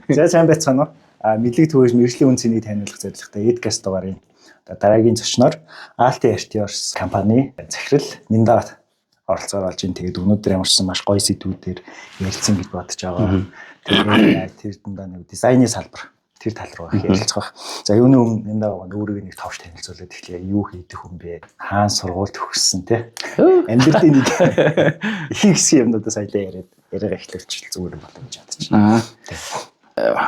За сайн байцгаана уу? Мэдлэг түгэж мэргэжлийн үн цэнийг таниулах зорилготой Edcast дугаарын дараагийн зочноор Alti Artios компани захирал Нинда оролцоор болж ин тэгээд өнөөдөр ямарчсан маш гоё сэдвүүдээр ярилцсан гэж бодож байгаа. Тэгээд тэр дундаа нэг дизайны салбар тэр тал руу ярилцах. За юуны өмнө Нинда өөрийгөө нэг товч танилцуулаад эхлэе. Юу хийдэг хүн бэ? Хаан сургууль төгссөн те? Амьдралын нэг их хэсэг юмнуудаас айлаа яриага эхлүүлчих зүгээр болов гэж бодож байна.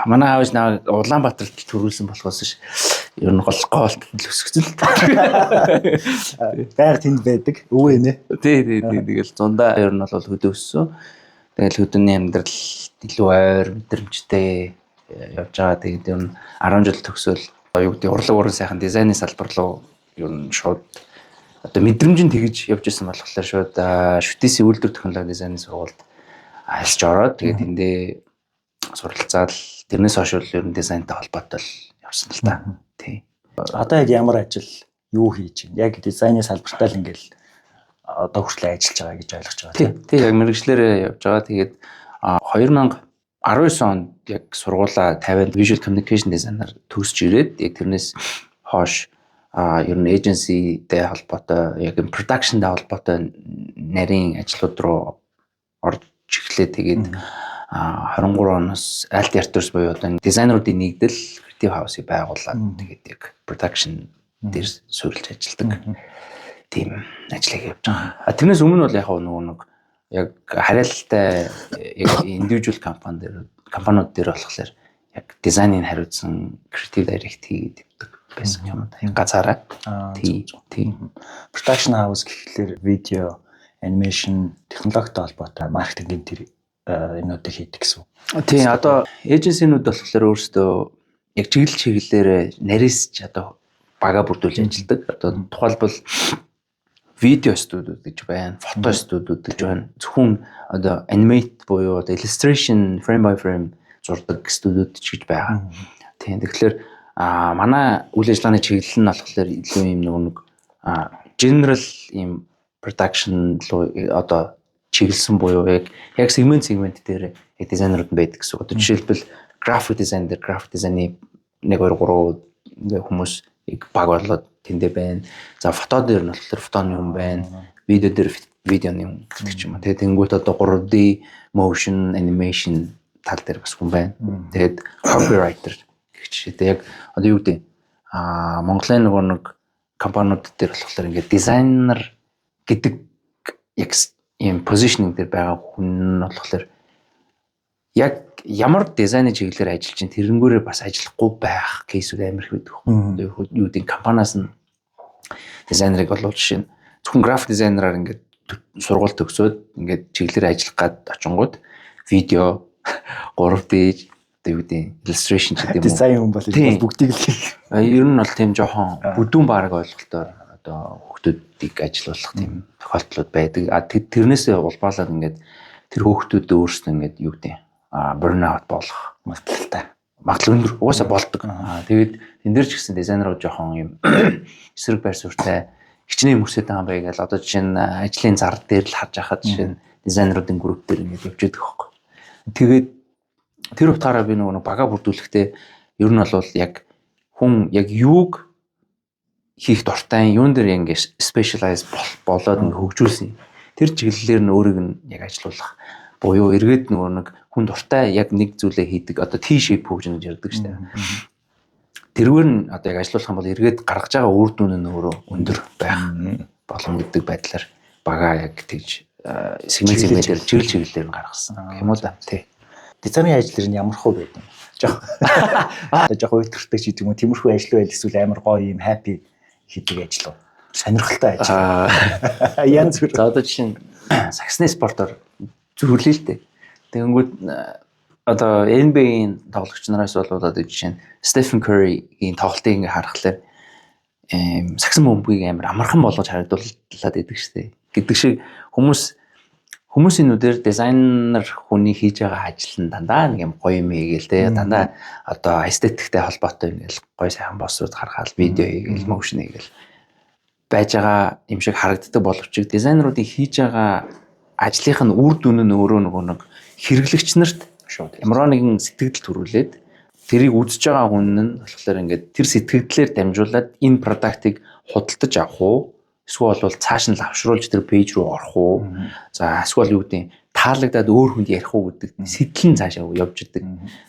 Манай аавч наваа Улаанбаатарт төрүүлсэн болохоос ш ер нь гололт өсгөцөл. Байр тэнд байдаг. Өвөө нэ. Тий. Тэгэл зундаа ер нь бол хөдөө өссөн. Тэгэл хөдөөний амьдрал илүү ойр мэдрэмжтэй явж байгаа. Тэгээд ер нь 10 жил төгсөөл юу гэдэг урлаг уран сайхан дизайны салбар руу ер нь шууд одоо мэдрэмжийн тэгж явж исэн болохоор шууд шүтээсийн үйлдвэр технологи дизайны сургуульд альж ороод тэгээд тэндээ суралцаад тэрнээс хойш ер нь дизайнтай холбоотой л явсан л та. Тий. Одоо яг ямар ажил юу хийж байна? Яг дизайны салбартаа л ингээл одоо хүртэл ажиллаж байгаа гэж ойлгож байгаа. Тий, яг мэргэжлэрээ явж байгаа. Тэгээд 2019 онд яг сургуулаа 50-нд visual communication designer төгсөж ирээд яг тэрнээс хойш ер нь agency-тэй холбоотой яг production-тэй холбоотой нарийн ажлууд руу орж эхлэе. Тэгээд 23 оноос Alti Artios буюу одоо дизайнеруудын нэгдэл creative house-ыг байгуулад тэгээд яг production дээр суурилж ажилладаг. Тийм ажлыг явж байгаа. Тэрнээс өмнө бол яг нэг яг хариалалтай яг individual компаниуд дээр болохоор яг дизайныг хариуцсан creative director хийдэг байсан юм да. Газараа. Тийм. Production house гэхлээр видео, анимашн, технологитой холбоотой маркетингийн тэр энүүдийг хийдэг гэсэн. Тийм одоо эйженсинууд болохоор өөрсдөө яг чиглэлээр нарийсч одоо бага бүрдүүлж ажилладаг. Одоо тухайлбал видео студиуд гэж байна, фото студиуд гэж байна. Зөвхөн одоо animate буюу одоо illustration frame by frame зурдаг студиуд ч гэж байгаа. Тийм тэгэхээр манай үйл ажиллагааны чиглэл нь болохоор илүү юм нэг general юм production руу одоо чиглэсэн буюу яг сегмент дээр яг дизайнерууд нь байдаг гэсэн. Одоо жишээлбэл graphic design дээр graphic design-ы 1 2 3 ингээ хүмүүс баг болоод тэндээ байна. За фото дээр нь болохоор фотоны хүн байна. Видео дээр видеоны хүн гэдэг ч юм уу. Тэгээд тэнгуут одоо 3D motion animation тал дээр бас хүн байна. Тэгээд copywriter гэх жишээтэй яг одоо юу гэдэг Монголын нэг компаниуд дээр болохоор ингээ дизайнер гэдэг яг ийм позишнинг дээр байгаа хүн нь болохоор яг ямар дизайны чиглэлээр ажиллаж чинь тэрнгүүрээ бас ажиллахгүй байх кейсүүд амар их байдаг. Юу гэдэг компаниас нь дизайнерыг болов жишээ нь зөвхөн график дизайнераар ингээд сургууль төгсөөд ингээд чиглэлээр ажиллах гад очингууд видео 3D одоо юу гэдэг illustration ч гэдэг юм уу. Дизайн хүн бол бүгдийг л хийх. Ер нь бол тийм жоохон бүдүүн баг ойлголтоор одоо хүүхдүүдийг ажилуулах тийм тохиолдлууд байдаг. Тэрнээсээ улбаалаад ингээд тэр хүүхдүүд өөрсдөө ингээд юу гэдэг burnout болох магадлал өндөр угаасаа болдог. Тэгээд энэ дэр ч гэсэн дизайнерууд жоохон юм эсрэг байр суурьтай хичнээн мөсөд байгаа юм байна гэл одоо жишээ нь ажлын зар дээр л харж байхад жишээ нь дизайнеруудын групп дээр ингээд явж байдаг байхгүй. Тэгээд тэр утгаараа би нэг бага бүрдүүлэхдээ ер нь бол яг хүн яг юуг хийх дуртай юун дээр ингээд specialize болоод ингээд хөгжүүлсэн. Тэр чиглэлээр нь өөрийг нь яг ажилуулах буюу эргээд нэг хүн дуртай яг нэг зүйлээ хийдэг одоо T-shape хөгжинө гэж ярьдаг шүү дээ. Тэрүүгээр нь одоо яг ажилуулах юм бол эргээд гаргаж байгаа үр дүн нь өөрөө өндөр байх боломж гэдэг байдлаар бага яг тэгж сегментээр чиглэлээр нь гаргасан юм уу да. Тий. Дизайны ажил нь ямар хөө байдаг юм. Жохоо өтөртэй ч гэдэг юм уу тиймэрхүү ажил байл эсвэл амар гоё юм happy хийдэг ажил уу? Сонирхолтой ажил. Янз бүр. За одоо жишээ нь саксны спортоор зөвлөе л дээ. Тэгэнгүүт одоо NBA-ийн тоглогч нараас бол одоо жишээ нь Stephen Curry-ийн тоглолтыг ингээ харахаар саксан бөмбөгийг амар амархан болгож харагдууллаад байдаг шүү дээ. Гэдэг шиг хүмүүсийн нүдээр дизайнер хүний хийж байгаа ажил нь дандаа нэг юм гоё юм хийгээл те дандаа одоо эстетиктэй холбоотой ингээл гоё сайхан боссууд гаргаад видео хийгээл motion хийгээл байж байгаа юм шиг харагддаг боловч дизайнеруудын хийж байгаа ажлынх нь үр дүн нь өөрөө нэг хэрэглэгч нарт шууд. Ямар нэгэн сэтгэл төрүүлээд тэрийг үзэж байгаа хүн нь болохоор ингээд тэр сэтгэлдлээр дамжуулаад энэ продуктыг худалдаж авах уу? Эсвэл бол цааш нь лавшруулж тэр пэйж рүү орох уу? За эсвэл юу гэдэг таалагдаад өөр хүнд ярих уу гэдэг сэтэл нь цаашаа явж идэг.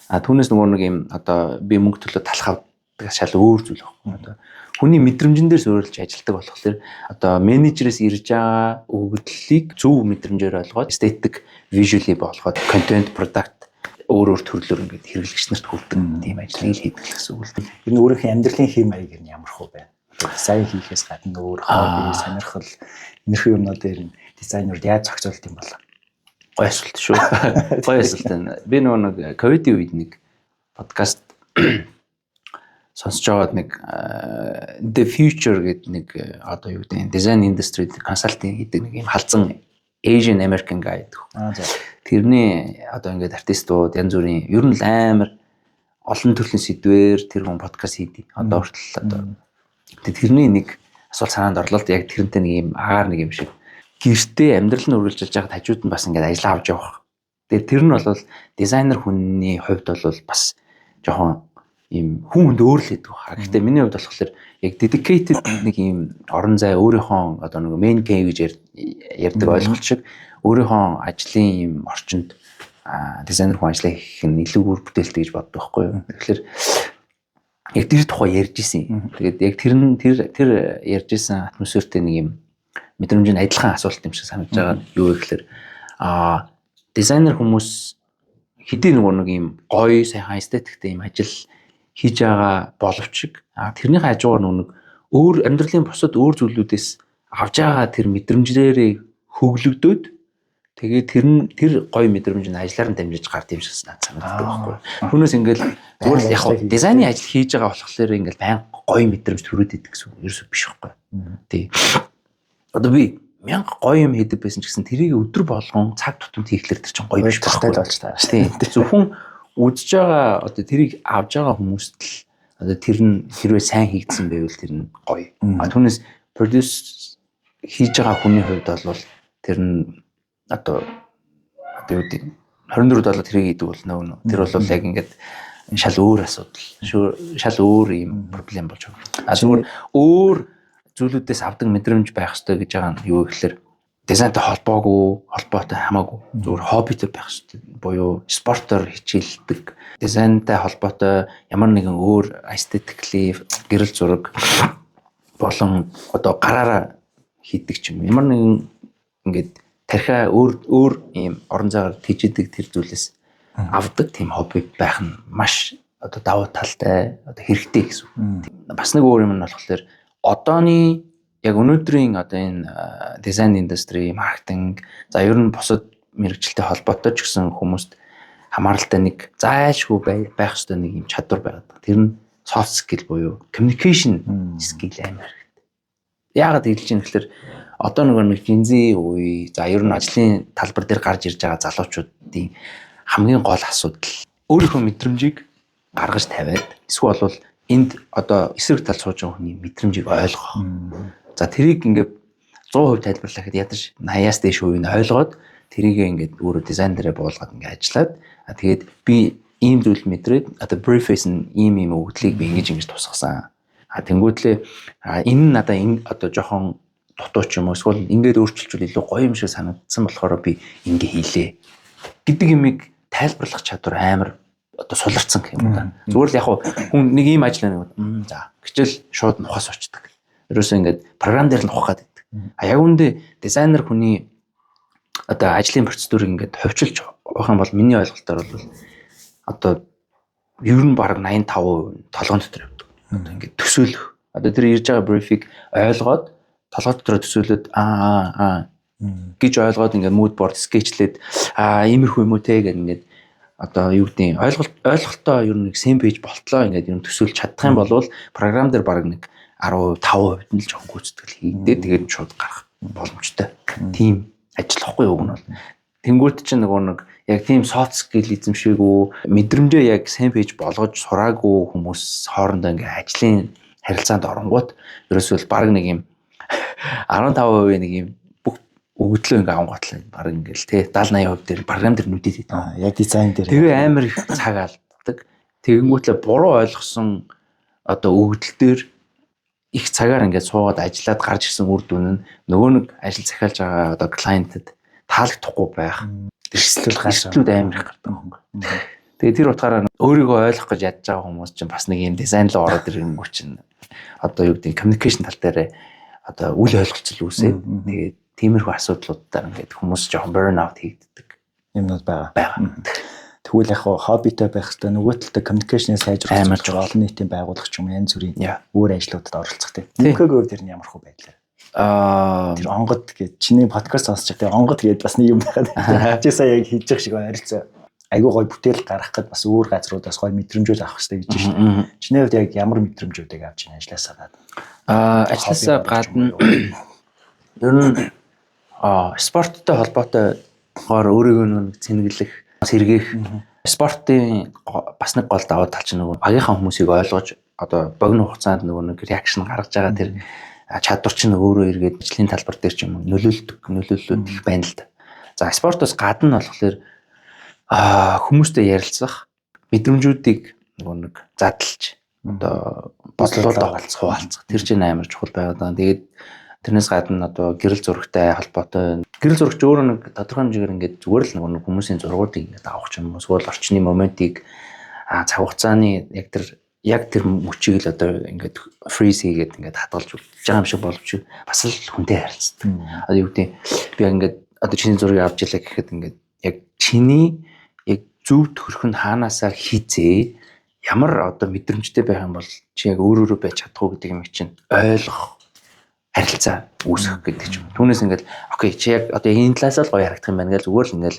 Түүнээс нөгөө нэг юм одоо би мөнгө төлөө талах авдаг шал өөр зүйл байна. Одоо хүний мэдрэмжэн дээр суурилж ажилладаг болохоор одоо менежерээс ирж байгаа өгөгдлийг зөв мэдрэмжээр ойлгоод эстетик visually болгоод контент product өөр төрлөөр ингээд хэрэглэгч нарт хүрдэг тийм ажлыг хийдэг гэсэн үг л. Энэ өөрийнхөө амьдралын хэм маяг нь ямар хөө байна? Дизайн хийхээс гадна өөр хобби, сонирхол энэрхүү юмнууд дээр дизайнерууд яаж зохицуулт юм бол? Гой асуулт шүү. Гой асуулт байна. Би нэг ковидын үед нэг подкаст сонсож байгаад нэг The Future гэдэг нэг одоо юу гэдэг дизайн индустрид консалтинг хийдэг нэг юм халзан Asian American guy гэдэг. Тэрний одоо ингээд артистууд янз бүрийн ер нь амар олон төрлийн сэдвээр тэр хүн подкаст хийдэг. Одоо хүртэл одоо тэрний нэг асуулт санаанд орлоо л яг тэрнтэй нэг юм агаар нэг юм шиг гэртээ амьдрал нь үргэлжлэж байгаад хажууд нь бас ингээд ажиллаа авч явах. Тэгээд тэр нь бол дизайнер хүний хувьд бол бас жоохон ийм хүнд өөрлөдөг байна. Гэхдээ миний хувьд болохоор яг dedicated нэг ийм орон зай өөрийнхөө одоо нэг main K гэж ярьдаг ойлголт шиг өөрийнхөө ажлын ийм орчинд дизайнер хүн ажиллаа хийх нь илүү үр бүтээлтэй гэж боддог байхгүй юу. Тэгэхээр яг тэр тухай ярьж исэн. Тэгээд яг тэр ярьж исэн атмосфертэй нэг юм мэдрэмж нь адилхан асуулт юм шиг санагдаж байгаа. Юу вэ гэхээр дизайнер хүмүүс хэдийн нэг юм гоё сайхан эстетиктэй юм ажил хийж байгаа боловч тэрний хажуугаар нэг өөр амьдралын бусад өөр зүйлүүдээс авж байгаа тэр мэдрэмжлэрээ хөглөгдөөд тэгээд тэр гоё мэдрэмж нь ажиллаар нь дамжиж гард юм шиг санагддаг байхгүй. Түүнээс ингээл зүгээр л яг дизайны ажил хийж байгаа болохоор ингээл баян гоё мэдрэмж төрөөд идэг гэсэн үг ерөөсөө биш байхгүй. Тий. Одоо би 1000 гоё юм хийдэг байсан ч гэсэн тэрийг өдөр болгон цаг тутамд хийхлээр тэр чинь гоё биш байхгүй болж таа. Тий. Зөвхөн үзэж байгаа одоо тэрийг авж байгаа хүмүүст л одоо тэр нь хэрвээ сайн хийгдсэн байвал тэр нь гоё. Түүнээс produce хийж байгаа хүний хувьд бол тэр нь одоо юу гэдэг 24 доллар тэрийг хийдэг бол нөө тэр бол яг ингээд шал өөр асуудал шал өөр юм проблем болж байна. Зүгээр өөр зүйлүүдээс авдаг мэдрэмж байх хэрэгтэй гэж байгаа нь юу гэхээр дизайнтай холбоотой хамаагүй зүгээр хоббитэй байх хэрэгтэй буюу спортоор хичээлдэг дизайнтай холбоотой ямар нэгэн өөр aesthetically гэрэл зураг болон одоо гараараа хийдэг ч юм ямар нэгэн ингээд тархиа өөр ийм орон зайгаар тийждэг тэр зүйлээс авдаг тийм хобби байх нь маш одоо давуу талтай одоо хэрэгтэй гэсэн үг. Бас нэг өөр юм нь болохоор одооний яг өнөөдрийн одоо энэ дизайн индустри, маркетинг, за ер нь бусад мэргэжилтэй холбоотой ч гэсэн хүмүүст хамааралтай нэг зайлшгүй байх ёстой нэг юм чадвар байгаад. Тэр нь soft skill буюу communication skill амар хэрэгтэй. Яагаад хэлж юм гэхээр одоо нэг гинзи үе, за ер нь ажлын талбар дээр гарч ирж байгаа залуучуудын хамгийн гол асуудал өөрийнхөө мэдрэмжийг гаргаж тавиад эсвэл бол энд одоо эсрэг тал сууж байгаа хүний мэдрэмжийг ойлгох. За тэрийг ингээд 100% тайлбарлахад ядаж 80-аас дээш үеийг ойлгоод тэрийг ингээд өөрөө дизайн дээрээ буулгаад ингээд ажиллаад тэгээд би ийм зүйл мэдрээд одоо brief-ээс нь ийм өгдлийг би ингэж тусгасан. Тэнгүүтлээ энэ нь надаа одоо жоохон дутуу ч юм уу эсвэл ингээд өөрчилжүүл илүү гоё юм шиг санагдсан болохоор би ингэ хийлээ гэдэг юмыг тайлбарлах чадвар амар одоо суларцсан гэх юм да. Зүгээр л яг хүн нэг ийм ажил нэг за гिचэл шууд нухаас очдөг. Ерөөсөө ингээд програм дээр л нухаад байдаг. Яг үндэ дизайнер хүний одоо ажлын процедурыг ингээд ховчилж авах юм бол миний ойлголтоор бол одоо ер нь баг 85% толгойн дотор явдаг. Одоо ингээд төсөөлөх. Одоо тэр ирж байгаа брифийг ойлгоод толгой дотор төсөөлөд гэж ойлгоод ингээд mood board sketchlээд иймэрхүү юм уу те гэх ингээд одоо юу гэдэг ойлголтоо ер нь нэг same page болтлоо ингээд юм төсөөлж чадах юм бол програм дээр баг нэг 15% нь л жоохон гүйцэтгэл хийгдээ тэгээд шууд гарах боломжтой. Тийм ажил واخгүй юу гэнэ бол. Тэнгүүт чинь нэг яг тийм soft skill эзэмшээгүй мэдрэмжээ яг same page болгож сураагүй хүмүүс хоорондоо ингээд ажлын харилцаанд оронгууд ерөөсөө баг нэг юм 15% нэг юм бүх өгдлөө ингээ авангуутлаа баг ингээл те 70-80% дээр програм дээр нүдэд идэв. Яг дизайн дээр. Тэгээ амар их цаг алддаг. Тэгэнгүүтлээ буруу ойлгосон одоо өгдөл дээр их цагаар ингээд суугаад ажиллаад гарч ирсэн үр дүн нь нөгөө нэг ажил захиалж байгаа одоо клиентэд таалагдахгүй байх. Эрсдлүүд амар их гардаг. Тэгээ тэр утгаараа өөрийгөө ойлгох гэж ядж байгаа хүмүүс чинь бас нэг юм дизайн руу ороод ирэнгүү чинь одоо юу гэдэг communication тал дээр одоо үл ойлголцол үүсээд тэгээд тиймэрхүү асуудлуудаар ингээд хүмүүс жоохон burn out хийгддэг юмнууд байгаа. Тэгвэл яг хоббитой байх хэрэгтэй нөгөө талд communication-ыг сайжруулах амар чухал олон нийтийн байгууллага ч юм уу янз бүрийн өөр ажлуудад оролцох тийм. Нэмхэгөө тэр нь ямар хөө байдлаар. Тэр онгод гэж чиний подкаст сонсож байгаа онгод гэдээ бас нэг юм байгаад. Чи сая яг хийж байгаа шиг ойролцоо. Айгуу гоё бүтээл гаргах гэд бас өөр газруудаас гоё мэдрэмжүүд авах хэрэгтэй гэж байна шүү дээ. Чиний хувьд яг ямар мэдрэмжүүдийг авч байна ажлаасаа гадна? Ажлаасаа гадна ер нь спорттой холбоотой гоор өөрийгөө нэг цэнгэлэх, сэргээх спортын бас нэг гол даваа тал чинь нөгөө багийнхаа хүмүүсийг ойлгож одоо богино хугацаанд нөгөө нэг реакшн гаргаж байгаа тэр чадвар чинь өөрөө эргээд ажлын талбар дээр ч юм уу нөлөөлөлт их байна л да. За спортоос гадна болохоор хүмүүстэй ярилцах, мэдрэмжүүдийг нөгөө нэг задлж одоо бодлуудаа хуваалцах тэр чинь амар чухал байгаад байна. Тэгээд тэрнээс гадна одоо гэрэл зурагтай холбоотой гэрэл зурагч өөрөө нэг тодорхой хэмжээгээр ингээд зүгээр л нэг хүмүүсийн зургуудыг ингээд авах юм уу эсвэл орчны моментийг цаг хугацааны яг тэр мөчийг л одоо ингээд фриз хийгээд ингээд хадгалж үлдэж байгаа юм шиг боловч бас л хүнтэй харилцдаг. Одоо юу гэдэг би ингээд одоо чиний зургийг авч ялаа гэхэд ингээд яг чиний яг зөв төрх нь хаанаасаа хизээ ямар одоо мэдрэмжтэй байх юм бол чи яг өөрөөрөө байж чадахгүй гэдэг юм чинь ойлгох харилцаа үүсгэх гэдэг ч юм. Түүнээс ингээд окей чи яг одоо энэ талаас л гоё харагдах юм байна гэж зүгээр л ингээд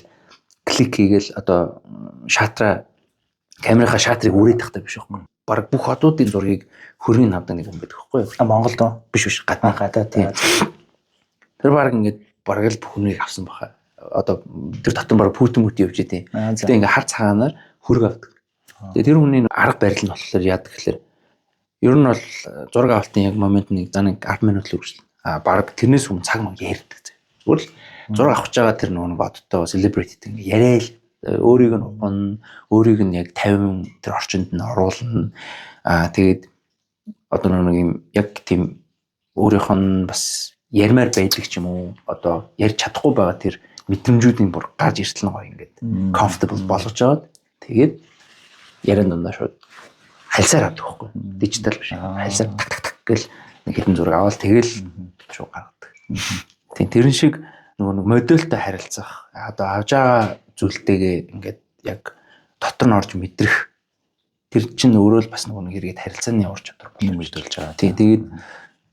клик хийгээл одоо камерынхаа шатрыг үрээд тахтай биш байхгүй. Бараг бүх хотуудын зургийг хөргийн авдаг нэг юм байдаг байхгүй юу? Монголд уу? Биш гадаад тийм. Тэр бараг ингээд бараг л бүх хүнийг авсан баха. Одоо тэр татан бараг Путин явж идэв. Гэтэ ингээд хар цагаанаар хөрг авдаг. Тэгээ тэр хүний арга барил нь болохоор яадаг гэхээр ер нь бол зураг авалтын яг момент нэг за нэг 10 минут л үргэлжлэнэ. Бараг тэрнээс өмнө цаг мөн ярьдаг. Зүгээр л зураг авах гэж байгаа тэр нэг одтой celebrity ингээ яриа л өөрийг нь ухна, өөрийг нь яг 50 тэр орчинд нь оруулна. Тэгээд одоо нэг юм яг тийм өөрийнх нь бас ярмаар байдаг ч юм уу одоо ярьж чадахгүй байгаа тэр мэдрэмжүүдийн бүр гарч ирсэн гоё ингээд comfortable болгож аваад тэгээд яриан дундаа шууд хальсаар авдаг байхгүй дижитал биш хальсаар так гэл нэг хэдэн зураг аваад тэгэл шууд гаргадаг. Тийм тэрэн шиг нөгөө модельтэй харилцах одоо авж байгаа зүйлтэйгээ ингээд яг дотор нь орж мэдрэх тэр чинь өөрөө л бас нөгөө хэрэгэд харилцааны ур чадвар нэмэгдүүлж байгаа. Тийм тэгээд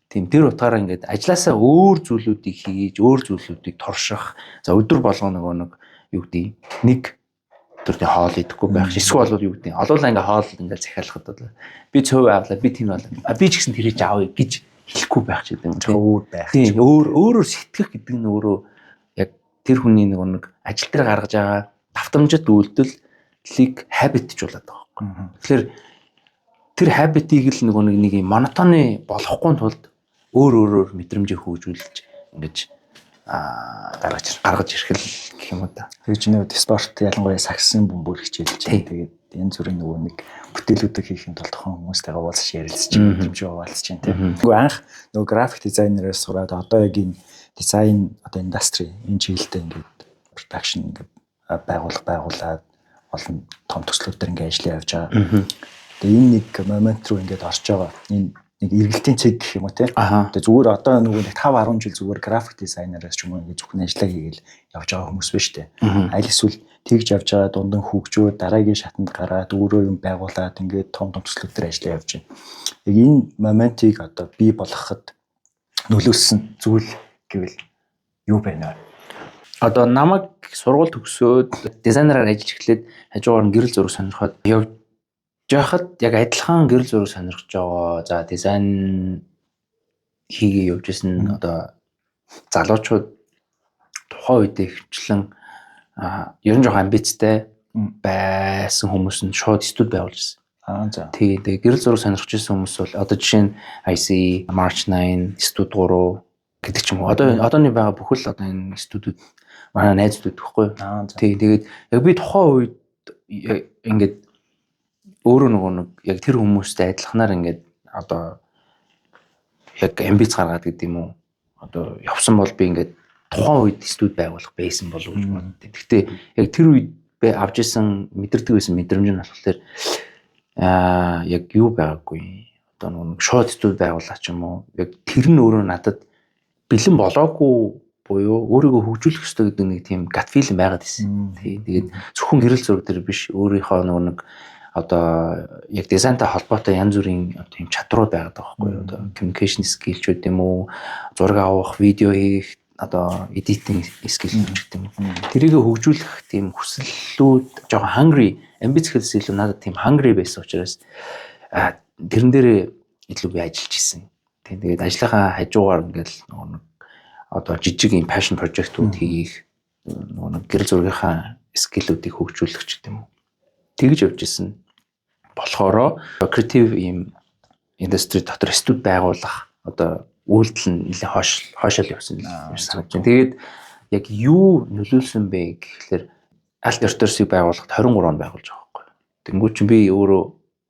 тийм тэр утгаараа ингээд ажилласаа өөр зүйлүүдийг хийж өөр зүйлүүдийг турших за өдөр болгоно нөгөө нэг юу гэдэг нэг төрлийн хоол идэхгүй байх шиг эсвэл бол юу гэдэг олуулаа ингээ хоол ингээ захиалахад бол би цөв авлаа би тийм болоо би ч гэсэн тэрийг аавь гэж хэлэхгүй байх ч гэдэг юм өөр байх тийм өөрөөр сэтгэх гэдэг нь өөрөө яг тэр хүний нэг ажил дээр гаргаж байгаа давтамжит үйлдэлийг habitжуулаад байгаа байхгүй. Тэгэхээр тэр habitийг л нэг юм монотоны болохгүй тулд өөр мэдрэмжийг хөгжүүлж ингэж гаргаж ирэх л гэх юм уу да. Тэгж нэг спорт ялангуяа саксын бөмбөр хичээлж байгаа. Тэгээд энэ зүрийн нөгөө нэг бүтээлүүдийг хийхэд бол тохон хүмүүстэйгээ уулзаж ярилцж мэдрэмж хуваалцж байна тийм. Нөгөө анх нөгөө график дизайнерээс сураад одоо яг энэ дизайн одоо индастри энэ чиглэлдээ ингээд продакшн ингээд байгуулад олон том төслүүдээр ингээд ажиллаж явж байгаа. Тэгээд энэ нэг момент руу ингээд орж байгаа. Энэ нэг эргэлтийн цэг гэх юм уу тийм. Тэгээд зүгээр одоо нөгөө нэг 5-10 жил зүгээр график дизайнераас ч юм уу ингээд зөвхөн ажиллаа хийгээл явж байгаа хүмүүс биш үү. Аль эсвэл тэгж явж байгаа дундан хөгжөөд дараагийн шатанд гараад өөрөө юм байгуулад ингээд том төслүүдээр ажиллаа явж байна. Яг энэ моментийг одоо бий болгоход нөлөөлсөн зүйл гэвэл юу байна вэ? Одоо намайг сургууль төгсөөд дизайнераар ажиллаж эхлээд хажуугаар нь гэрэл зураг сонирхоод явж яхад яг адилхан гэрэл зураг сонирхож байгаа. За дизайн хийгээ явж исэн одоо залуучууд тухайн үедээ хвчлэн ер нь жоохон амбицтай байсан хүмүүс нь шууд студ байгуулж ирсэн. За. Тэгээ гэрэл зураг сонирхож исэн хүмүүс бол одоо жишээ нь IC, March 9, студ 3 гэдэг ч юм уу. Одооний байгаа бүхэл одоо энэ студиуд манай найзууд гэхгүй. Тий, тэгээд яг би тухайн үед ингээд өөрөө нэг яг тэр хүмүүстэй адилханаар ингээд одоо яг амбиц гаргаад гэдэг юм уу. Одоо явсан бол би ингээд тухайн үед студ байгуулах байсан болов уу гэж боддیں۔ Гэхдээ яг тэр үед би авч исэн мэдэрдэг байсан мэдрэмж нь болохоор яг юу байгаагүй. Одоо нэг шууд студ байгуулах ч юм уу. Яг тэр нь өөрөө надад бэлэн болоогүй буюу өөрийгөө хөгжүүлэх ёстой гэдэг нэг тийм gut feeling байгаад байсан. Тэгээд зөвхөн гэрэл зураг дээр биш өөрийнхөө нэг одоо яг дизайнтай холбоотой янз бүрийн тийм чадрууд байгаад байгаа байхгүй юу. Одоо communication skill ч гэдэг юм уу, зураг авах, видео хийх, одоо editing skill ч гэдэг юм уу. Тэрийг хөгжүүлэх тийм хүслүүд жоохон hungry, ambition хэлсэн илүү надад тийм hungry байсан учраас тэрэн дээр илүү би ажиллаж исэн. Тэгээд ажлынхаа хажуугаар ингээл нэг одоо жижиг юм passion project-ууд хийх, нэг гэрэл зургийнхаа скиллүүдийг хөгжүүлэх ч гэдэг юм уу. Тэгж явж исэн. Болохоро креатив юм индастри дотор студ байгуулах одоо үйлдэл нь нэлээд хойшоол явсан санагдаж байна. Тэгээд яг юу нөлөөлсөн бэ гэхэлэр аль ертөрсийг байгуулахад 23 онд байгуулж байгаа байхгүй. Тэнгүү чинь би өөрөө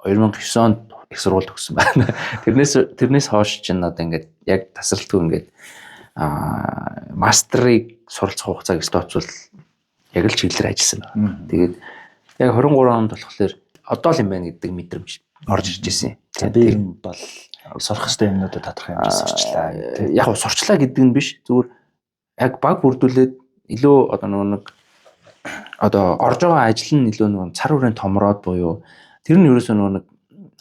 2009 онд их сургууль төгссөн байна. Тэрнээс хойш чинь одоо ингээд яг тасралтгүй ингээд мастрыг суралцах хугацааг стопчвал яг л чиглэлээр ажилласан байна. Тэгээд яг 23 онд болохоор одоо л юм байна гэдэг мэдрэмж орж ирж ирсэн. За би юм бол сурах ёстой юмнуудад тодорхой хэмжээ сурчлаа. Яг сурчлаа гэдэг нь биш. Зүгээр яг баг бүрдүүлээд илүү одоо нэг одоо орж байгаа ажил нь илүү нэг цар хүрээнд томроод буюу тэр нь ерөөсөө нэг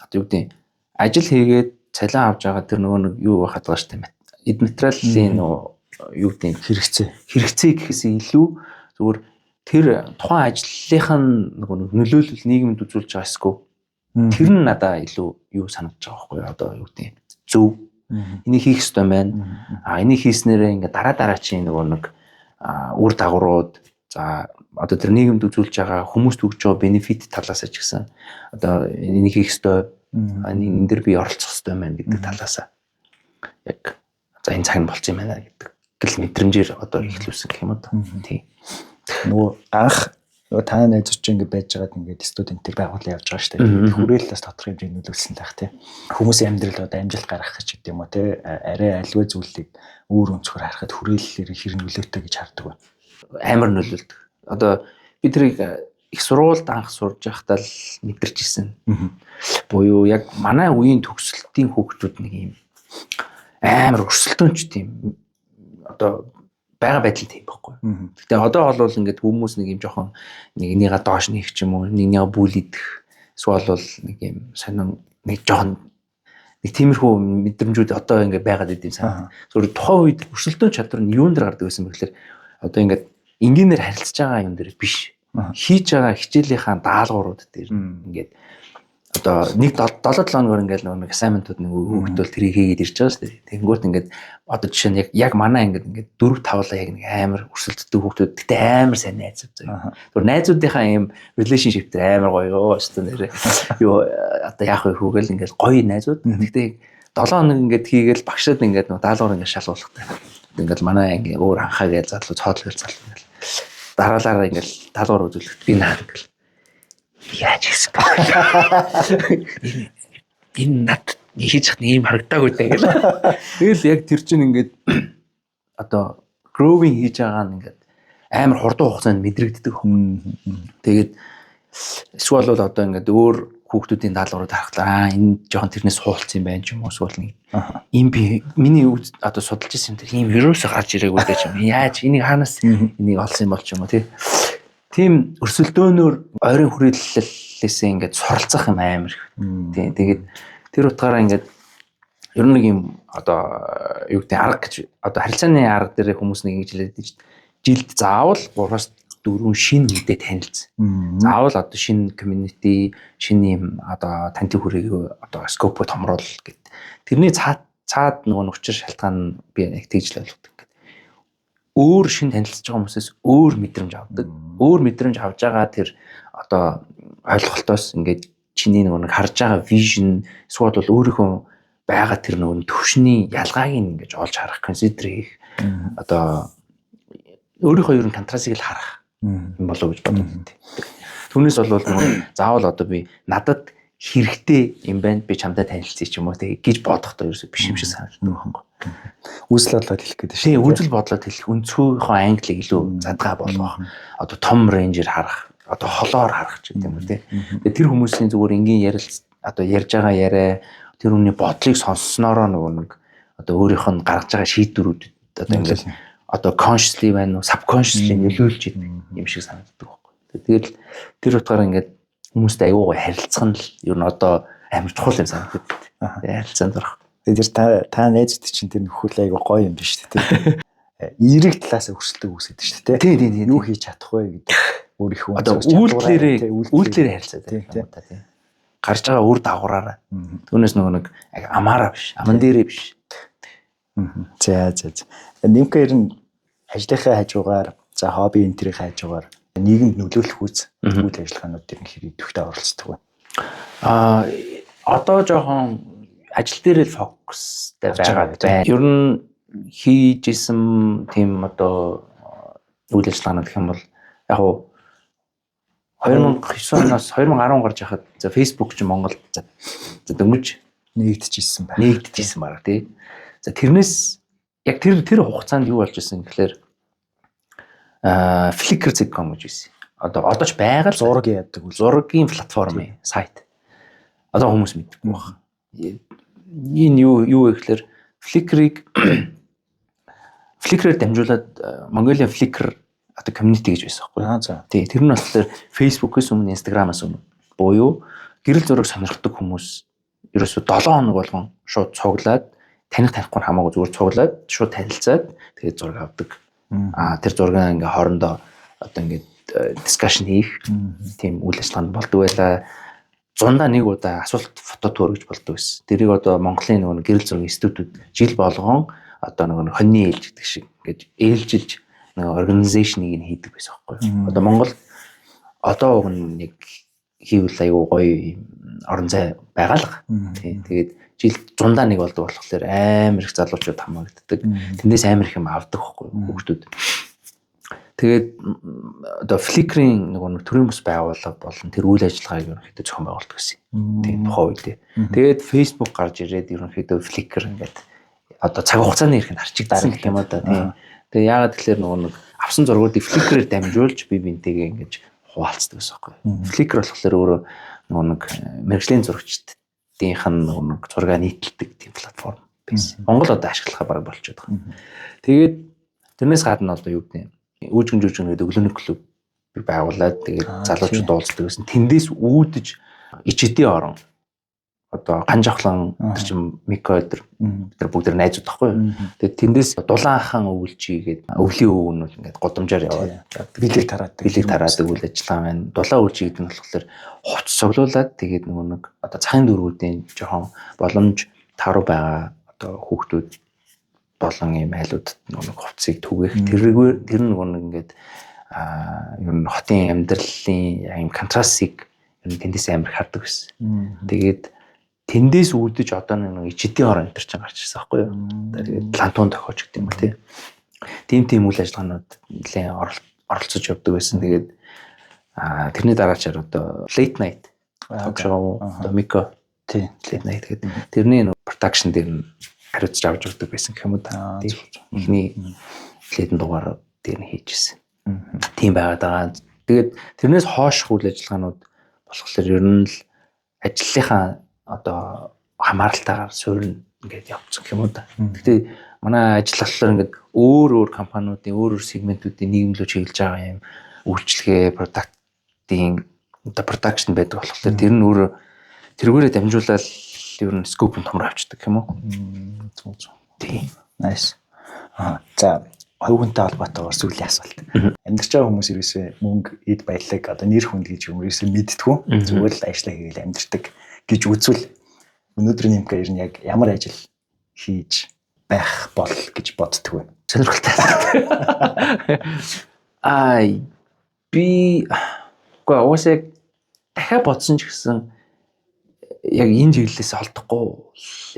одоо юу гэдэг ажил хийгээд цалин авч байгаа тэр нөгөө нэг юу байхад байгаа шүү дээ. Эд материалын юу гэдэг хэрэгцээ гэхээс илүү зүгээр тэр тухайн ажлынх нь нөгөө нөлөөлөл нийгэмд үзүүлж байгаа эсгүй тэр нь надаа илүү юу санагдаж байгаа байхгүй одоо юу гэдэг зөв энийг хийх ёстой байна. Энийг хийснээрээ ингээ дараа чинь нөгөө нэг үр дагаврууд за одоо тэр нийгэмд үзүүлж байгаа хүмүүст өгж байгаа бенефит талаас ч гэсэн одоо энийг хийх ёстой энэ дээр би оролцох ёстой байна гэдэг талаас яг за энэ цаг нь болчих юм байна гэдэг гэл мэдрэмжээр одоо ихлүүлсэн гэх юм уу. Тийм. Нөгөө анх та найзууч ингэ байж байгаад ингээд студентийг байгуулсан явж байгаа шүү дээ. Хүрээлэлээс тодорхой хэмжээнд нөлөөлсөн таах тийм. Хүмүүсийн амьдрал одоо амжилт гаргах гэж гэдэг юм уу тийм. Арай аливаа зүйлийг өөр өнцгөр харахад хүрээллээр хэр нөлөөтэй гэж хардаг ба. Амар нөлөөлдөг. Одоо би тэрийг их сургуульд анх сурж байхдаа л мэдэрч ирсэн. Буюу яг манай үеийн төгсөлтийн хүүхдүүд нэг юм амар өрсөлдөөнч тийм одоо байгаа байдал тийм байхгүй. Гэтэ одоо бол ингээд хүмүүс нэг юм жоохон нэг энийгээ доош нээх ч юм уу, нэгнийгээ бүлийдэх эсвэл бол нэг юм сонин нэг жоохон нэг тиймэрхүү мэдрэмжүүд одоо ингээд байгаад идэв санаа. Зөвхөн тухайн үед өрсөлдөөн чадвар нь юунд дэр гардаг байсан бэ гэхээр одоо ингээд энгийнээр харилцаж байгаа юм дээр биш. Хийж байгаа хичээлийнхаа даалгаврууд дээр ингээд одоо нэг 7 хоногор ингээд нэг assignment-ууд нэг хөгтөл тэрийг хийгээд ирж байгаа шүү дээ. Тэнгүүт ингээд одоо жишээ нь яг манай ингээд 4 5 яг нэг амар өрсөлддөг хөгтүүд гэтээ амар сайн найзууд заяа. Тэгвэр найзуудынхаа юм relationship дээр амар гоё шүү дээ. Юу одоо яах вэ хүүгээл ингээд гоё найзууд. Гэтээ 7 хоног ингээд хийгээл багшаад ингээд нэг даалгавар ингээд шалгуулахтай. Ингээд манай ингээд өөр анхаа гэж задлуу цоодлол залуу ингээд дараалаараа ингээд даалгавар үзүүлэхэд би наа ингээд яаж хийсэн бэ? Энэ над хийж хат ийм харагдаагүй даа гэл. Тэгэл яг тэр чинь ингээд одоо growing хийж байгаа нь ингээд амар хурдан хугацаанд мэдрэгддэг. Тэгээд эсвэл бол одоо ингээд өөр хүүхдүүдийн даалгаврууд харахлаа энэ жоохон тэрнээс суулцсан юм байна ч юм уу эсвэл нэг ийм би миний одоо судалж ирсэн тэр ийм вирус гарч ирээгүй дээ ч юм. Яаж энийг хаанаас энийг олсон юм бол ч юм уу тийм өрсөлдөөнөөр ойрын хүрээллээсээ ингээд суралцах юм амар. Тийм. Тэгээд тэр утгаараа ингээд ер нь нэг юм одоо юу гэдэг арга гэж одоо харилцааны арга дээр хүмүүс нэг ингэж хэлээд байж жилд заавал 3-4 шинэ мэдээ танилцсан. Заавал одоо шинэ community, шинэ юм одоо танти хүрээг одоо scope томруулал гэд. Тэрний цаад нөгөө учир шалтгаан би яг тэгж л ойлгодог. Өөр шин танилцж байгаа хүмүүсээс өөр мэдрэмж авдаг. Өөр мэдрэмж авж байгаа тэр одоо ойлголтоос ингээд чиний нэг харж байгаа vision эсвэл бол өөрийнхөө байгаа тэр нөгөө төвшний ялгааг ингэж олж харах, consider хийх. Одоо өөрийнхөө ер нь контрастыг л харах юм болов уу гэж боддог. Түүнээс бол нөгөө заавал одоо би надад хэрэгтэй юм байна, би чамтай танилцъя ч юм уу гэж бодохдоо ерөөсөө биш юм шиг санагддаг байхгүй. Үзэл бодлоод хэлэх гэдэг шүү. Тийм, үзэл бодлоод хэлэх, өнцгийнхөө англиг илүү задгаа болгох, одоо том рейнжээр харах, одоо холоор харах ч гэдэг юм уу тий. Тэгээ тэр хүмүүсийн зүгээр энгийн одоо ярьж байгаа яриа, тэр хүний бодлыг сонсснороо нөгөө нэг одоо өөрийнх нь гаргаж байгаа шийдвэрүүд одоо ингээд одоо consciously байна уу, subconsciously нөлөөлж идэг юм шиг санагддаг байхгүй. Тэгэл тэр утгаараа ингээд хүмүүстэй аюугаа харилцах нь л ер нь одоо амар чухал юм санагдав. Харилцаанд орох. Тэгэхээр та найзууд чинь тэр нөхөрлөө аюу гоё юм биш үү те. Эерэг талаас өрсөлдөг үсэдэг шүү дээ те. Тийм. Юу хийж чадах вэ гэдэг өөрийнхөө одоо үйлдэлээрээ харилцаад байна тийм. Гарч байгаа үр дагавраараа. Түүнээс нөгөө нэг амаараа биш, аман дээрээ биш. За. Нэмка ер нь ажлынхаа хажуугаар, за хобби энтрийн хажуугаар нийгэмд нөлөөлөх үйл ажиллагаанууд дээр хэрэг идэвхтэй оролцдог байна. Одоо жоохон ажил дээр л фокустай байгаа байна. Ер нь хийжсэн тийм одоо үйл ажиллагаанууд гэх юм бол яг уу 2009 оноос 2010 гарч яхад за Facebook ч Монголд за дөнгөж нэгдэжсэн байна тий. За тэрнээс яг тэр хугацаанд юу болж ирсэн гэхээр Flickr.com гэж байсан. Одоо ч байгаа л зураг яадаг зургийн платформ сайт. Одоо хүмүүс мэддэг байна. Энэ юу вэ гэхээр Flickr-ээр дамжуулаад Mongolian Flickr одоо community гэж байсан байхгүй. Тий, тэр нь болохоор Facebook-ээс өмнө, Instagram-аас өмнө буюу гэрэл зураг сонирхдаг хүмүүс ерөөсөө 7 хоног болгон шууд цуглаад танихгүй хамаагүй зүгээр цуглаад шууд танилцаад тэгээд зураг авдаг. Тэр зургаа ингээ хоорондоо одоо ингээ дискшн хийх тийм үйл ажиллагаанд болдог байлаа. Зундаа нэг удаа асуулт фото төөргөж болдог байсан. Тэрийг одоо Монголын нөгөө гэрэл зургийн институтууд жил болгон одоо нөгөө хоньны ээлж гэдэг шиг ингээд ээлжилж нөгөө организашныг нь хийдэг байсан байхгүй юу. Одоо Монгол одоо уг нэг хийвэл аюу гоё орон зай байгаа л. Тэгээд жил зундаа нэг болдог болохоор амар их залуучууд хамаагддаг. Тэндээс амар их юм авдаг байхгүй юу хүүхдүүд. Тэгээд одоо Flickr-ийн нөгөө төрийн бас байгууллага болон тэр үйл ажиллагааг ерөнхийдөө зохион байгуулдаг гэсэн. Тийм тухайн үед. Тэгээд Facebook гарч ирээд ерөнхийдөө Flickr ингээд одоо цаг хугацааны ирэх нь арчигдсан гэх юм да. Тийм. Тэгээ яагаад тэгэхээр нөгөө нэг авсан зургуудыг Flickr-ээр дамжуулж бие биентэйгээ ингэж хуваалцдаг гэсэн байхгүй. Flickr болохоор өөрөө нөгөө нэг мэргэжлийн зурагчдынх нь нөгөө нэг зураг нийтэлдэг тийм платформ байсан. Монгол одоо ашиглахаа бараг болчиход байгаа. Тэгээд тэрнээс гадна одоо юу гэдэг үүжгэн гэдэг өглөөний клуб байгуулад тэгээд залуучууд уулздаг гэсэн. Тэндээс үүдэж ичэдийн орон одоо ганжавхлан тэр чин Мико тэр бүгд найзууд тахгүй юу. Тэгээд тэндээс дулаан хаан өвлжигээд өвлийн өвгнүүд ингээд годамжаар яваад билег тараадаг үйл ажиллагаа байна. Дулаан өвлжи гэдэг нь болохоор хувц цуглуулад тэгээд нөгөө нэг одоо цагын дөрвүүдийн жоохон боломж таруу байгаа одоо хүүхдүүд болон ийм айлууд нэг хувцсыг түгээх тэр нөгөө нэг ингээд ер нь хотын амьдралын ийм контрастыг ер нь тэндээс амар хардаг байсан. Тэгээд тэндээс үүдэж одоо нэг ичэдийн орон энэ чинь гарч ирсэн байхгүй юу. Тэгээд лантун тохиож гэдэг юм ба тийм үйл ажиллагаанууд нэлээд оролцож явдаг байсан. Тэгээд тэрний дараачаар одоо late night ток шоу одоо Мико тийм late night гэдэг тэрний production дээр нь хариуцж авч өгдөг байсан гэх юм уу та. Эхний лэдэн дугаар дээр нь хийжсэн. Тийм байгаад байгаа. Тэгээд тэрнээс хойш үйл ажиллагаанууд болохоор ер нь л ажлынхаа одоо хамааралтайгаар суурь ингээд явцсан гэх юм уу та. Гэхдээ манай ажил болохоор ингээд өөр компаниудын өөр сегментүүдийн нийгэмлөө чиглэж байгаа юм үйлчлэгээ продуктын одоо production байдаг болохоор тэр нь өөр тэргүүрээ дамжуулаад ер нь скоп нь томроо авчдаг гэх юм уу. Тийм. Nice. За хувийнхантай холбоотойгоор сүүлийн асуулт. Амьдарч байгаа хүмүүс ерөөсөө мөнгө, эд баялаг, одоо нэр хүнд гэж юм ерөөсөө мэдтгүү. Зүгээр л ажиллаа хийгээл амьдардаг гэж үзвэл өнөөдөр нэмка ер нь яг ямар ажил хийж байх бол гэж боддөг вэ? Сонирхолтой. Би уусаа дахиад бодсон ч гэсэн яг энэ чиглэлээс олдохгүй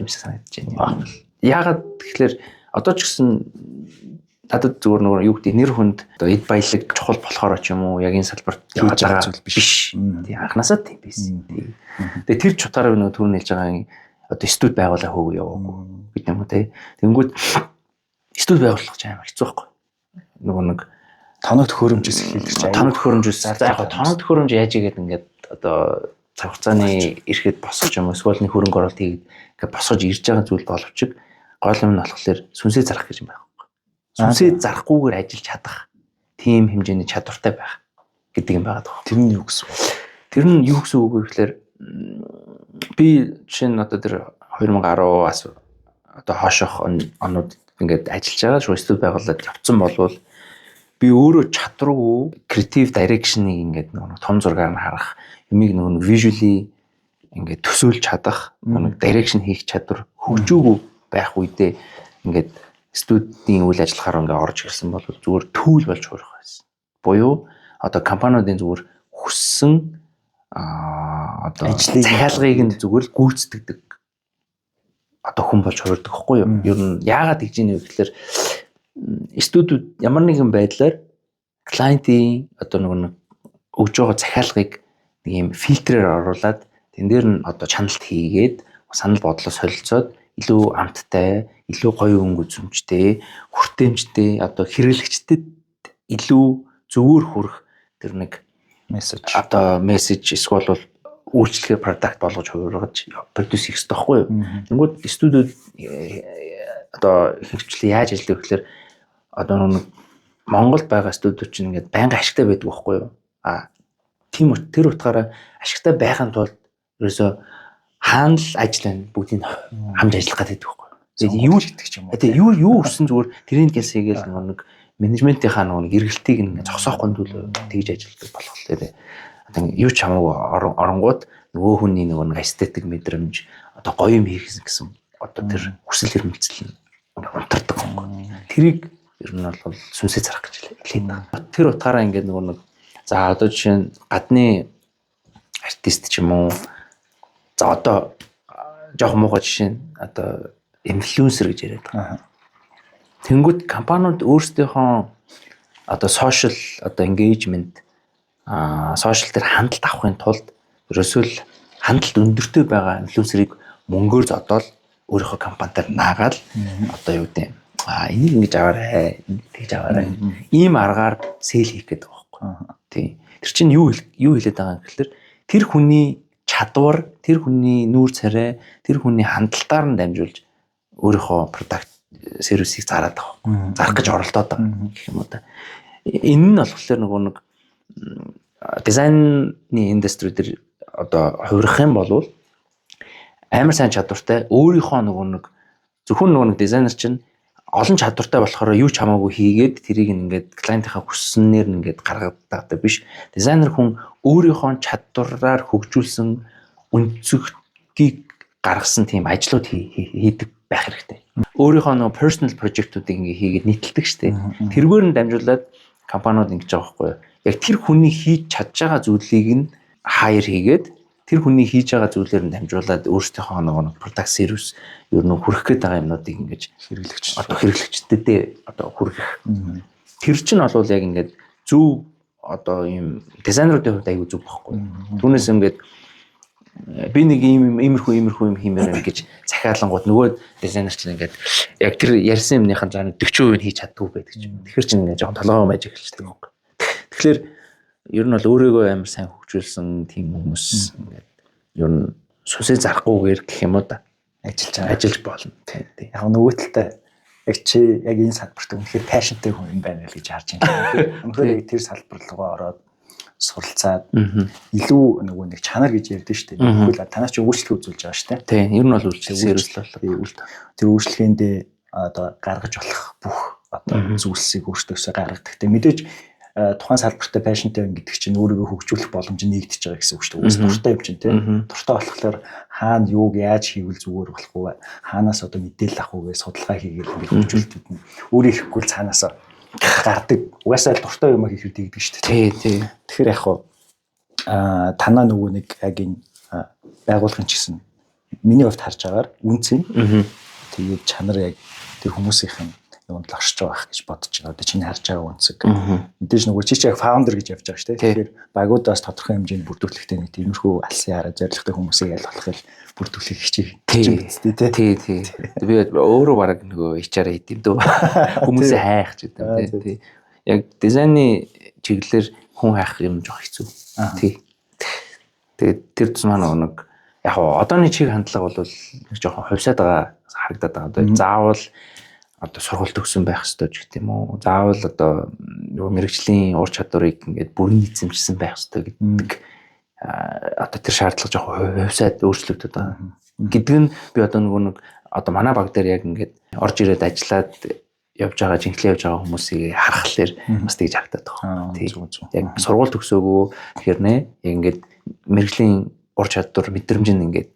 юм шиг санагдаж байна. Яагаад тэгэхээр одоо ч гэсэн надад зүгээр нөгөө юу гэдэг нэр хүнд одоо эд баялаг чухал болохоор ч юм уу яг энэ салбарт хийж байгаа зүйл биш. Тий анханасаа тийм байсан. Тэгээ тэр чутгаараа нөгөө түрүүн хэлж байгаа одоо студ байгуулаа хөөгөө яваагүй бид юм уу тий. Тэнгүүд студ байгуулах ч амар хэцүү байхгүй. Нөгөө нэг тоног төхөөрөмжөөс эхэлж байгаа. Тоног төхөөрөмжөөс за яг тоног төхөөрөмж яаж игээд ингээд одоо цаг хугацааны ирэхэд босгож юм эсвэл нэг хөрөнгө оруулалт хийгээд ингээд босгож ирж байгаа зүйл боловч гол юм нь болохоор сүнсээ зарах гэж юм байна. Сүнсээ зарахгүйгээр ажиллаж чадах тийм хэмжээний чадвартай байх гэдэг юм байгаа даа. Тэр нь юу гэсэн үг? Тэр нь юу гэсэн үг вэ гэхээр би жишээ нь одоо тэр 2010-аас одоо хойших онууд ингээд ажиллаж байгаа шүү студ байгуулалт явцсан болвол би өөрөө чадваргүй creative direction-ыг ингээд нэг том зургаар нь харах, юмыг нэг visually ингээд төсөөлж чадах, нэг direction хийх чадвар хөгжөөгүй байх үедээ ингээд студийн үйл ажиллагаар ингээд орж ирсэн бол зүгээр түүл болж хуурах байсан. Буюу одоо компаниудын зүгээр хүссэн одоо захиалгыг нь зүгээр гүйцэтгэдэг одоо хүн болж хуурдаг байхгүй юу? Ер нь яагаад гэж ийм вэ гэхээр студиуд ямар нэгэн байдлаар клиентийн одоо нэг өгж байгаа захиалгыг нэг юм фильтрээр оруулаад тэн дээр нь одоо чаналт хийгээд санал бодлоо солилцоод илүү амттай, илүү гоё өнгө үзүмжтэй, хүртээмжтэй одоо хэрэглэгчдэд илүү зөвөр хүрэх тэр нэг мессеж одоо мессеж эсвэл үйлчлэгээ продакт болгож хуургаж продюс хийх хэрэгтэй байхгүй юу? Тэнгүүд студиуд одоо хэрэгчлээ яаж ажиллах вэ гэхээр одоо нэг Монголд байгаа студиуд чинь ингээд байнга ашигтай байдаг байхгүй юу? Тийм тэр утгаараа ашигтай байхын тулд ерөөсө хаана л ажиллана бүгдийг хамж ажиллах гэдэг байхгүй юу? Тэгээд юу л гэдэг юм уу? Тэгээд юу өссөн зүгээр тэрийн гэлсэгээл нэг менежментийнхаа нэг эргэлтийг ингээд зогсоохгүй төлөө тэгж ажилладаг болохоор одоо юу ч хамаагүй оронгууд нөгөө хүний нэг эстетик мэдрэмж одоо гоё юм хийх гэсэн одоо тэр хүсэл эрмэлзэл унтардаг юм. Тэрийг ер нь бол сүнсээ зарах гэж хэлээд байна. Тэр утгаараа ингээд нөгөө нэг за одоо жишээ нь гадны артист ч юм уу за одоо жоох муухай жишээ нь одоо инфлюенсер гэж яриад байгаа. Тэнгүүд компаниуд өөрсдийнхөө одоо сошиал одоо engagement сошиал дээр хандлт авахын тулд ерөөсөө л хандлт өндөртэй байгаа инфлюенсерийг мөнгөөр зодоод өөрийнхөө компанитаар наагаад одоо юу гэдэг энийг ингэж аваарай, тэгж аваарай. Ийм аргаар сейл хийх гэдэг байгаа байхгүй. Тийм. Тэр чинь юу хэлээд байгаа юм гэхээр тэр хүний чадвар, тэр хүний нүүр царай, тэр хүний хандлтаар нь дамжуулж өөрийнхөө продакт сервисийг зараад байгаа байхгүй. Зарах гэж оролдоод байгаа гэх юм уу та. Энэ нь болохоор нөгөө нэг дизайны индастри дээр одоо хувирах юм бол амар сайн чадвартай өөрийнхөө нөгөө нэг зөвхөн нөгөө нэг дизайнер чинь олон чадвартай болохоор юу ч хамаагүй хийгээд тэрийг ингээд клиентийнхаа хүссэнээр нь ингээд гаргадаг биш. Дизайнер хүн өөрийнхөө чадвараар хөгжүүлсэн өнцөгийг гаргасан тийм ажлууд хийдэг байх хэрэгтэй. Өөрийнхөө нөгөө personal project-уудыг ингээд хийгээд нийтэлдэг штеп. Тэргээр нь дамжуулаад компаниуд ингэж байгаа байхгүй юу? Яг тэр хүний хийж чадж байгаа зүйлийг нь хайр хийгээд тэр хүний хийж байгаа зүйлээр нь дамжуулаад өөрсдийнхөө нэг product service ер нь хүрэх гээд байгаа юмнуудыг ингэж хэрэглэгчдэд одоо хүргэх. Тэр чинь бол яг ингээд зөв одоо ийм дизайнеруудын хувьд аягүй зөв байхгүй. Түүнээс ингээд би нэг иймэрхүү юм хиймээр гэж захиалангууд нөгөө дизайнер чинь ингээд яг тэр ярьсан юмныхаа заа 40% нь хийж чаддгүй байдаг юм. Тэгэхээр чинь ингээд жоохон толгойгоо мэж эхэлчихдэг юм. Тэгэхээр ер нь бол өөрийгөө амар сайн хөгжүүлсэн тийм хүмүүс ингээд ер нь сүсээ зарахгүйгээр гэх юм уу да ажиллаж болно. Тийм. Яг нөгөө талтай яг чи яг энэ салбарт үнэхээр пашнтай хүн юм байна л гэж харж байна. Үнэхээр яг тэр салбар руугаа ороод суралцаад илүү нөгөө нэг чанар гэж ярьдэн шүү дээ. Тэгвэл танаас ч өөрчлөлт үзүүлж байгаа шүү дээ. Тийм. Ер нь бол үйлчлэл тэр үйлчлэгээндээ одоо гаргаж болох бүх одоо зүйлсийг өөртөөсөө гаргадаг. Тэг мэдээж тухайн салбартай пашнтай байна гэдэг чинь өөрийгөө хөгжүүлэх боломж нэгдэж байгаа гэсэн үг шүү дээ. Үс дуртай юм чинь тийм. Дуртай болохоор хаана юуг яаж хийвэл зүгээр болох вэ? Хаанаас одоо мэдээлэл авах вэ? Судалгаа хийгээд ингэ хөгжүүлэлтүүд нь өөрөө ихгүй л цаанаас гардаг. Угаасаа л дуртай юм хийхэд дийгдэг шүү дээ. Тий. Тэгэхээр яг хуу танаа нөгөө нэг яг энэ байгуулгын ч гэсэн миний хувьд харж байгаагаар үнцэн тэгээд чанар яг тэр хүмүүсийнх нь юунд л оршиж байгаа гэж бодож байна. Одоо чиний харж байгаа үнцэг. Мэдээж нөгөө чи яг фаундер гэж явж байгаа шүү дээ. Тэгэхээр багуудаас тодорхой хэмжээнд бүрдүүлэхтэй нэг тиймэрхүү алсын хараа зорилготой хүмүүсийг ялгах бүрдүүлэх хичээл тий. Би өөрөө бараг нөгөө HR хийдэм дөө. Хүмүүсээ хайх ч гэдэг тий. Яг дизайны чиглэлээр хүн хайх юм жоох хэцүү. Тий. Тэгээд тэр тусмаа нэг яг одооний чиг хандлага бол нэг жоохон хувьсаад байгаа харагдаад байгаа. Одоо заавал одоо сургууль төгссөн байх ёстой ч гэх юм уу. Заавал одоо мэрэгжлийн ур чадварыг ингээд бүрэн эзэмшсэн байх ёстой гэдэг одоо тэр шаардлага жоохон хувьсаад өөрчлөгдөд байгаа. Гэдэг нь би одоо нэг одоо манай баг дээр яг ингээд орж ирээд ажиллаад явж байгаа жинхлээ явж байгаа хүмүүсийг харахаар бас тэгж харагдаад байгаа. Тийм. Яг сургууль төгсөөгөө тэгэхээр нэ яг ингээд мэрэгжлийн ур чадвар мэдрэмж нь ингээд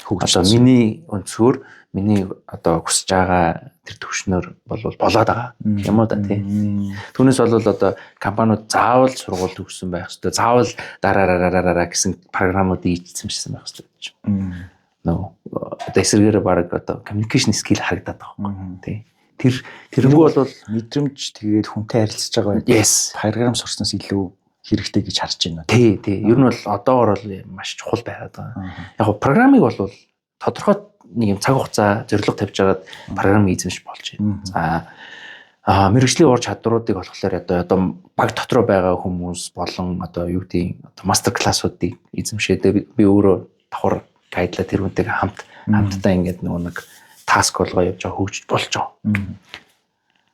одоо миний өнцгөр миний одоо хүсэж байгаа тэр төвшнөр болоод байгаа юм уу да тий. Түүнээс бол одоо компаниуд заавал сургууль төгссөн байх хэрэгтэй. Заавал дараараа гэсэн програмуудыг эзэмшсэн байх хэрэгтэй. Нөө одоо эсэргээрээ баг одоо communication skill харагдаад байгаа тий. Тэрнгүй бол мэдрэмж тэгээд хүнтэй харилцаж байгаа байх. Програм сурснаас илүү хэрэгтэй гэж харж байна. Тий. Ер нь бол одоогор бол маш чухал байгаад байгаа. Яг программыг бол тодорхой нэг юм цаг хугацаа зорилго тавьж агаад програм эзэмшиж болж байна. За мэрэгжлийн ур чадваруудыг болохоор одоо баг дотроо байгаа хүмүүс болон одоо юу гэдэг одоо мастер классуудыг эзэмшээд би өөрөө давхар гайдлаа тэр хүнтэйгээ хамтдаа ингээд нэг таск болгоо явж байгаа хөгжиж болж байгаа.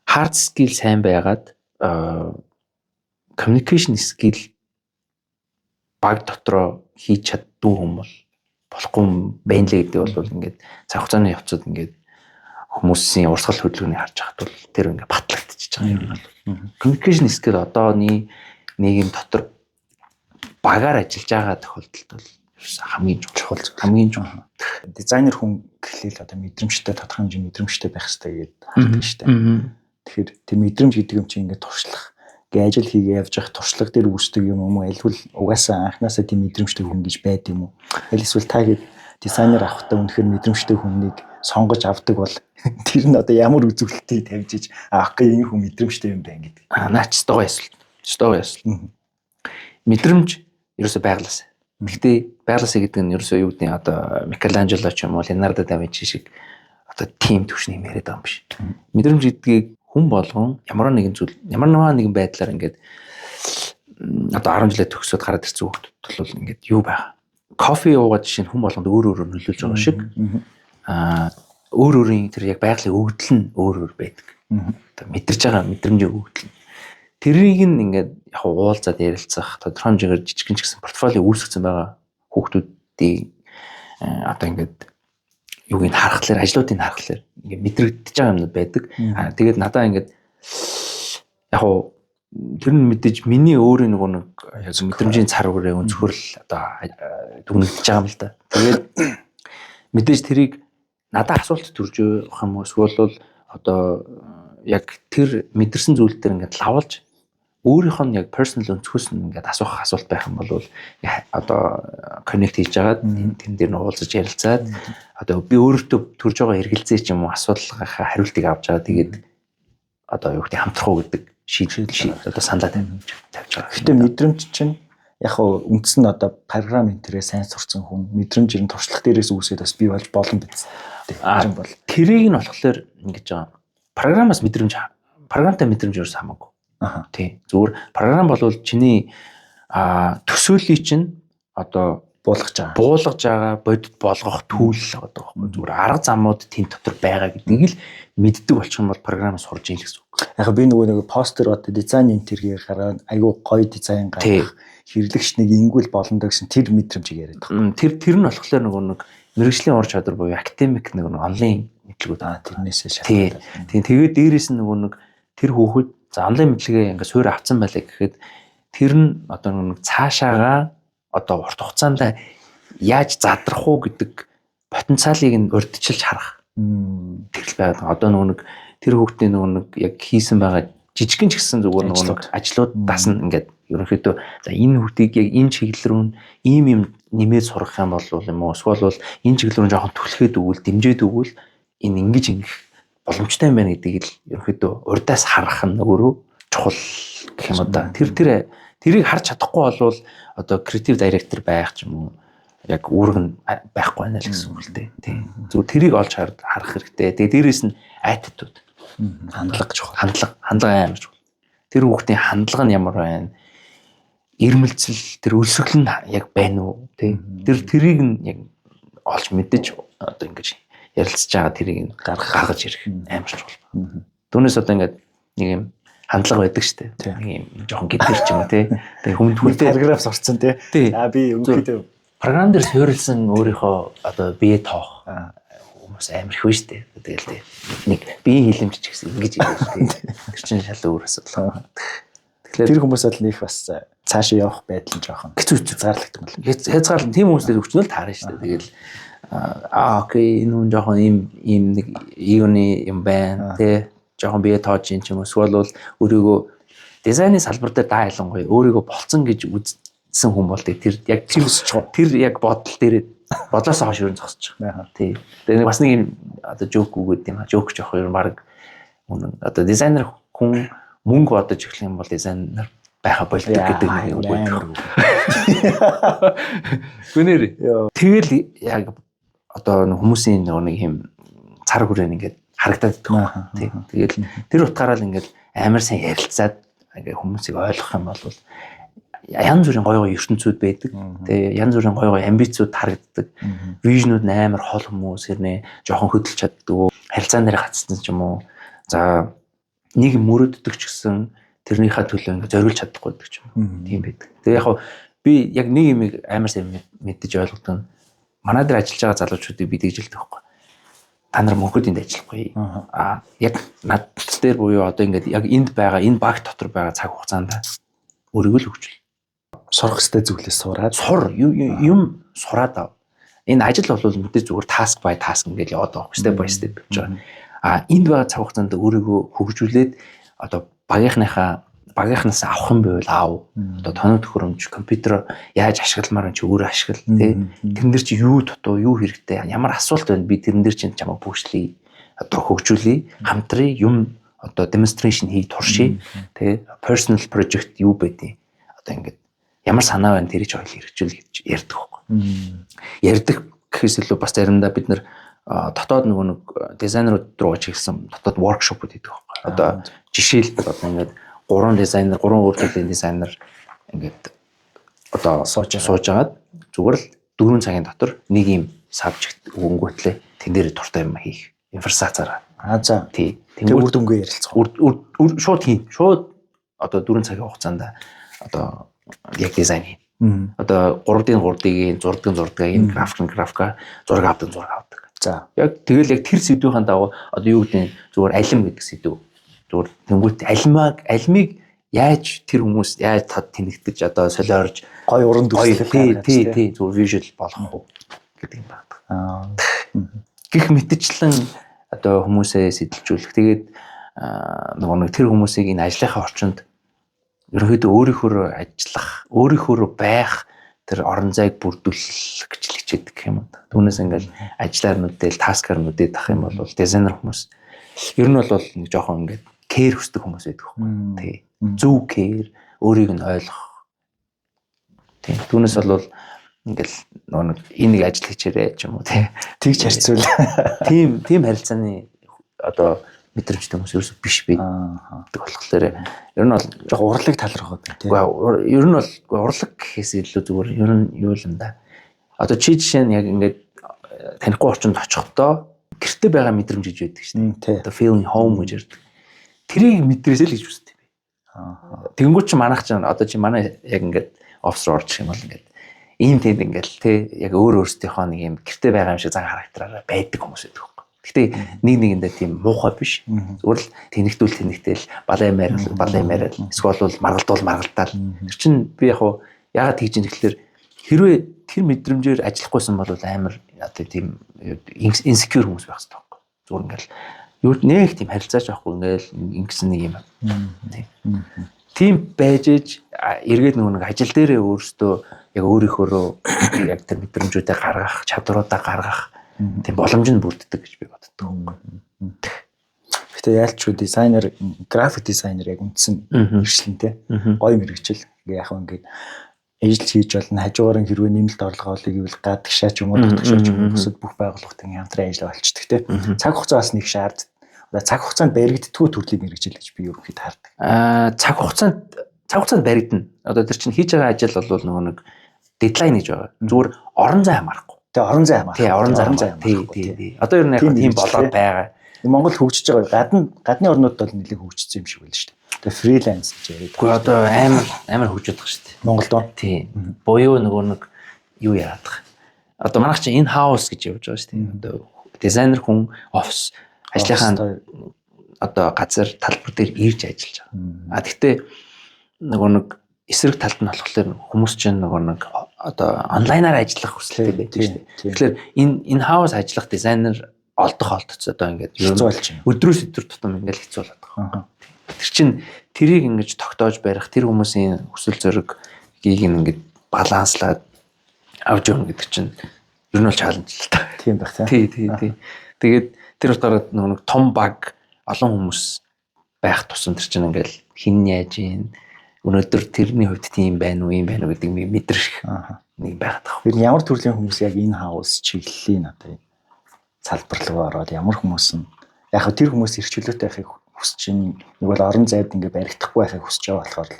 Hard skill сайн байгаад communication skill баг дотроо хийж чаддгүй юм бол болохгүй байна лээ гэдэг бол ингээд цаг хугацааны явцад ингээд хүмүүсийн урсгал хөдөлгөөнийг харж хахад бол тэр ингээд батлагдчихж байгаа юм бол communication skill одооний нийгэм дотор багаар ажиллаж байгаа тохиолдолд бол хамгийн чухал. Дизайнер хүн гэхлээр одоо мэдрэмжтэй тодорхой хэмжээний мэдрэмжтэй байх хэрэгтэй гэдэг хардаг шүү дээ. Тэгэхээр тэр мэдрэмж гэдэг юм чинь ингээд туршлах ажил хийгээ явж явах туршлага дээр үүсдэг юм уу альвал угаасаа анханасаа тийм мэдрэмжтэй хүн гэж байд юм уу аль эсвэл та хэд дизайнер авахтаа үнэхээр мэдрэмжтэй хүнийг сонгож авдаг бол тэр нь одоо ямар үзүүлэлтийг тавьж иж аахгүй энэ хүн мэдрэмжтэй юм байна гэдэг. Наач стогоо ясал. Мэдрэмж ерөөсөй байглаас. Гэхдээ байгласаа гэдэг нь ерөөсөй юу гэдэг нь одоо Микеланжело ч юм уу Леонардо да Винчи шиг одоо тим төвшний юм яриад байгаа юм биш. Мэдрэмж гэдгийг хүн болгон ямар нэгэн байдлаар ингээд одоо 10 жилээ төгсөөд гараад ирсэн хүмүүс бол ингээд юу байгаа. Кофе уугаад жишээ нь хүн болгонд өөр нөлөөлж байгаа шиг өөрийн тэр яг байгалийн өгдөл нь өөр байдаг. Одоо мэдэрч байгаа мэдрэмжийн өгдөл. Тэрийг нь ингээд яг уулзаад ярилцах тодорхой хэмжээгээр жижигэн ч гэсэн портфолио үүсгэсэн байгаа хүмүүсүүдийн одоо ингээд юуг нь харахаар ажлуудыг харахаар ингээд мэдрэгдэж байгаа юмнууд байдаг. Тэгээд надаа ингээд яг тэр нь мэдээж миний өөрийн нэг мэдрэмжийн цар хүрээ өнцгөрл одоо дүгнэгдэж байгаа юм л да. Тэгээд мэдээж тэрийг надад асуулт төрж явах юм уу эсвэл одоо яг тэр мэдэрсэн зүйл дээр ингээд лавлж өөрийнх нь яг personal өнцгөөс нь ингээд асуух асуулт байх юм бол одоо connect хийж агаад тэн дээр нь уулзаж ярилцаад одоо би өөртөө төрж байгаа хэрэгэлцээ ч юм уу асуудалгийнхаа хариултыг авч байгаа тэгээд одоо юу гэдэг хамтрах уу гэдэг шийдэл одоо саналаа тавьж байгаа. Гэтэ мэдрэмж чинь яг үндс нь одоо програм энтерээ сайн сурцсан хүн мэдрэмж ирэн туршлага дээрээс үүсээд бас бий болж болно биз. Тэрийг нь болохоор ингэж байгаа. Програмтай мэдрэмж ерөөс хамаагүй. Тий. Зүгээр програм болвол чиний төсөөллийг чинь одоо буулгаж байгаа бодит болгох түүл одоо зүгээр арга замууд тийм дотор байгаа гэдгийг л мэддэг болчих юм бол програмаас сурж ийн гэсэн үг. Яг би нөгөө постэр одоо дизайн интерьер гараад айгүй гоё дизайн гаргах хэрэглэгч нэг ингүүл болно даа гэсэн тэр мэдрэмжийг яриад байгаа. Тэр нь болохоор нөгөө нэг мэрэгжлийн ур чадвар буюу академик нэг онлайн мэдлэгүүд тэрнээсээ шалтгаалаад. Тийм тэгээд дээрээс нь нөгөө нэг тэр хүүхэд за онлайн мэдлэгээ ингээ суурь авцсан байлаа гэхэд тэр нь одоо нэг цаашаага одоо урт хугацаанд яаж задрах уу гэдэг потенциалыг нь урьдчилж харах. Тэгэл байгаад одоо нэг тэр хүүхдийн нэг яг хийсэн байгаа жижигэн ч гэсэн зүгээр нэг ажлууд дасна ингээд ерөнхийдөө за энэ хүүхдийг яг энэ чиглэл рүү ийм юм нэмээд сурах юм бол юм уу эсвэл бол энэ чиглэл рүү жоохон түлхээд өгвөл дэмжиж өгвөл энэ ингэж ингэх боломжтой юм байна гэдгийг л ерөөхдөө урдаас харах нь өөрөө чухал гэх юм да. Тэрийг харж чадахгүй болвол одоо креатив директор байх ч юм уу яг үүрэг нь байхгүй байна л гэсэн үг л дээ. Тийм. Зөв тэрийг олж харах хэрэгтэй. Тэгээ дээрэс нь attitude хандлага чухал. Хандлага амар чухал. Тэр хүүхдийн хандлага нь ямар байна? Ирмэлцэл тэр өлсгөл нь яг байна уу? Тийм. Тэрийг нь яг олж мэдэж одоо ингэж ярилцж байгаа тэрийг гаргаж ирэх амар чухал. Түүнээс одоо ингээд нэг юм хандлага байдаг шүү дээ. Нэг юм жоохон гэдгэр ч юм уу тий. Тэгээ хүнд параграф сурцсан тий. За би өмнөдөө програм дээр суурилсан өөрийнхөө одоо бие тоох хүмүүс амар их байна шүү дээ. Тэгэл тий. Нэг биеийн хилэмж ч гэсэн ингэж идэв тий. Тэр чинь шал өөр асуудал. Тэгэхээр тэр хүмүүс бол нэг бас цаашаа явах байдал нь жоохон хэцүү зарлагдсан байна. Хязгаарлалт тийм хүмүүстэй өчнөл таарна шүү дээ. Тэгэл окей энэ хүн жоохон ийм нэг юуны юм байна тий. Жоохон бие тоож юм ч юм уу эсвэл бол өөрийгөө дизайны салбар дээр даа ялангуяа өөрийгөө болцсон гэж үзсэн хүн бол тэр яг тэр яг бодол дээр бодлоос хойш юу зогсож байгаа. Тий. Тэгээ бас нэг юм одоо жоок үгээд юм а. Жоок жоох юм баг үнэн одоо дизайнер хүн мөнгө бодож эхлэх юм бол дизайнер байха болдог гэдэг нэг үг байдаг. Гүнэр. Тэгэл яг одоо хүмүүсийн нэг юм цар хүрээн ингээд харагдаад байгаа. Тэгэл тэр утгаараа л ингээд амар сайн ярилцаад ингээд хүмүүсийг ойлгох юм бол янз бүрийн гой гой ертөнцүүд байдаг. Тэгээ янз бүрийн гой гой амбицууд харагддаг. Вижнүүд амар хол хүмүүс хэрнээ жоохон хөдөлж чаддаг. Харилцаан дээр гацсан ч юм уу. За нэг мөрөддөг ч гэсэн тэрнийхээ төлөө ингээд зориулж чадахгүй байдаг ч юм уу. Тийм байдаг. Тэгээ яг би яг нэг юм амар сайн мэддэж ойлгодог нь манай дээр ажиллаж байгаа залуучуудыг би тэгж хэлдэг байхгүй. Та нар мөнхөд энд ажиллахгүй. Яг над дээр буюу одоо ингээд яг энд байгаа энэ баг дотор байгаа цаг хугацаанд өөрийгөө л хөгжүүл. Сурах хэрэгтэй зүйлээс сураад юм сураад ав. Энэ ажил бол мэдээ зүгээр task by task ингээд яваад байгаа. Step by step гэж байгаа. Энд байгаа цаг хугацаанд өөрийгөө хөгжүүлээд одоо багийнхнаас авах юм байвал аав. Одоо тоног төхөөрөмж, компьютер яаж ашигламаар нь ч өөрөө ашигла тий. Тэрэн дээр чи юу дутуу, юу хэрэгтэй, ямар асуулт байна би тэрэн дээр чинь чамаа бүжлэе. Одоо хөгжүүлээ, хамтран юм одоо demonstration хий туршия. Тий. Personal project юу байдیں۔ Одоо ингээд ямар санаа байна тэрийг ч ойлгох хэрэгжүүл гэж ярьдаг байхгүй. Ярьдаг гэхээс илүү бас заримдаа бид нэр дотоод нөгөө нэг дизайнерууд руу чиглэсэн дотоод workshop-ууд хийдэг байхгүй. Одоо жишээлбэл одоо ингээд 3 дизайнер, 3 өөр төрлийн дизайнер ингээд одоо сууж агаад зүгээр л 4 цагийн дотор нэг юм сабжект өгөнгөтлээ тэн дээр дуртай юм хийх инфраструктураа. За тий. Тэгээ үр дүнгээ ярилцах. Шууд одоо 4 цагийн хугацаанд одоо яг дизайн хий. Одоо 3D-ийн 6D-ийн графика, зураг авдаг. За яг тэгэл яг тэр сэдвийн дагуу одоо юу гэдэг нь зүгээр алим гэдэг сэдв. Зүгээр тэнгуут алимыг яаж тэр хүмүүс яаж тод тэнэгдэж одоо солиорж гой уран дүрслэл тий зүгээр visual болох уу гэдэг юм байна. Гэх мэтчлэн одоо хүмүүсээ сэдэлжүүлэх. Тэгээд нөгөө нэг тэр хүмүүсийг энэ ажлынхаа орчинд ерөнхийдөө өөрийнхөө ажиллах, өөрийнхөө байх тэр орон зайг бүрдүүлэх гэж л хичээдэг юм. Түүнээс ингээл ажиллаар нүдэл, таскаар нүдээд ах юм бол дизайнер хүмүүс ер нь бол нэг жоохон ингээд кэр хүсдэг хүмүүс байдаг байхгүй. Тий. Зөв кэр, өөрийг нь ойлгох. Тий. Түүнээс бол ингээл нэг энэ нэг ажил хийчээрэй ч юм уу тий. Тэгж харьцуул. Тийм харилцааны одоо мэдрэмжтэй хүмүүс ерөөсөй биш байдаг болохоор ер нь бол яг урлаг тал руу байгаа тийм. Ер нь бол урлаг гэхээс илүү зүгээр ер нь юу юм да. Одоо чи жишээ нь яг ингээд танихгүй орчинд очихдоо гэрте байгаа мэдрэмж гэж байдаг шин. Одоо feeling home гэж ярьдаг. Тэрийг мэдрээсэй л гэж үздэг би. Тэгэнгүүт чи манайх чинь одоо чи манай яг ингээд офс руу орчих юм бол ингээд ийм тийм ингээд тий яг өөрөөсдийнхөө нэг юм гэрте байгаа юм шиг зан характераараа байдаг хүмүүс байдаг. Гэтэ нэгэндээ тийм муухай биш. Зүгээр л тэнэгтэл балай маяр эсвэл бол маргалдаал. Тэр чинь би яг яагаад тэгж юм гэхэлэр хэрвээ тэр мэдрэмжээр ажиллахгүйсэн бол амар одоо тийм insecure хүмүүс байх хэрэгтэй байхгүй. Зүгээр ингээл юу нэг тийм харилцаач байхгүй ингээл ингэсэн нэг юм. тийм байж эргээд нөгөө нэг ажил дээрээ өөрөөсөө яг өөрийнхөө яг тэр мэдрэмжүүдээ гаргах, чадваруудаа гаргах тийм боломж нь бүрддэг гэж би боддог. Гэтэ яалчгүй дизайнер, график дизайнер яг үндсэн иршлэнтэй гоё мэрэгчл. Яг ингээд ижил хийж болно. Хажуугаар нь хэрвээ нэмэлт орлого олъё гэвэл гадагшаа ч юм уу татгшаа ч юм уу бусад бүх байгууллагын хамтран ажиллаа болчдөг те. Цаг хугацаа бас нэг шаард. Цаг хугацаанд баригддаггүй төрлийн мэрэгжил гэж би ерөнхийдөө хардаг. Цаг хугацаанд баригдана. Одоо тэр чинь хийж байгаа ажил бол нөгөө нэг дедлайн гэж байгаа. Зүгээр орон зай хамаарахгүй. Тэгээ орон зай хамаарах. Тий, орон зай хамаарахгүй. Тий. Одоо ер нь яг тийм болоод байгаа. Монгол хөгжиж байгаа. Гадны орнууд бол нэлээд хөгжсөн юм шиг байл шүү дээ. Тэгээ фриланс гэж яриад. Гэхдээ одоо амар хөгжиж байгаа шүү дээ. Монголд ба. Тий. Буюу нөгөө нэг юу яагаад байгаа. Одоо манайх чинь ин хаус гэж явж байгаа шүү дээ. Одоо дизайнер хүн офис ажлынхаа одоо газар талбар дээр ирж ажиллаж байгаа. Гэхдээ нөгөө нэг эсрэг талд нь болохоор хүмүүс чинь нөгөө нэг одоо онлайнаар ажиллах хүсэлтэй байдаг шүү дээ. Тэгэхээр энэ хаус ажиллах дизайнер олдох одоо ингээд өдрөөс өдөр тутам ингээд хэцүү болоод байгаа. Тэр чинь тэрийг ингэж тогтоож барих, тэр хүмүүсийн хүсэл зоригыг ингээд баланслаад авч явна гэдэг чинь ер нь бол чаленж л та. Тийм байх тий. Тэгээд тэр утгаараа нэг том баг олон хүмүүс байх тусам тэр чинь ингээл хин яаж ийн өнөөдөр тэрний хувьд тийм байна уу гэдэг мэдрэх нэг байгаад байгаа. Тэр ямар төрлийн хүмүүс яг энэ хаус чиглэлийн одоо салбар руу ороод ямар хүмүүс нь яг тэр хүмүүс эрхчлөөтэй байхыг хүсэж чинь нэг бол орон зайд ингээ баригдахгүй байхыг хүсэж байгаа болохоор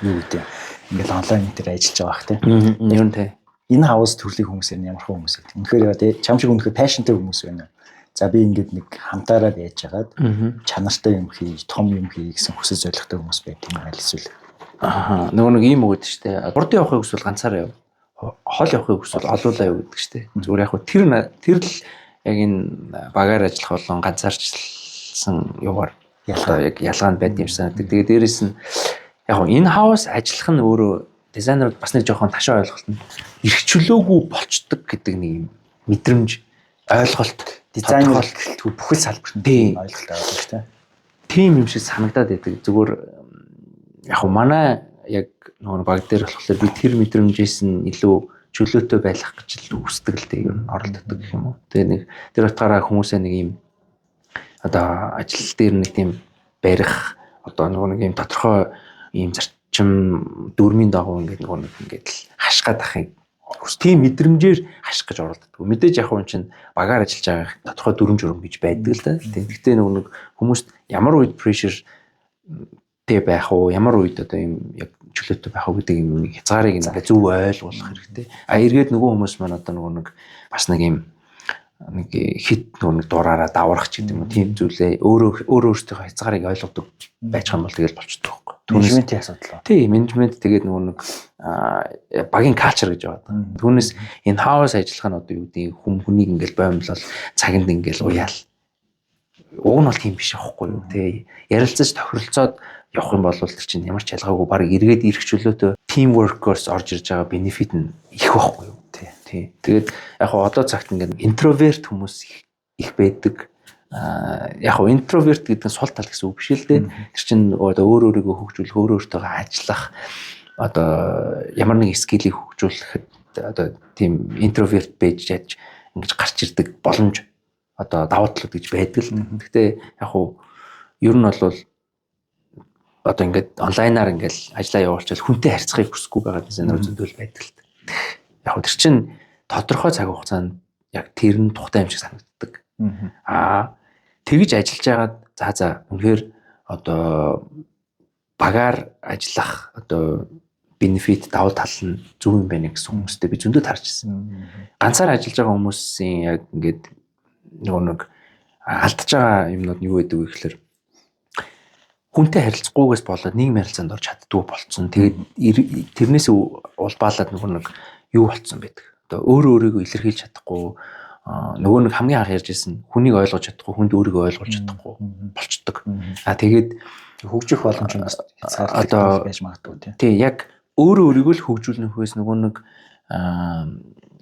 юу гэдэг ингээл онлайн дээр ажиллаж байгаа бах тийм. Ер нь тий. Энэ хаус төрлийн хүмүүс нь ямар хүмүүс вэ? Үнэхээр чам шиг үнэхээр пашнтай хүмүүс байна. За би ингээд нэг хамтаараа байж хагаад чанартай юм хийж, том юм хий гэсэн хүсэл зоригтой хүмүүс байт юм айл эсвэл. Нөгөө нэг ийм өгöd штэ. Урд явахыг хүсвэл ганцаараа яв. Хол явахыг хүсвэл олуулаа яв гэдэг штэ. Зүгээр яг тэр л яг энэ багаар ажиллах болон ганцаарчлсан юугаар яг ялгаанд байд юм санагдав. Тэгээд дээрэс нь яг энэ хаус ажиллах нь өөрөө дизайнерууд бас нэг жоохон ташаа ойлголт нь эрх чөлөөгүй болцдог гэдэг нэг юм мэдрэмж ойлголт дизайнер гэлтгүй бүхэл салбарт ойлголт байгаа шүү дээ. Тийм юм шиг санагдаад байдаг. Зүгээр яг манай яг нөгөө баг дээр болохоор би тэр мэдрэмжээс нь илүү чөлөөтэй байх гэж л хүсдэг л дээ. Ер нь оролддог гэх юм уу. Тэгээ нэг тэр утгаараа хүмүүсээ нэг юм одоо ажил дээр нэг тийм барих одоо нөгөө нэг юм тодорхой ийм зарчим дүрмийн дагуу ингээд нөгөө нэг ингээд л хашгаад ахыг тийм мэдрэмжээр хаших гэж оролддог. Мэдээж яг хүн чинь багаар ажиллаж байгаа тодорхой дүрм журм гэж байдаг л да. Тэгтээ нөгөө нэг хүмүүст ямар үед pressure тэ байх уу, ямар үед одоо юм яг чөлөөтэй байх уу гэдэг юм хязгаарыг ингээд зөв ойлгуулах хэрэгтэй. Эргээд нөгөө хүмүүс маань одоо нөгөө нэг бас нэг юм нэг хит нөгөө дураараа даврах ч гэдэг юм уу тийм зүйлээ өөртөө хязгаарыг ойлгодог байж байгаа юм бол тэгэл болчихдог байхгүй. Менежментийн асуудал. Тийм, менежмент тэгээд нөгөө нэг багийн калчер гэж байгаа. Түүнээс энэ хаус ажиллах нь одоо юу гэдэг хүнийг ингээл боомлол цагинд ингээл уяал. Уг нь бол тийм биш аахгүй юу. Тэ ярилцаж тохиролцоод явах юм бол тэр чинь ямар ч ялгаагүй баг эргээд ирэх чөлөөтэй team workers орж ирж байгаа бенефит нь их байхгүй юу. Тий. Тэгээд яг одоо цагт ингээд интроверт хүмүүс их байдаг. Яг интроверт гэдэг нь сул тал гэсэн үг биш л дээ. Тэр чинь одоо өөрийгөө хөгжүүлэх, өөртөө ажиллах одоо ямар нэг скиллийг хөгжүүлэхэд одоо тийм интроверт байж яаж ингэж гарч ирдэг боломж одоо давуу талууд гэж байдаг л. Гэхдээ яг ер нь бол одоо ингээд онлайнаар ингээд ажиллаа явуулчихвал хүнтэй харьцахыг хүсэхгүй байгаа дизайнер зөндөл байдаг л. Яг тэр чинь тодорхой цаг хугацаанд яг тэр нь тухтай юм шиг санагддаг. Тэгж ажиллаж байгаад за үнэхээр одоо багаар ажиллах одоо бенефит давуу тал нь зөв юм байна гэсэн хүмүүстэй би зөндөө тарж ирсэн. Ганцаар ажиллаж байгаа хүмүүсийн яг ингээд нөгөө нэг алдаж байгаа юмнууд юу гэдэг вэ гэхээр хүнтэй харилцахгүйгээс болоод нийгмийн харилцаанд орж чаддгүй болцсон. Тэгээд тэрнээс улбаалаад нөгөө нэг юу болцсон байдаг. Одоо өөрийгөө илэрхийлж чадахгүй нөгөө нэг хамгийн анх ярьж ирсэн хүнийг ойлгож чадахгүй, хүнд өөрийгөө ойлгож чадахгүй болцдог. Тэгээд хөгжих боломж нь бас одоо байж магадгүй тий. Яг өөрийгөө л хөгжүүлнөхөөс нөгөө нэг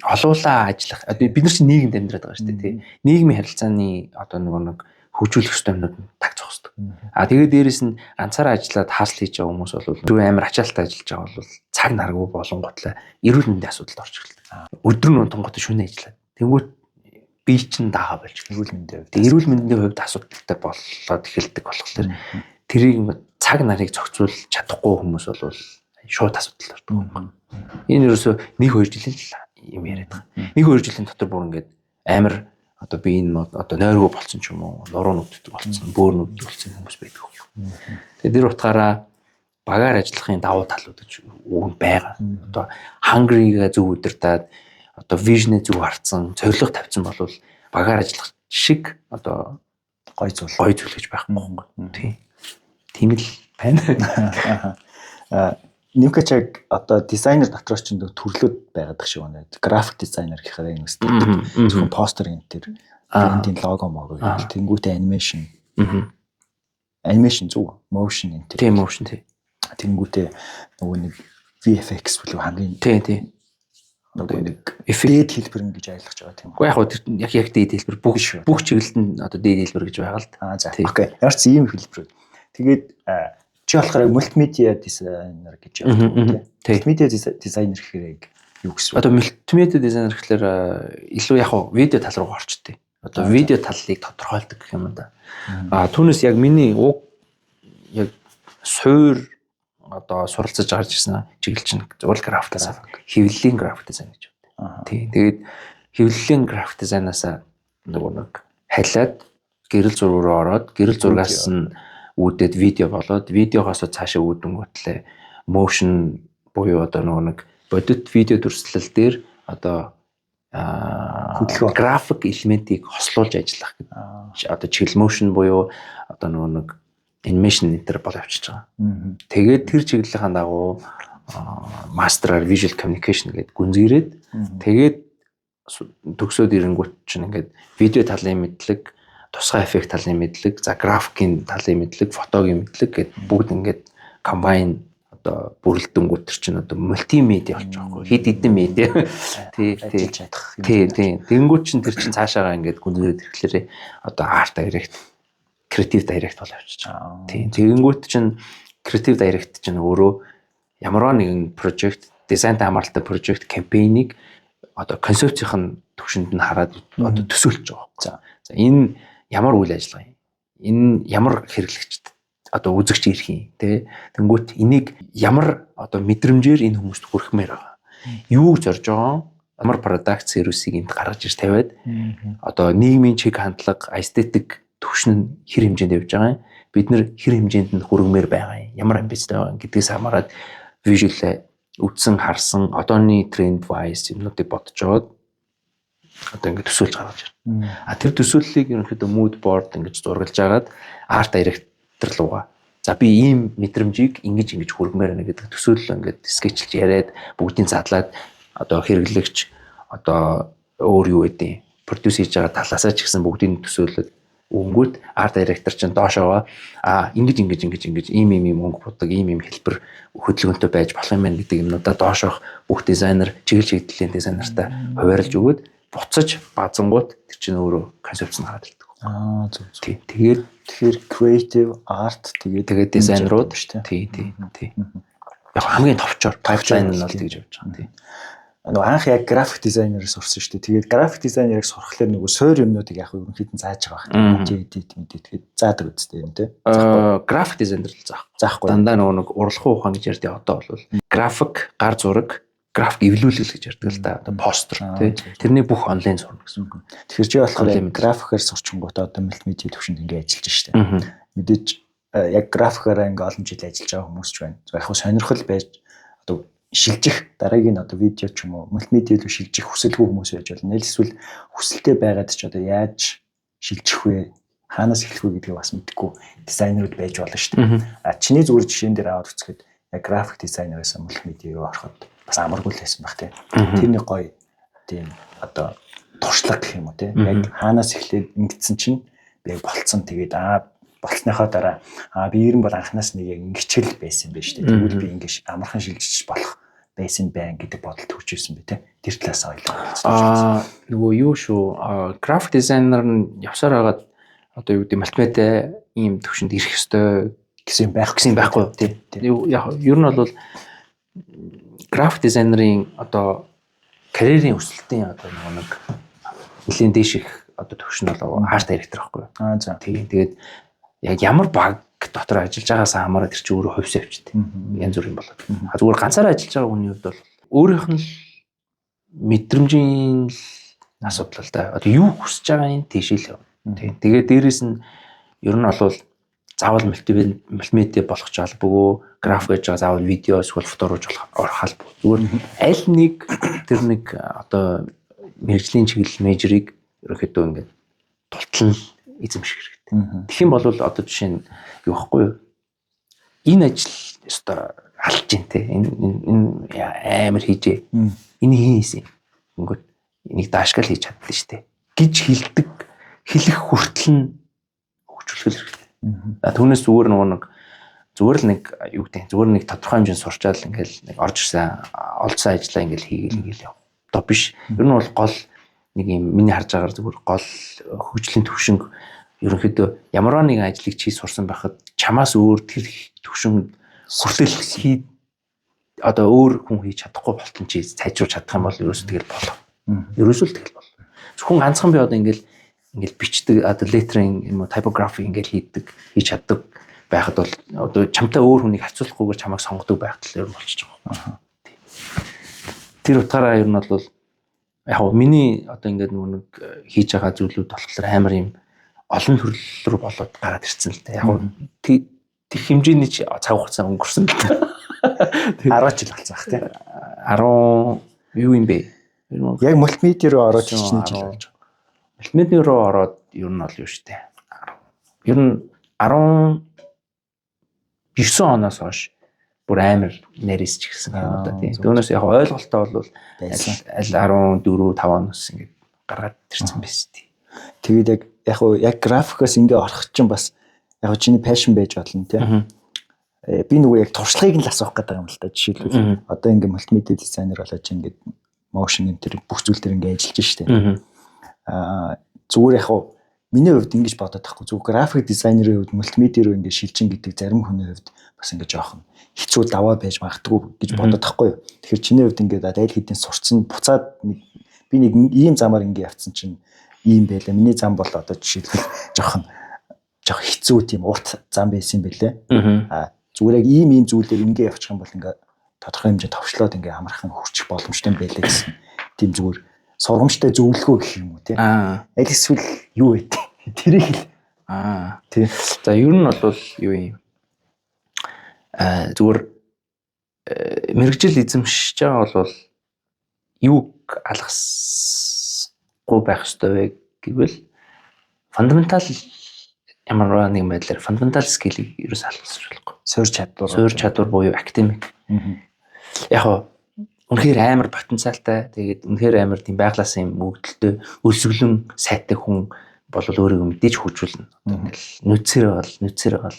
олуулаа ажиллах. Бид нар чинь нийгэмд амьдраад байгаа шүү дээ тий. Нийгмийн харилцааны одоо нөгөө нэг хөгжүүлэх ёстой юмнууд таг зогсох хэрэгтэй. А тэгээд дээрэс нь ганцаараа ажиллаад хаалт хийж байгаа хүмүүс бол зөв амар ачаалтаа ажиллаж байгаа бол цаг наргүй болонготлоо эрүүл мэндийн асуудалд орж ирдэг. Өдөр нь унтангууд шөнө ажиллаад. Тэнгүүт бие чинь дагаа болж эрүүл мэндийн хувьд. Эрүүл мэндийн хувьд асуудалтай болоод эхэлдэг болохоор тэрийг цаг нарыг зохицуулж чадахгүй хүмүүс бол шууд асуудал ордог. Энэ ерөөсөө 1-2 жилийн юм яриад байгаа. 1-2 жилийн дотор бүр ингээд амар одоо би энэ одоо нойргоо болцсон ч юм уу, нуруу нүдтэй болцсон, бөөр нүдтэй болцсон хүмүүс байдаг. Тэгээд тэр утгаараа багаар ажиллахын давуу талууд гэж үг байгаа. Одоо hungry-га зөв удирдаад одоо vision-ээ зөв харцсан, зорилго тавьсан бол багаар ажиллах шиг одоо гой зүйл гэж байхгүй. Тийм л байна. Нимкачаг одоо дизайнер дотроос ч төрлүүд байгаад их шиг байна. График дизайнер гэхээр энэ үстэй зөвхөн постэр энэ төр брендийн лого мого гэх тэнгүүтээ анимашн зөв motion энэ төр. Тийм motion тийм. Тэнгүүтээ нөгөө нэг VFX бүлэг хамгийн тийм. нөгөө нэг эффект хэлбэр гэж ойлгож байгаа тийм. Уу яг дээд хэлбэр бүх чиглэлд нь одоо дээд хэлбэр гэж байгаа л да. За окей. Ямар ч ийм хэлбэр. Тэгээд чи болохоор мультимедиа дизайнер гэж явдаг тийм. Мультимедиа дизайнер гэхээр юу гэсэн үг? Одоо мультимедиа дизайнер гэхээр илүү яг видео тал руу орчтой. Одоо видео талыг тодорхойлдог гэх юм да. Түүнээс яг миний уг яг суур одоо суралцаж гарч ирсэн чиглэл чинь зураг график дизайн, хэвлэлийн график дизайн гэж байна. Тийм. Тэгээд хэвлэлийн график дизайнаас нөгөө нэг халиад гэрэл зураг руу ороод гэрэл зургаас нь үүдээд видео болоод видеогоос цаашаа үүдэнгүүтлээ motion буюу одоо нөгөө нэг бодит видео дүрслэл дээр одоо график элементийг хослуулж ажиллах гэдэг. Одоо чиглэл motion буюу одоо нөгөө нэг animation нэтер бол авчиж байгаа. Тэгээд тэр чиглэлийн дагуу master visual communication гэдэг гүнзгийрээд тэгээд төгсөөд ирэнгүүт чинь ингээд видео талын мэдлэг, тусгай эффект талын мэдлэг, за графикийн талын мэдлэг, фотогийн мэдлэг гэд бүгд ингээд комбайн одоо бүрэлдэнгүүт төр чинь одоо мультимедиа болж байгаа байхгүй. Хэд хэдэн медиа. Тийм. Тэнгүүт чинь тэр чинь цаашаагаа ингээд гүнзгийрээд ирэхлээрээ одоо арт директ, креатив директ бол авчиж байгаа. Тийм. Тэгэнгүүт чинь креатив директ чинь өөрөө ямар нэгэн project, дизайнтай хамааралтай project кампэйнийг одоо концепцийн төвшөнд нь хараад одоо төсөөлж байгаа. За энэ ямар үйл ажиллагаа юм? Энэ ямар хэрэглэгчд одоо үзэгч ирэх юм те. Тэнгүүт энийг ямар одоо мэдрэмжээр энэ хүмүүст хүрхмээр байгаа. Юу зорж байгаа? Ямар продакт сервисийг энд гаргаж ирж тавиад одоо нийгмийн чиг хандлага, эстетик төвшин хэр хэмжээнд явж байгаа юм? Бид нэр хэр хэмжээнд нь хүргэмээр байгаа юм? Ямар амбицтай байгаа гэдгээс хамаарат visual үтсэн харсан одооны тренд wise юмнуудыг бодож аваад одоо ингэ төсөөлж гаргаж байна. Тэр төсөөллийг ерөнхийдөө mood board ингэж зургалж агаад арт директор руугаа за би ийм мэдрэмжийг ингэж хүргэмээр байна гэдэг төсөөлөл ингээд скетчилж яриад бүгдийг задлаад одоо хэрэглэгч одоо өөр юу гэдэг продюс хийж байгаа талаасаа ч гэсэн бүгдийг төсөөлөд өнгөт арт директор чинь доошоо ингэж ийм өнгө бодог ийм хэлбэр хөдөлгөөнтэй байж болох юм байна гэдэг юмнуудаа доошоох бүх дизайнер чиглэл чиглэлийн дизайнертай хуваарлж өгөөд буцаж базангууд тэр чинь өөрөө концепц нь гараад ирдэг. Зөв. Тэгэхээр creative art тэгээд дизайнерууд шүү дээ. Тийм. Яг хамгийн товчоор pipeline нь бол тэгж явж байгаа. Тийм. Нөгөө анх яг график дизайнерээс сурсан шүү дээ. Тэгээд график дизайнерыг сурахлаар нөгөө суур юмнуудыг яг ерөнхийдөө зааж байгаа хэрэг. JD тэгээд заадаг үстэй юм тий. График дизайнер л заахгүй. Дандаа нөгөө нэг урлагын ухаан гэж ярьдээ одоо бол график, гар зураг, график эвлүүлэл гэж ярьдаг л да. Одоо постэр тий. Тэрний бүх онлайн зурна гэсэн үг. Тэгэхээр чи болохоор графикаар сурчингуудаа одоо мультимедиа төвшөнд ингэ ажиллаж шүү дээ. Мэдээж яг графикаараа ингэ олон жил ажиллаж байгаа хүмүүс ч байна. Яг хөө сонирхол байж одоо шилжих дараагийн одоо видео ч юм уу мультимедиа руу шилжих хүсэлгүй хүмүүс байж болно. Эсвэл хүсэлтэй байгаад ч одоо яаж шилжих вэ? Хаанаас эхлэх вэ гэдгийг бас мэдэхгүй дизайнерууд байж болно шүү дээ. Чиний зүгээр жишээн дээр аваад үзэхэд яг график дизайнераас мультимедиа руу ороход бас амаргүй л байсан баг тийм. Тэрний гоё тийм одоо туршлага гэх юм уу тийм. Яг хаанаас эхлээд ингэсэн чинь би яг болцсон тэгээд болсныхоо дараа би ер нь бол анханаас нэг яг ингэчл байсан юм байна шүү дээ. Тэгвэл би ингэж амархан шилжиж болох байсан байна гэдэг бодолд хүрч ирсэн бэ те. Тэр талаас ойлгож байна. Нөгөө юу шүү график дизайнер нь явсаар хагаад одоо юу гэдэг мультимедиа ийм төвшөнд ирэх ёстой гэсэн байхгүй тийм. Яг ер нь бол график дизайнерын одоо карьерийн өсөлтийн одоо нэг нэлийн дээш их одоо төвшин бол хааштай хэрэгтэй байхгүй. За. Тэгээд яг ямар баг дотор ажиллаж байгаасаа хамаарат тэр чинь өөрөө хувьсаа явчихдээ. Янз бүр юм болоод. Зүгээр ганцаараа ажиллаж байгаа хүний хувьд бол өөрийнх нь мэдрэмжийн асуудал л да. Одоо юу хүсэж байгааг нь тийшээ л. Тэгээд дээрэс нь ер нь бол заавал мультимедиа болох ч албагүй, график гэж байгаа заавал видео эсвэл фото рууж орох албагүй. Зүгээр аль нэг тэр нэг одоо мэргэжлийн чиглэл мейжрыг ерөөхдөө ингээд тултал эзэмших хэрэгтэй. Тэгэх юм бол одоо жишээ нь юу байхгүй юу? Энэ ажил өстой алж гин те. Энэ амар хийжээ. Энэ хийсэн. Ингээд энийг даашгал хийж чадлаа шүү дээ. Гэж хэлдэг, хэлэх хүртэл нь хөгжүүлэх хэрэгтэй. Түүнээс зүгээр зүгээр л нэг юу гэдэг зүгээр нэг тодорхой хэмжээнд сурчаал ингээл нэг орж ирсэн олдсон ажлаа ингээл хийгээл яв. Одоо биш. Ер нь бол гол нэг юм миний харж байгаагаар зүгээр гол хөгжлийн төвшинг ерөнхийдөө ямар нэгэн ажлыг чи сурсан байхад чамаас өөр тэр төвшин хүртэл одоо өөр хүн хийж чадахгүй болтон чи сайжруулж чадах юм бол ерөөсөө тэгэл болоо. Ерөөсөө л тэгэл болоо. Зөвхөн ганцхан би одоо ингээл бичдэг одоо lettering юм уу typography ингээл хийж чаддаг байхад бол одоо чамтай өөр хүнийг харьцуулахгүйгээр чамайг сонгодог байх тал ер нь болчихж байгаа. Тэр утгаараа ер нь бол яг миний одоо ингээд нэг хийж байгаа зүйлүүд болохоор амар юм олон төрөл рүү болоод гараад ирсэн л дээ. Яг тэг хэмжээний цаг хугацаа өнгөрсөн л дээ. 10 жил болсон баг тийм. 10 юу юм бэ? Яг мультимедиа руу ороод ирсэн жил болж байгаа. Мультимедиа руу ороод ер нь бол юу штэ. Ер нь 19 оноос хойш бүр амар нарийсч гисэн юм да тийм. Түүнээс яг ойлголтоо бол аль 14 5 оноос ингээд гаргаад ирсэн байсан тийм. Тэгээд яг графикаас ингээ орох чинь бас яг чиний пашн байж болно тийм. Би нөгөө яг туршлагыг нь л асуух гэдэг юм л да. Жишээлбэл одоо ингээ мультимедиа дизайнер болоод ингээд моушн энэ төр бүх зүйл төр ингээ ажиллаж штэ. Зүгээр яг миний хувьд ингэж бодоод тахгүй зүгээр график дизайнерын хувьд мультимедиа руу ингээ шилжин гэдэг зарим хүний хувьд бас ингээ жоохон хэцүү даваа байж магадгүй гэж бодоод тахгүй юу. Тэгэхээр чиний хувьд ингээ аль хэдийн сурцсан буцаад би нэг ийм замаар ингээ явцсан чинь ийм байлаа. Миний зам бол одоо жишээлбэл жоохон хэцүү тийм урт зам байсан юм байлээ. Зүгээр яг ийм зүйлээр ингээ явчих юм бол ингээ тодорхой хэмжээнд товчлоод ингээ амархан хүрчих боломжтой юм байлаа гэсэн. Тийм зүгээр сургамжтай зөвлөгөө гэх юм уу тийм. Аль эсвэл юу вэ? Тэрийг л тийм. За ер нь бол юу юм? Зүгээр мэргэжил эзэмшиж байгаа бол юуг алгасгүй байх ёстой вэ гэвэл фундаментал ямар нэгэн байдлаар фундаментал скиллийг ерөөс алгасруулахгүй. Суурь чадвар буюу академик. Яг үнэхээр амар потенциалтай тэгээд үнэхээр амар тийм байглаасан юм өгдөлтөй өрсөглөн сайтай хүн бол өөрийгөө мэдээж хөгжүүлнэ. Ингээл нүцэрээ бол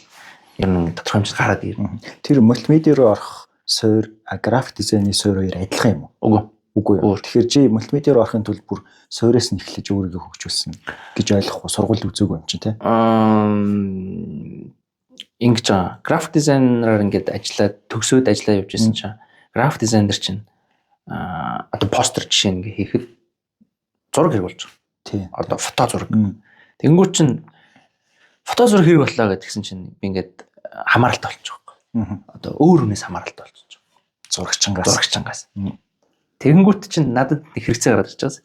ер нь тодорхой хэмжээнд гараад ирнэ. Тэр мультимедиа руу орох суурь график дизайны суурь хоёр адилхан юм уу? Үгүй юу. Тэгэхээр чи мультимедиа руу орохын тулд бүр суурьаас нь эхлэж өөрийгөө хөгжүүлсэн гэж ойлгох уу? Сургууль үзээгүй юм чинь тий. Ингэж график дизайнераар ингээд төгсөөд ажиллаа явж байсан чинь график дизайнер чинь одоо постэр жишээ ингээ хийхэд зураг хэрэг болж байгаа. Тий. Одоо фото зураг. Тэнгүүт чинь фото зураг хэрэг боллоо гэдгсэн чинь би ингээд хамааралтай болчих واخхой. Одоо өөр хүнээс хамааралтай болчих. Зурагчингаас. Тэгэнгүүт чинь надад нэг хэрэгцээ гараад ирж байгаас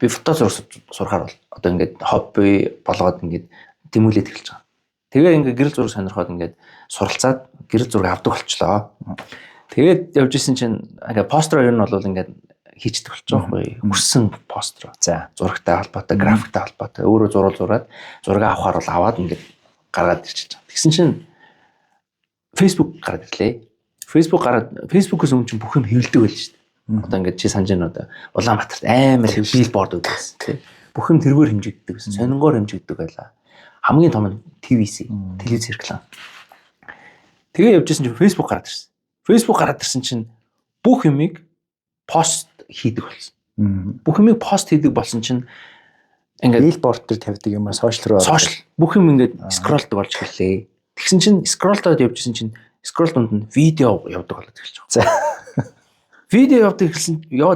би фото сурахаар бол одоо ингээд хобби болгоод ингээд дэмүүлээд эхэлж байгаа. Тэгээ ингээд гэрэл зураг сонирхоод ингээд суралцаад гэрэл зураг авдаг болчлоо. Тэгээд явж исэн чинь ингээд постэр ер нь бол ингээд хийчдэг болчих واخхой. Хүрсэн постэр. За зурагтай холбоотой, графиктай холбоотой өөрөө зураг зураг авахаар бол аваад ингээд гаргаад ирчихэж байгаа. Тэгсэн чинь Facebook гараад ирлээ. Facebook-ос өмнө чинь бүх юм хэвлдэг байл шүү дээ. Одоо ингээд чи санаж байна уу? Улаанбаатарт амар билборд өгдөөс тий. Бүх юм тэргээр хэмжигддэг гэсэн. Сонингоор хэмжигддэг байлаа. Хамгийн том нь TVC, телевиз реклам. Тэгээ явжсэн чинь Facebook гараад ирсэн. Facebook гараад ирсэн чинь бүх юмыг пост хийдэг болсон. Бүх юмыг пост хийдэг болсон чинь ингээд биллборд төр тавьдаг юм аа сошиал руу сошиал бүх юм ингээд скролдог болж эхэллээ. Тэгсэн чинь скролдоод явжсэн чинь скрол дунд нь видео явдаг болоод эхэлж байгаа. За. Видео яваад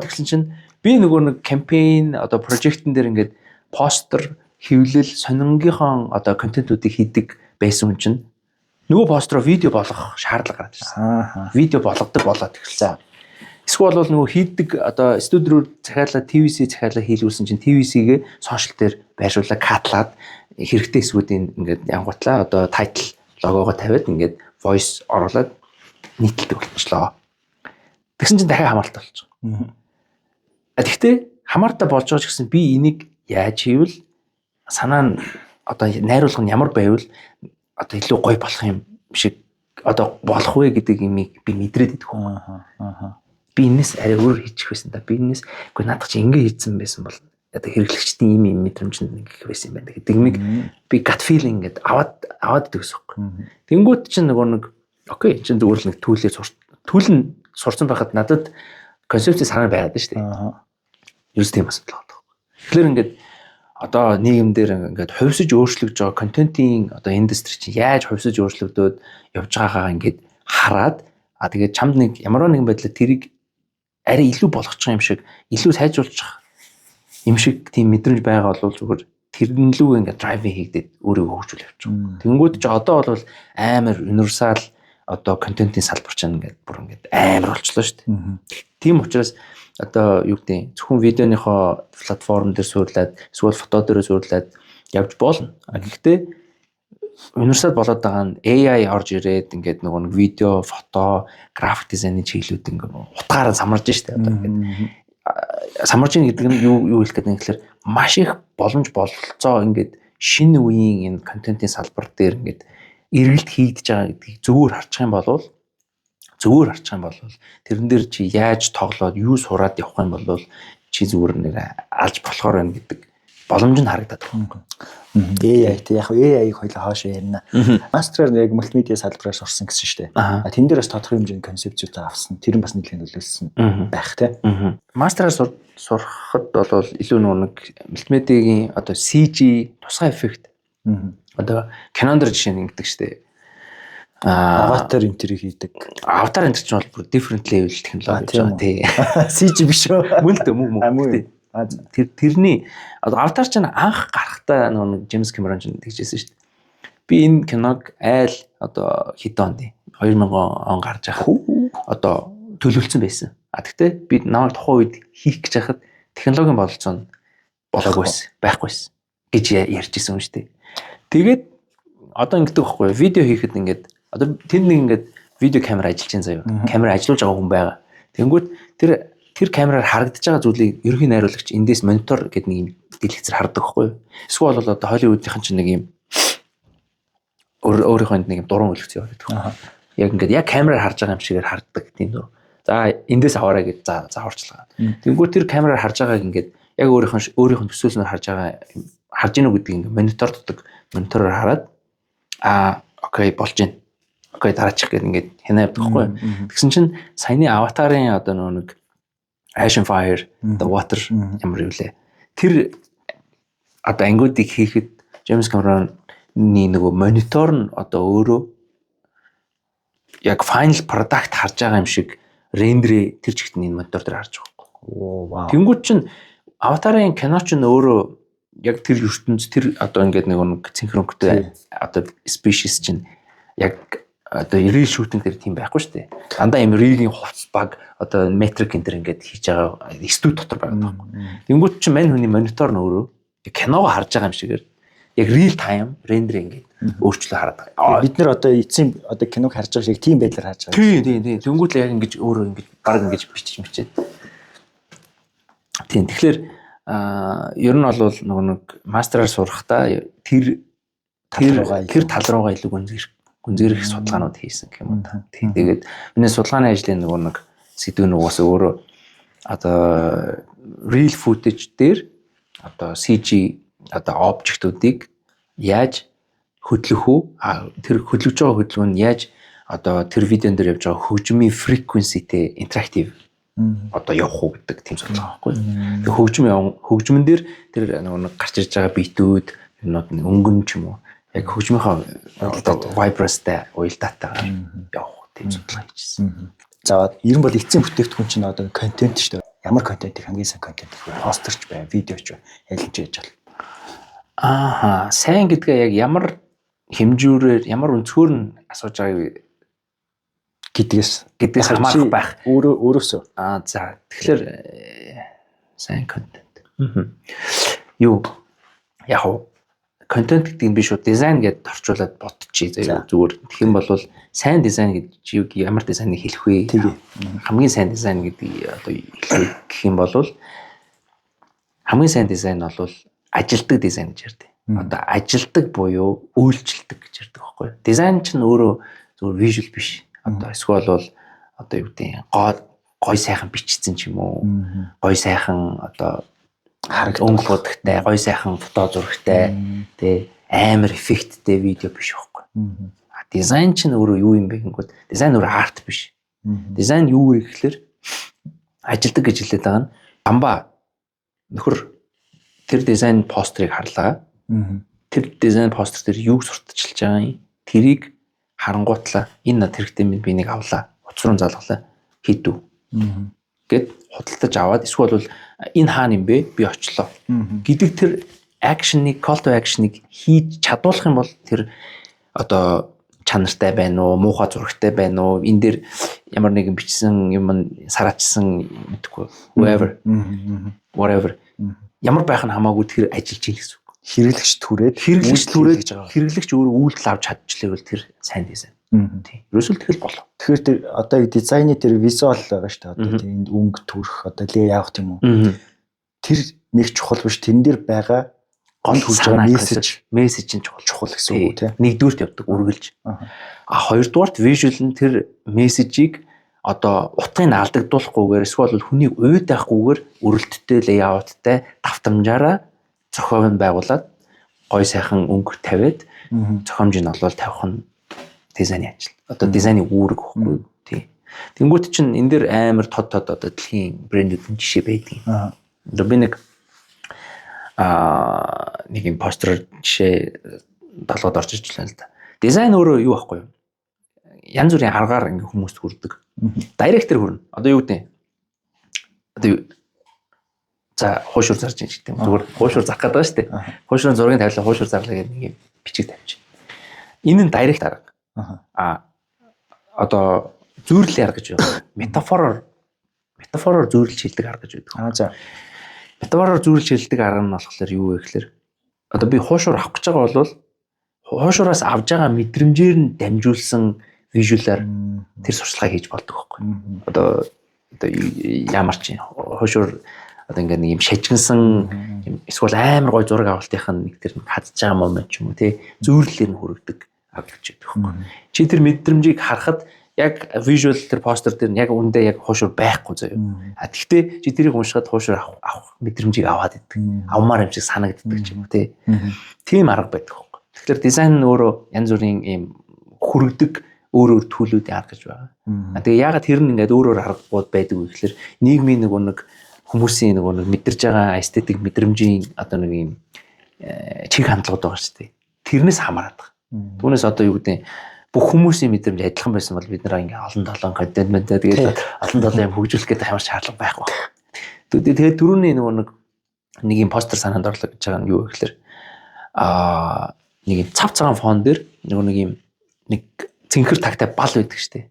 эхэлсэн чинь би нөгөө нэг кампайн одоо прожектын дээр ингээд постэр хэвлэл сонингийнхоо одоо контентуудыг хийдэг байсан хүн чинь нөгөө построо видео болгох шаардлага гараад ирсэн. Видео болгодог болоод эхэлсэн. Эсвэл бол нөгөө хийдэг одоо студи руу захиалаад TVC захиалаа хийлгүүлсэн чинь TVC-гээ сошиал дээр байршуулаад катлаад хэрэгтэй эсвүүдийн ингээд янгуутлаа одоо тайтл логогоо тавиад ингээд voice оруулаад нийтэлдэг болчихлоо. Тэгсэн чинь дахиад хамаартай болчихсон. Гэхдээ хамаартай болж байгаа ч гэсэн би энийг яаж хийвэл санаа нь одоо найруулга нь ямар байвал одоо илүү гоё болох юм шиг одоо болох вэ гэдэг юмыг би мэдрээд идэх юм. Би энэс арай өөр хийчих байсан да. Би энэс үгүй надад чи ингэ хийцэн байсан бол одоо хэрэглэгчдийн ийм мэдрэмжэнд ингэх байсан юм байна гэдэг нэг би gut feeling гэдэг аваад дэгсэхгүй. Тэнгүүт чинь нөгөө нэг окей чинь зүгээр л нэг түүл нь сурсан байхад надад концепцийн санаа байгаад шүү дээ. Юу тийм асуудал байна. Тэгэхээр ингээд одоо нийгэмдэр ингээд хувьсаж өөрчлөгдөж байгаа контентын одоо индастри чинь яаж хувьсаж өөрчлөгдөөд явж байгаагаа ингээд хараад тэгээд чамд нэг ямар нэгэн байдлаар тэрийг арай илүү болгочих юм шиг илүү сайжруулчих юм шиг тийм мэдрэмж байгаа бол зүгээр тэрэн лүү ингээд драйвинг хийгдээд өөрийгөө хөгжүүл явчих. Тэнгүүд ч одоо бол амар универсал одоо контентын салбар чинь ингээд бүр ингээд амар болчихлоо шүү дээ. Тийм учраас одоо юу гэдэг зөвхөн видеоныхоо платформ дээр суурлаад эсвэл фото дээр суурлаад явж болно. Гэхдээ универсал болоод байгаа нь AI орж ирээд ингээд нөгөө нэг видео, фото, график дизайны чиглэлүүд ингээд утгаараа самарж штэ одоо ингээд самарж ийн гэдэг нь юу хэлэх гэдэг нь гэхээр маш их боломж бололцоо ингээд шинэ үеийн энэ контентын салбар дээр ингээд эргэлт хийгдэж байгаа гэдгийг зөвөр харчих юм бол тэрэн дээр чи яаж тоглоод юу сураад явах юм бол чи зүгээр нэг алж болохоор байна гэдэг боломж нь харагдаад байна. AI тэг яг AI-г хоёлаа хаашаа ярина. Мастраар яг мультимедиа салбараас орсон гэсэн шүү дээ. Тэн дээр бас тодорхой хэмжээний концепцүүд авсан. Тэр нь бас нэлээд нөлөөлсөн байх тий. Мастраар сурахад бол илүү нэг мультимедиагийн одоо CG тусгай эффект. Одоо кинон дэр жишээ нь ингэдэг шүү дээ. Аватар энтрийг хийдэг. Аватар энтер ч бол бүр different level технологи байна тий. CG биш үү? Мөн. Тэрний аватар ч анх гарахтаа нэг Джеймс Кэмерон ч тэгжсэн шүү дээ. Би энэ киног айл одоо хэдэн онд 2000 он гарч байхад одоо төлөвлөсөн байсан. Гэхдээ би намайг тухайн үед хийх гэж байхад технологийн бололцоо нь болоогүйсэн, байхгүйсэн гэж ярьжсэн юм шүү дээ. Тэгээд одоо ингэдэг байхгүй видео хийхэд ингээд одоо тэнд нэг ингээд видео камер ажиллаж байгаа заяа. Камер ажиллуулж байгаа хүн байгаа. Тэнгүүт тэр камераар харагдаж байгаа зүйлийг ерөнхий найруулагч эндээс монитор гэдэг нэг юм дэлгэцээр хардаг байхгүй юу? Эсвэл бол одоо Холливуудынхан ч нэг юм өөрийнхөө нэг юм дуран үлгц яваад байдаг. Яг ингээд яг камераар харж байгаа юм шигээр харддаг тийм үү. За эндээс аваарай гэж за орчлоо. Тэнгүүт тэр камераар харж байгааг ингээд яг өөрийнхөө төсөөлснөөр харж гинэ гэдгийг ингээд монитороор хараад окей болж байна. Окей дараачих гэдэг ингээд хянаа явдаг байхгүй юу? Тэгсэн чинь саяны аватарын одоо нэг Ash and Fire, The Water ямар юу лээ. Тэр одоо ангиудыг хийхэд James Cameron-ны нөгөө монитор нь одоо өөрөө яг final product харж байгаа юм шиг рендерээ тэр чигт энэ монитор дээр харж байгаа байхгүй. Оо вау. Тэнгүүд чинь аватарын кино ч өөрөө яг тэр ертөнц тэр одоо ингээд нэг синхронтой одоо species чинь яг одоо real shooting дээр тийм байхгүй шүү дээ. Дандаа юм real-ийн хувцас баг одоо metric энэ төр ингээд хийж байгаа студи дотор байгаа байхгүй. Тэнгүүт чинь мань хүний монитор нь өөрөө киногоо харж байгаа юм шигээр яг real time render ингээд өөрчлөлт хараад байгаа. Бид нэр одоо эцсийн одоо киног харж байгаа шиг тийм байдлаар харж байгаа. Тийм. Тэнгүүт л яг ингэж өөрөө ингэж баг ингэж бичиж. Тийм. Тэгэхээр ер нь бол нэг мастераар сурахдаа тэр тал руугаа илүү гүнзгийрэх судалгаанууд хийсэн гэх юм уу та. Тэгээд миний судалгааны ажлын нэг сэдв нь угаасаа өөрөө одоо real footage дээр одоо CG одоо обжектуудыг яаж хөдлөх үү? Тэр хөдлөж байгаа хөдөлгөөн нь яаж одоо тэр видеон дээр явж байгаа хөгжмийн frequencyтэй interactive одоо явах уу гэдэг тийм судалгаа байхгүй. Тэгээ хөгжмөн дээр тэр нэг гарч ирж байгаа битүүд юмнууд өнгөн ч юм уу яг хөгжмийнхаа vibrance-тай уялдаатайгаар явах тийм судалгаа хийжсэн. За ер нь бол эцсийн бүтээгдэхүүн чинь одоо контент шүү дээ. Ямар контентийг хамгийн сайн контент гэвэл постерч бай, видеоч бай, ялж яаж бол. Сайн гэдгээ яг ямар хэмжүүрээр ямар өнцгөр нь асууж байгааг гэдгээс хамаарах байх. Өөрөөсөө. За тэгэхээр сайн контент. Юу яг контент гэдэг нь биш үү дизайн гэдээ орчуулад бодчихъя зүгээр. Тэгэх юм бол сайн дизайн гэж ямар дизайныг хэлэх вэ? Хамгийн сайн дизайн гэдэг одоо хэлэх юм бол хамгийн сайн дизайн бол ажилтдаг дизайн гэж ярьдаг. Одоо ажилтдаг буюу үйлчлдэг гэж ярьдаг байхгүй юу? Дизайн ч нь өөрөө зүгээр вижюал биш. Одоо эсвэл бол одоо юу гэдэг гой сайхан бичсэн ч юм уу? Гой сайхан одоо өнгө бодогтай, гой сайхан фото зурагтай, тэ амар эффекттэй видео биш байхгүй. Дизайн ч нь өөрөө юу юм бэ гэнгүүт дизайн өөрөө арт биш. Дизайн юу вэ гэхээр ажилдаг гэж хэлээд байгаа нь амбаа нөхөр тэр дизайн постерыг харлаа. Тэр дизайн постэр дээр юу сурталчилж байгаа юм? Тэрийг харангуутлаа энэ над хэрэгтэй минь би нэг авлаа. Уцруу залгалаа хийдүү. Гэт худалдаж аваад эсвэл бол энэ хаана юм бэ? Би очлоо. Гэдэг тэр акшныг, call to action-ыг хийж чадуулах юм бол тэр одоо чанартай байна уу, муухай зурагтай байна уу, энэ дээр ямар нэгэн бичсэн юм сараачсан мэдгүй whatever ямар байх нь хамаагүй тэр ажиллаж ийн гэсэн үг. Хэрэглэгч түрээд хэрэглэгч өөрөө үйлдэл авч чадчихлаа бол тэр сайн дизайн. Тийм. Ерөөсөө тэгэл болов. Тэгэхээр тэр одоо дизайны тэр визуал байгаа шүү дээ. Одоо тийм өнгө төрх одоо лейаут юм уу. Тэр нэг чухал биш. Тэн дээр байгаа гол хүрж байгаа мессеж нь чухал гэсэн үг тийм. Нэгдүгürt явдаг үргэлж. Хоёрдугаарт вижюал нь тэр мессежийг одоо утгыг алдагдуулахгүйгээр эсвэл хүнийг уйдахгүйгээр өрөлттэй лейауттай давтамжаараа зохион байгуулад гой сайхан өнгө тавиад зохиомжийг нь олвол тавих нь дизайны ажил. Одоо дизайны үүрэг гэхгүй тий. Тэнгүүт чинь энэ дэр амар тод одоо дэлхийн брэндүүдийн жишээ байдаг. Одоо би нэг юм постэр жишээ толгойд орж иж байна л да. Дизайн өөрөө юу байхгүй юу? Янз бүрийн аргаар ингээ хүмүүст хүрдэг. Директор хүрнэ. Одоо юу гэдэг? Одоо за хуушур зарж ийн гэдэг юм. Зүгээр хуушур зарах гэдэг шүү дээ. Хуушурын зургийг тавилаа, хуушур зарлаа гэдэг нэг юм бичиг тавьчих. Энэ нь директ арга. Одоо зүйрлэл арга гэж байна. Метафороор зүйрлж хэлдэг арга гэж байдаг. За. Метафороор зүйрлж хэлдэг арга нь болохоор юу вэ гэхээр одоо би хуушур авах гэж байгаа бол хуушураас авж байгаа мэдрэмжээр нь дамжуулсан вижюалаар тэр сурчлагыг хийж болдог байхгүй. Одоо ямар ч хуушур одоо ингээ нэг юм шажигнсан эсвэл амар гой зураг авалтынх нь нэг тэр хадж байгаа момент ч юм уу тий зүйрлэлээр нь хүрэгдэг авч байдаг байхгүй. Чи тэр мэдрэмжийг харахад яг visual тэр постэр дээр яг үндэ яг хуушур байхгүй заяа. Тэгвэл чи тэрийг уншихад хуушур авах мэдрэмжийг аваад идэг. Авмаар юм шиг санагддаг ч юм уу тий. Тийм арга байдаг байхгүй. Тэгэхээр дизайн нь өөрөө янз бүрийн ийм хүрэгдэг өөр төлөвүүдийн арга гэж байгаа. Тэгээ ягаад тэр нь ингээд өөрөөр аргууд байдаг вэ гэхээр нийгмийн нэг хүмүүсийн нэг мэдэрж байгаа эстетик мэдрэмжийн одоо нэг юм чиг хандлагууд байгаа шүү дээ. Тэрнээс хамаарат байгаа. Түүнээс одоо юу гэдэг бүх хүмүүсийн мэдрэмж адилхан байсан бол бид нэр ингээ олон толон контент мэдээ тэгээд олон толон юм хөгжүүлэх гэдэг ямар шаардлага байхгүй. Тэгээд түрүүний нэг юм постэр санаанд орлоо гэж байгаа нь юу вэ гэхээр нэг юм цав цагаан фон дээр нэг юм нэг цэнхэр тагтай бал байдаг шүү дээ.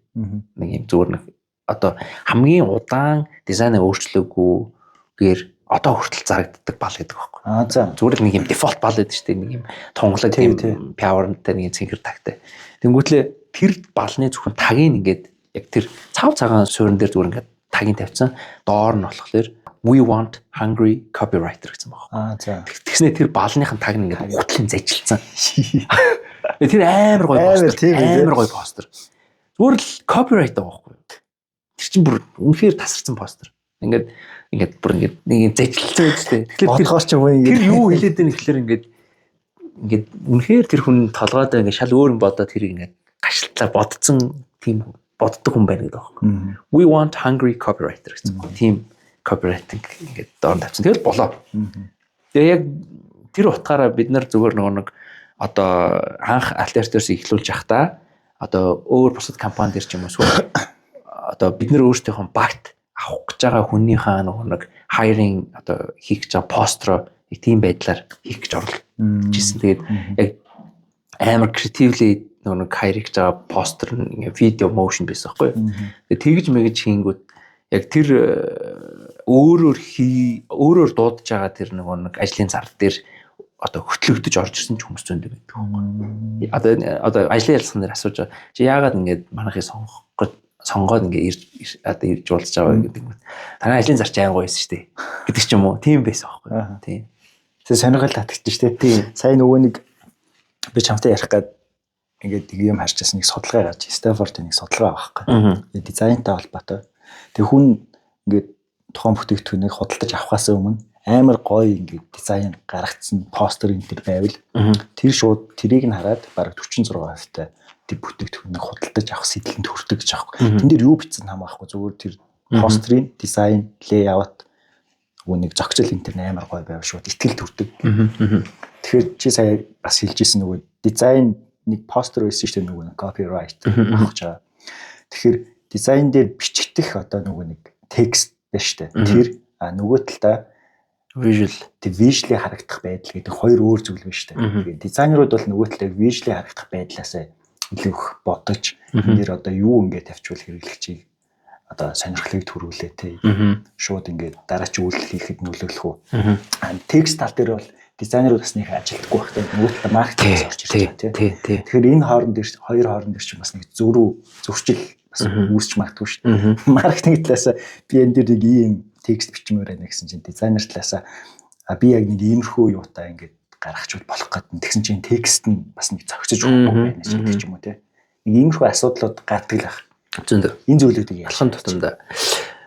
Нэг юм зүгээр нэг одоо хамгийн удаан дизайнаа өөрчлөөгүйгээр одоо хүртэл зарагддаг бал гэдэг байхгүй. За зүгээр л нэг юм дефолт бал байдаг шүү дээ. Нэг юм тунгалаг юм power-тай нэг цэнхэр тагтай. Тэнгүүтлээ тэр балны зөвхөн тагийг ингээд яг тэр цав цагаан суурин дээр зүгээр ингээд тагийг тавьсан. Доор нь болохоор we want hungry copywriter гэсэн байна. За. Тэгснэ тэр балных нь таг нь ингээд гутлын зажилсан. Тэр амар гоё постэр. Амар гоё постэр. Зүгээр л copyright байгаа байхгүй. Тэр чинь бүр үнэхээр тасарсан постэр. Ингээд бүр ингээд нэг зажилсан үстэй. Тэгэхээр тэр юу хэлээд байна гэхээр ингээд үнэхээр тэр хүн толгойдоо ингээд шал өөр юм бодоод тэрийг ингээд гашилтлаа бодцсон тийм боддог хүн байна гэдэг байна. We want hungry copywriter гэсэн. Team copywriting ингээд доор тавьсан. Тэгэл болоо. Тэгээ яг тэр утгаараа бид нар зүгээр нэг одоо анх Altertors эхлүүлж явахдаа одоо өөр бусад компани дээр ч юм уу эсвэл одоо бид нар өөрсдийнхөө багт авах гэж байгаа хүнийхээ нэг hiring одоо хийх гэж байгаа постро нэг тийм байдлаар хийх гэж оролдож ирсэн. Тэгээд яг амар creatively нэг hire хийж байгаа постэр видео motion байсан байхгүй. Тэгээд тэгж мэгж хийнгүүт яг тэр өөрөөр дуудаж байгаа тэр нэг ажлын зар дээр одоо хөтлөгдөж орж ирсэн ч хүмүүс зөндөө байдаг. Одоо ажлын ялсан дээр асууж байгаа. Чи яагаад ингэж манайхыг сонгоод ингэ одоо ирж уулзж байгаа гэдэг юм. Танай ажлын зарч аян гоё байсан шүү дээ. Гэдэг ч юм уу. Тийм байсан байхгүй. Тийм. Тэгээ сонирхол татчихж шүү дээ. Сайн нөгөө нэг би чамтай ярих гээд ингээд нэг юм харчихсан нэг судалгаа гарч Stanford-ийн нэг судалгаа байхгүй. Дизайнтай холбоотой. Тэг хүн ингээд тухайн бүтээгдэхүүнийг худалдаж авахаас өмнө амар гоё ингээд дизайн гаргацсан постэр энэ төр байвал тэр шууд тэрийг нь хараад бараг 46% тэр бүтээгдэхүүнийг худалдаж авах сэтлэнд хүрдэг гэж аахгүй. Тэн дээр юу бичсэн хамаахгүй зүгээр тэр постерийн дизайн, лейаут нэг зохицол энэ төр амар гоё байв шууд итгэл төрдөг. Тэгэхээр чи сая бас хэлжсэн нөгөө дизайн нэг постэр байсан шүү дээ нөгөө copyright авах чаа. Тэгэхээр дизайн дээр бичигдэх одоо нөгөө нэг текст байна шүү дээ. Тэр нөгөө талдаа visually харагдах байдал гэдэг хоёр өөр зүйл байна шүү дээ. Тэгээд дизайнерууд бол нөгөө талдаа visually харагдах байдлаасаа илүү их бодож энэ дэр одоо юу ингэ тавьчвал хэрэглэгчийг одоо сонирхлыг төрүүлээ те. Шууд ингэ дараач үйлдэл хийхэд нөлөөлөх үү. Текст тал дээр бол дизайнерууд бас нэг ажилтгүй багтай нөгөө талд маркетингээс орж ирж байгаа тийм. Тэгэхээр энэ хооронд дээр хоёр хооронд дээр ч бас нэг зөрчил бас үүсч магадгүй шүү дээ. Маркетинг талаас би энэ дээр нэг ийм текст бичмээр байна гэсэн чинь дизайнер талаас би яг нэг иймэрхүү юутай ингээд гаргахчуул болох гэдэг. Тэгсэн чинь текст нь бас нэг зохицож өгөхгүй байна ч гэдэг юм уу тийм. Нэг иймэрхүү асуудлууд гардаг л ах. Зөндөө. Энэ зүйлүүдийг ялхан тутамдаа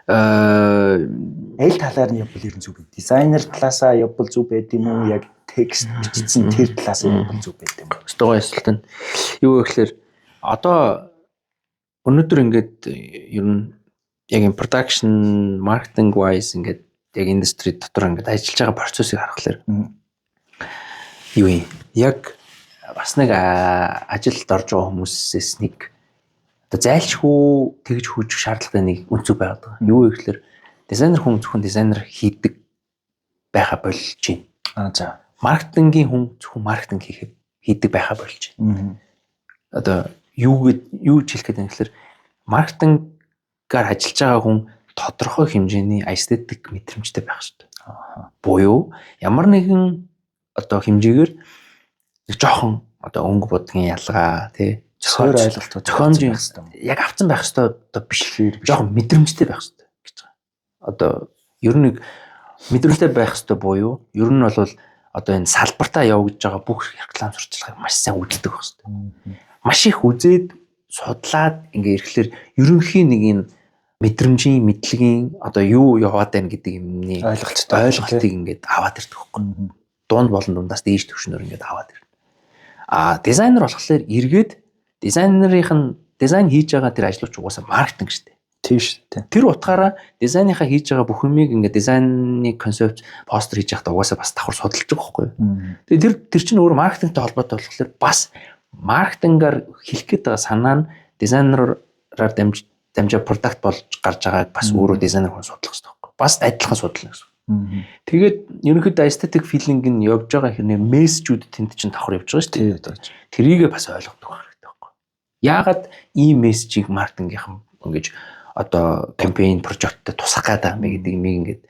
аль талаар нь явбал ер нь зүг. Дизайнер талаасаа явбал зүг байд юм уу? Яг текст бичсэн тэр талаасаа явбал зүг байд юм уу? Стогоо асуулт нь юу гэхээр одоо өнөөдөр ингээд ер нь яг in production marketing wise ингээд яг industry дотор ингээд ажиллаж байгаа процессыг харахаар юу юм? Яг бас нэг ажилд орж байгаа хүмүүсээс нэг одоо зайлшгүй тэгж хүйж шаардлагатай нэг үнцэг байгаад байгаа. Юу гэхээр дизайнер хүн зөвхөн дизайнер хийдэг байха болж байна. За. Маркетингийн хүн зөвхөн маркетинг хийдэг байха болж байна. Одоо юу хэлэх гээд юм гэхээр маркетингаар ажиллаж байгаа хүн тодорхой хэмжээний эстетик мэдрэмжтэй байх хэрэгтэй. Буюу ямар нэгэн одоо хэмжээгээр нэг жоохон одоо өнгө будгийн ялгаа тий зохиол ойлголтууд зохиомжийн яг авцсан байх хэрэгтэй одоо биш жоохон мэдрэмжтэй байх хэрэгтэй гэж байгаа. Одоо ер нь мэдрэмжтэй байх хэрэгтэй буюу ер нь бол одоо энэ салбартаа явагдаж байгаа бүх реклам сурталчилгааг маш сайн үздэг байх хэрэгтэй. Маш их үзээд судлаад ингээ ирэхлээр ерөнхийн нэг юм мэдрэмжийн мэдлэгийн одоо юу яваад байна гэдэг юмны ойлголтыг ингээд аваад ирдэг байхгүй. Дунд болон дундаас дээш төвшнөр ингээд аваад ирнэ. Дизайнер болохоор эргээд дизайн хийж байгаа тэр ажлууч угаасаа маркетинг шүү дээ. Тийм шүү дээ. Тэр утгаараа дизайныхаа хийж байгаа бүх юмыг ингээд дизайны концепт постэр хийж байхдаа угаасаа бас давхар судалж байгаа байхгүй. Тэгээ тэр чинь өөр маркетингтэй холбоотой болохоор бас маркетингаар хэлэх гээд байгаа санаа нь дизайнераар дамжаа продакт болж гарч байгааг бас өөрөө дизайнер хүн судлах хэрэгтэй байхгүй. Бас адилхан судлах гэсэн. Тэгээд ерөнхийдөө эстетик филинг нь явж байгаа хэрнээ мессежүүд тэнд чинь давхар явж байгаа шүү дээ. Тэрийгээ бас ойлгодог хэрэгтэй байхгүй. Яагаад ийм мессежийг маркетингийнхан ингэж одоо кампайн прожекттой тусах гэдэг юм гэдэг юмыг ингэж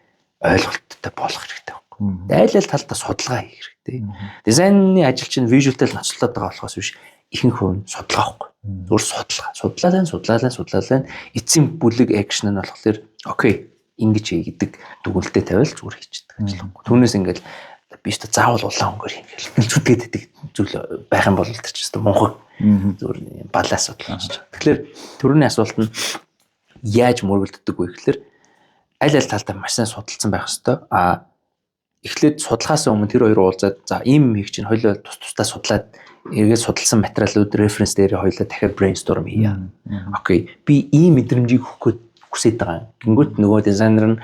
ойлголттой болох хэрэгтэй байхгүй. Айл талдаа судалгаа хийх хэрэгтэй. Дизайны ажил чинь вижюалтай л ноцлоод байгаа болохоос биш ихэнх хүн судалгаа байхгүй. Зүгээр судлаа. Эцсийн бүлэг акшн нь болохоор окей ингэж хий гэдэг дүгнэлтээ тавиал зүгээр хийчихдэг ажиллахгүй. Түүнээс ингээл би ч заавал улаан өнгөөр хийгээл зүтгээд байдаг зүйл байх юм бол тэр ч гэсэн мунхаг зүгээр балаа асуудал. Тэгэхээр төрөний асуулт нь яаж мөргөлддөг вэ гэхээр аль талдаа маш сайн судалсан байх хэвээр. Эхлээд судалгаасаа өмнө тэр хоёр уулзаад за ийм юм хийх чинь хоёулаа тус тусдаа судлаад эргээд судалсан материалууд референс дээр хоёлаа дахиад brainstorm хийя. Окей. Би ийм мэдрэмжийг хүсэж байгаа. Гингүүт нөгөө дизайнер нь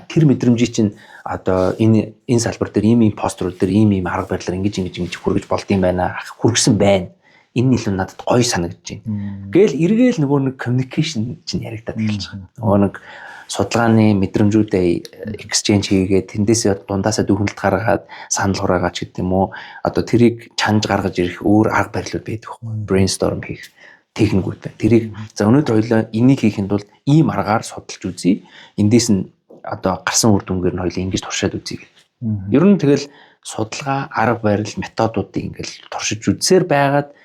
тэр мэдрэмжийг чинь одоо энэ салбар дээр ийм постерууд дээр ийм арга барилаар ингэж хүргэж болд юм байна. Хүргэсэн байна. Энэ илүү надад гоё санагдаж байна. Гээл эргээл нөгөө нэг communication чинь яригадаад эхэлж байгаа. Нөгөө нэг судалгааны мэдрэмжүүдээ exchange хийгээд тэндээс дундаасаа дүгнэлт гаргаад санал хураагаад ч гэдэг юм уу. Одоо тэрийг чанж гаргаж ирэх өөр арга барилууд байдаг байхгүй. Brainstorm хийх техникүүд. Тэрийг за өнөөдөр хоёлаа энийг хийхэд бол ийм аргаар судалж үзье. Эндээс нь одоо гарсан үр дүнгээр нь хоёлаа ингэж туршаад үзье гэх. Ер нь тэгэл судалгаа, арга барил, методуудыг ингээл туршиж үзсээр байгаад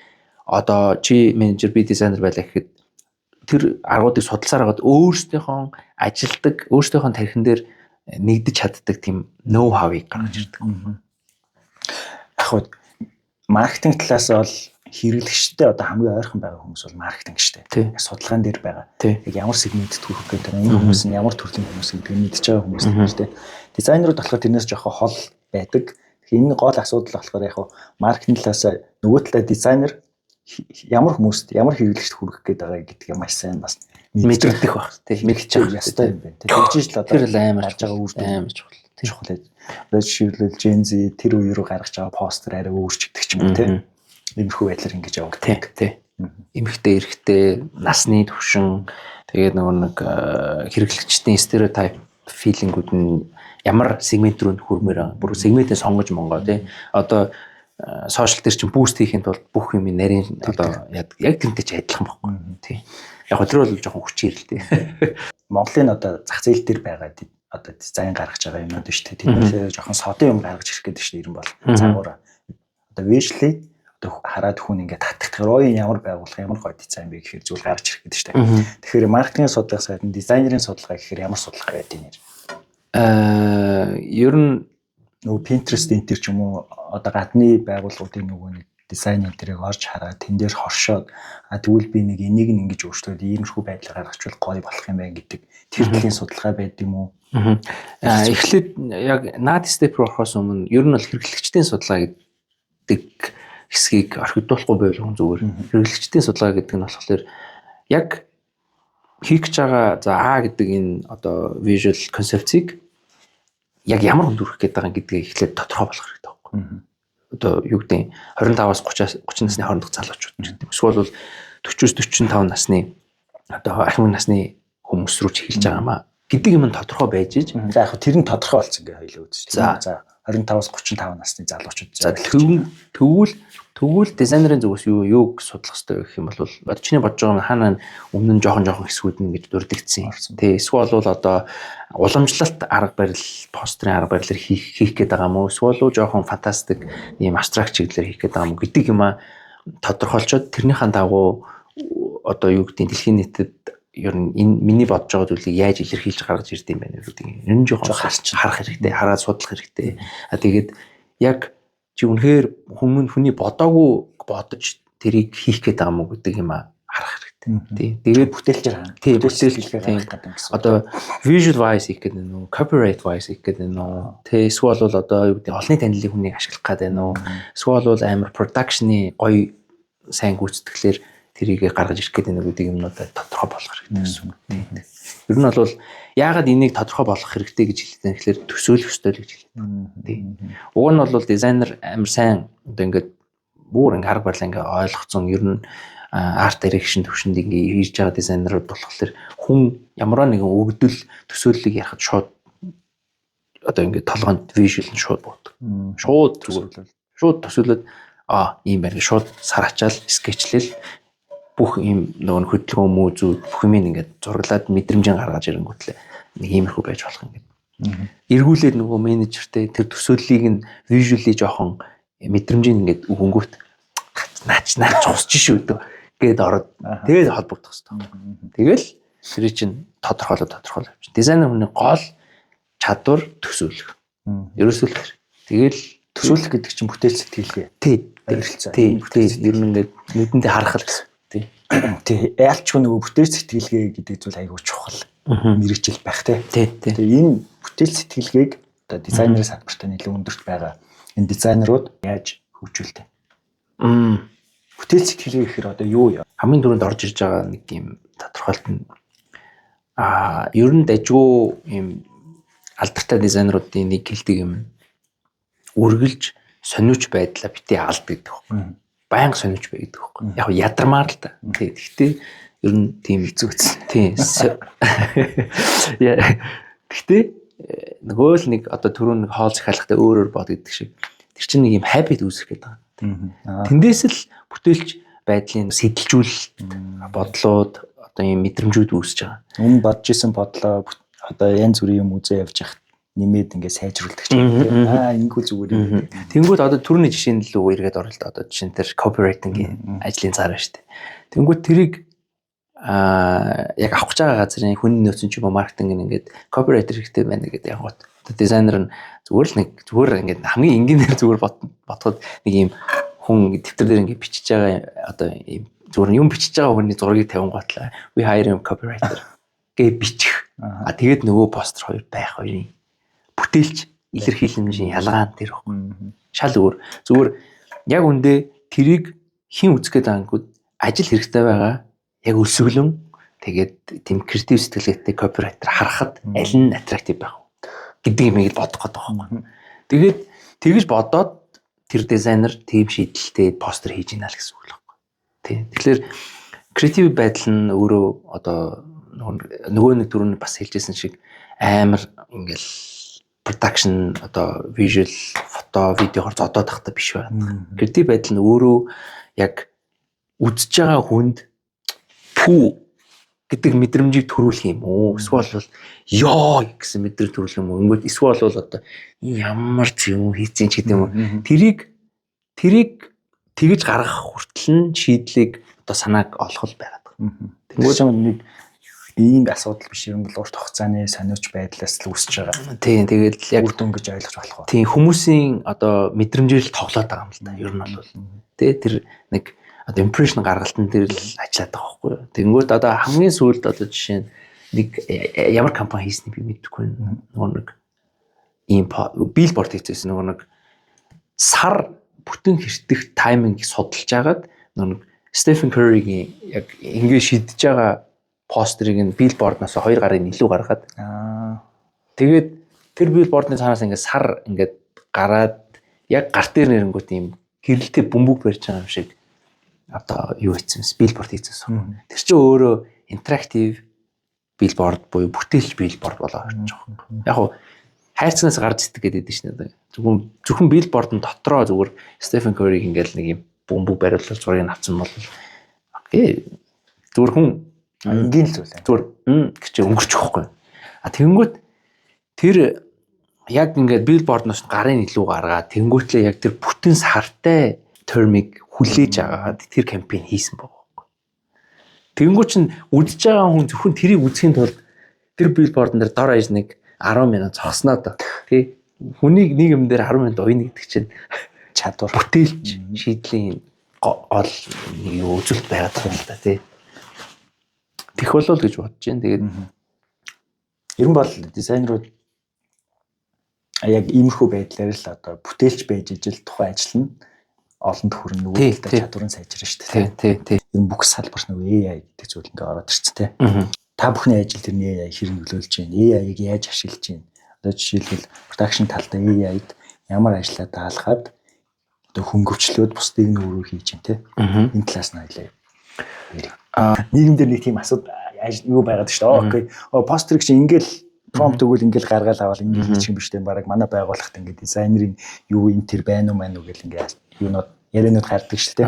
одоо чи менежер би дизайнер байлаа гэхэд тэр аргуудыг судалсаар хагаад өөрсдийнхөө ажилдаг, өөрсдийнхөө тархин дээр нэгдэж чаддаг тийм ноу хавыг гаргаж ирдэг. Яг хөө маркетинг талаас бол хэрэглэгчтэй одоо хамгийн ойрхон байгаа хүмүүс бол маркетинг штэ. Судалгаан дээр байгаа. Яг ямар сегментэд хүрэх гэдэг нь энэ хүмүүс нь ямар төрлийн хүмүүс гэдгийг мэдчихэж байгаа хүмүүс юм штэ. Дизайнерууд болохоор тэрнээс жоохон хол байдаг. Тэгэхээр энэ гол асуудал болохоор яг маркетинг талаас нөгөө талаа дизайнер ямар хүмүүст ямар хэрэглэгчд хүргэх гээд байгаа гэдгийг маш сайн бас мэдэрдэх баг тийм мэдчих ястай юм байна. Тэгж л одоо тэр л амар гарч байгаа үр дүн амар чухал. Одоо жишээлбэл Gen Z тэр үе рүү гаргаж байгаа постэр арай өөрчлөгдөх юм тийм. Иймэрхүү байдлаар ингэж явагддаг. Тийм. Эмэгтэй эрэгтэй насны түвшин тэгээд нөгөө нэг хэрэглэгчдийн стереотип филингүүд нь ямар сегмент рүү хүрмээр байгаа. Бүр сегментээ сонгож монгоо тийм. Одоо сошиал дээр чинь буст хийхэд бол бүх юм нарийн одоо яг тэнтэй ч адилхан байхгүй тийм. Яг тэр бол жоохон хүчээр л тийм. Монголын одоо зах зээл дээр байгаа одоо дизайн гаргаж байгаа юмнууд шүү дээ. Тэднээс жоохон содын юм гаргаж ирэх гэдэг чинь юм бол цаагаараа одоо visually одоо хараад хүн ингээд татдаг. Ямар байгууллага ямар гоё дизайн бэ гэхээр зүйл гарч ирэх гэдэг шүү дээ. Тэгэхээр маркетинг судалгаа сайд дизайнерын судалгаа гэхээр ямар судалгаа байдаг юм? Ер нь нөгөө Pinterest энэ төр ч юм уу одоо гадны байгууллагуудын нөгөө нэг дизайн энтрийг орж хараад тэн дээр хоршоод тэгвэл би нэг энийг ингэж өөрчлөөд иймэрхүү байдлаар гаргachвал гоё болох юм байна гэдэг тэр төрлийн судалгаа байдаг юм уу? Эхлээд яг наад степ руу орохоос өмнө ер нь бол хэрэглэгчдийн судалгаа гэдэг хэсгийг орхидуулахгүй байлгүй зүгээр. Хэрэглэгчдийн судалгаа гэдэг нь болохоор яг хийх гэж байгаа за А гэдэг энэ одоо visual concept-ийг яг ямар хүнд хүрэх гээд байгаа гэдгийг эхлээд тодорхой болгох хэрэгтэй байхгүй. Одоо юу гэдэг 25-аас 30 насны хоорондох залуучууд гэдэг. Эсвэл бол 40-45 насны одоо ахмад насны хүмүүс рүү ч эхэлж байгаа юм а гэдэг юм тодорхой байж иж. За яг тэр нь тодорхой болсон гэж хоёлаа үзэж. За 25-аас 35 насны залуучууд. За тэгвэл дизайнерын зүгээс юуг судлах хэрэгтэй гэх юм бол чиний бодож байгаа хаана өмнө нь жоохон хэсгүүд нь ингэж дурддагдсан. Тэ эсвэл бол одоо уламжлалт арга барил, постерын арга барилаар хийх гээд байгаа юм уу? Эсвэл бол жоохон фантастик ийм абстракт чиглэлээр хийх гээд байгаа юм уу гэдэг юм а тодорхойлцоод тэрнийхэн дагуу одоо юу гэдэг дэлхийн нийтэд ер нь энэ миний бодож байгаа зүйлийг яаж илэрхийлж гаргаж ирд юм бэ гэдэг. Ер нь жоохон харах хэрэгтэй, хараад судлах хэрэгтэй. Тэгээд яг чи үнэхээр хүний бодож тэрийг хийх гээд байгаа мó гэдэг юм а харах хэрэгтэй. Тэгээд бүтээлчээр хаа. Бүтээл хийх гэдэг юм. Одоо visual wise хийх гэдэг нь copyright wise хийх гэдэг нь эсвэл бол одоо юу гэдэг олонний танилыг хүнийг ашиглах гэдэг нь эсвэл бол амар production-ы гоё сайн гүйцэтгэлээр тэрийг гаргаж ирэх гэдэг нэг юмнуудад тодорхой болгох хэрэгтэй гэсэн үг. Ер нь бол яагаад энийг тодорхой болгох хэрэгтэй гэж хэлдэг юм гэхээр төсөөлөх ёстой л гэж хэлдэг. Уг нь бол дизайнер амар сайн одоо ингээд бүр ингээд арга барилаа ингээд ойлгоцсон ер нь арт дирекшн төвшөнд ингээд хийж байгаа дизайнерууд болохоор хүн ямар нэгэн өгдөл төсөөллийг ярихад шууд одоо ингээд толгойд вижюал нь шууд буудаг. Шууд төсөөлөд ийм байна гэж шууд сар ачаал скетчлэл бүх ийм нөгөө хөдөлгөөн мөзүүд бүх юм ингээд зураглаад мэдрэмжийн гаргаж ирэнгүүтлээ нэг иймэрхүү байж болох юм гээд. Эргүүлээд нөгөө менежертэй тэр төсөөллийг нь visually жоохон мэдрэмжийн ингээд өгөнгүүт наач усч шүү дээ гээд ороод тэгээд холбогдох хэрэгтэй. Тэгэл тэр чинь тодорхойлоод авчих. Дизайнер хүний гол чадвар төсөөлөх. Ерөөсөө л тэгэл төсөөлөх гэдэг чинь бүтээл сэтгэлгээ. Тий. Ер нь ингээд нүдэндээ харах л гэсэн. Тий. Яалчгүй нөгөө бүтээл сэтгэлгээ гэдэг зүйл айгүй чухал мэрэгжил байх тий. Тэгээ энэ бүтээл сэтгэлгээг одоо дизайнерын салбартаа нэлээд өндөрт байгаа энэ дизайнерууд яаж хөгжүүлдэг? Бүтээл сэтгэлгээ гэхээр одоо юу яа? Хамгийн түрүүнд орж ирж байгаа нэг юм тодорхойлт нь ер нь дажгүй юм алдартай дизайнеруудын нэг хэлдэг юм үргэлж сониуч байдлаа битээ алд гэдэг юм. Баян сониуч бай гэдэг юм. Яг ядармаар л та. Гэхдээ ер нь тийм хэцүү үз. Тийм. Гэхдээ нөгөө л нэг одоо түрүүн нэг хоол захиалахтай өөрөөр бод гэдэг шиг тэр чинь нэг юм habit үүсгэх гэдэг байгаа. Тэндээс л бүтээлч байдлын сэтэлжүүлэлт бодлоод одоо юм мэдрэмжүүд үүсэж байгаа. Өмнө бодож исэн бодлоо одоо янз бүрийн юм үзээ явж хахад нэмээд ингээд сайжруулдаг ч юм. Ингэвэл зүгээр юм. Тэнгүүд одоо түрүүний жишээн л үү эргээд орё л да. Одоо жишээн тэр copywriting-ийн ажлын цаараа шүү дээ. Тэнгүүд тэрийг яг авах гэж байгаа газрын хүний нөөцийн ч юм уу маркетинг ингээд copywriter хэрэгтэй байна гэдэг яг гот. Дизайнер нь зүгээр л нэг зүгээр ингээд хамгийн энгийнээр зүгээр ботход нэг юм хүн дэвтэр дээр ингээд бичиж байгаа одоо ийм зүгээр юм бичиж байгаа хүний зургийг тавингуутлаа. We hire him copywriter гэ бичих. Тэгээд нөгөө постэр хоёр байх хоёрын бүтээлч илэрхийлэмжийн ялгаа нь тэр байхгүй. Шал өөр. Зүгээр яг үндэ тэрийг хин үзэх гэдэг ангууд ажил хэрэгтэй байгаа. Яг өсвөлөн тэгээд тийм креатив сэтгэлгээтэй copywriter харахад аль нь attractive байх гэдэг юм ийм бодох гэдэг байхгүй. Тэгээд тэгж бодоод тэр дизайнер тийм шийдэлтэй постэр хийж ийна л гэсэн үг л байхгүй. Тийм. Тэгэхээр креатив байдал нь өөрөө одоо нөгөө нэг түрүүнд бас хэлжсэн шиг амар ингээл production одоо visual фото видеогоор зодоод тахта биш байна. Креатив байдал нь өөрөө яг үзэж байгаа хүнд пүү гэдэг мэдрэмжийг төрүүлэх юм уу? Эсвэл бол ёо гэсэн мэдрэмж төрүүлэх юм уу? Ингээд эсвэл бол одоо ямар юм хийцэн ч гэдэг юм уу? Тэрийг тэгж гаргах хүртэл нь шийдлийг одоо санааг олох л байгаад байгаа. Тэнгүүд юм нэг ийм асуудал биш юм бол урт хугацааны сониуч байдлаас л үүсэж байгаа. Тийм тэгээд яг үр дүн гэж ойлгож болох ба. Тийм хүмүүсийн одоо мэдрэмжээр л тоглоод байгаа юм л да. Ер нь бол тий тэр нэг одоо impression гаргалтан дээр л ажиллаад байгаа байхгүй юу. Тэнгүүт одоо хамгийн сүүлд одоо жишээ нь нэг ямар компани хийснийг би мэдэхгүй нөгөө нэг ийм billboard хийсэн нөгөө нэг сар бүтэн хэртэх тайминг судалж агаад нөгөө нэг Stephen Curry-гийн яг ингэ шидэж байгаа постерыг нь billboard-наас 2 гарын илүү гаргаад тэгээд тэр billboard-ны цаанаас ингэ сар ингэ гараад яг гар дээр нэрэнгүүт ийм гэрэлтэй бөмбөг барьж байгаа юм шиг одоо юу хийсэн billboard хийсэн. Тэр чинь өөрөө interactive billboard буюу бүтээлч billboard болоо орж байгаа. Яг хуу хайрцагнаас гарч ирдэг гэдэг чинь зөвхөн billboard нь дотроо зүгээр Stephen Curry ингээл нэг юм бөмбөг бариулж зургийг авсан бол окей зүгээр хүн энгийн л зүйл. Зүгээр гэж өнгөрчих واخгүй. Тэнгүүт тэр яг ингээд billboard-ноос гарын илүү гаргаад тэнгүүтлээ яг тэр бүтэн сартай термиг хүлээж агаад тэр кампайн хийсэн байгаа. Тэнгүүт чинь үдж байгаа хүн зөвхөн тэрийг үзхийн тулд тэр billboard-н дээр дор аяж нэг 10 минут зогсноо доо. Тэ хүнийг нэг юм дээр 10 минут уйна гэдэг чинь чадвар бүтээлч шийдлийн гол нэг юу үзэлт байгаад байгаа юм л да тий. Тэх болов гэж бодож байна. Тэгээд ер нь бол дизайнерууд яг иймэрхүү байдлаар л одоо бүтээлч байж ижил тухайн ажил нь олонд хүрнэ үүдэлтэй чадварын сайжирна шүү дээ. Тий. Ер нь бүх салбарт нэг AI гэдэг зүйл ингээ ороод ирчихсэн тий. Та бүхний ажил тэрний AI хэрэг нөлөөлж байна. AI-г яаж ашиглаж байна? Одоо жишээлбэл production талдаа AI-д ямар ажиллаа даалгаад одоо хөнгөвчлөөд бусдыг нь өөрөө хийж байна тий. Энэ талаас нь ойлаа. Нийгэм дээр нэг тийм асуудал юу байгаад шүү дээ. Окей. Постерыг чи ингээл prompt өгвөл ингээл гаргаал аваад ингээл хийчих юм биш дээ. Бараг манай байгууллагт ингээд дизайнерын юу энэ төр байна уу мань уу гэл ингээд юунод яриануд гардаг шүү дээ.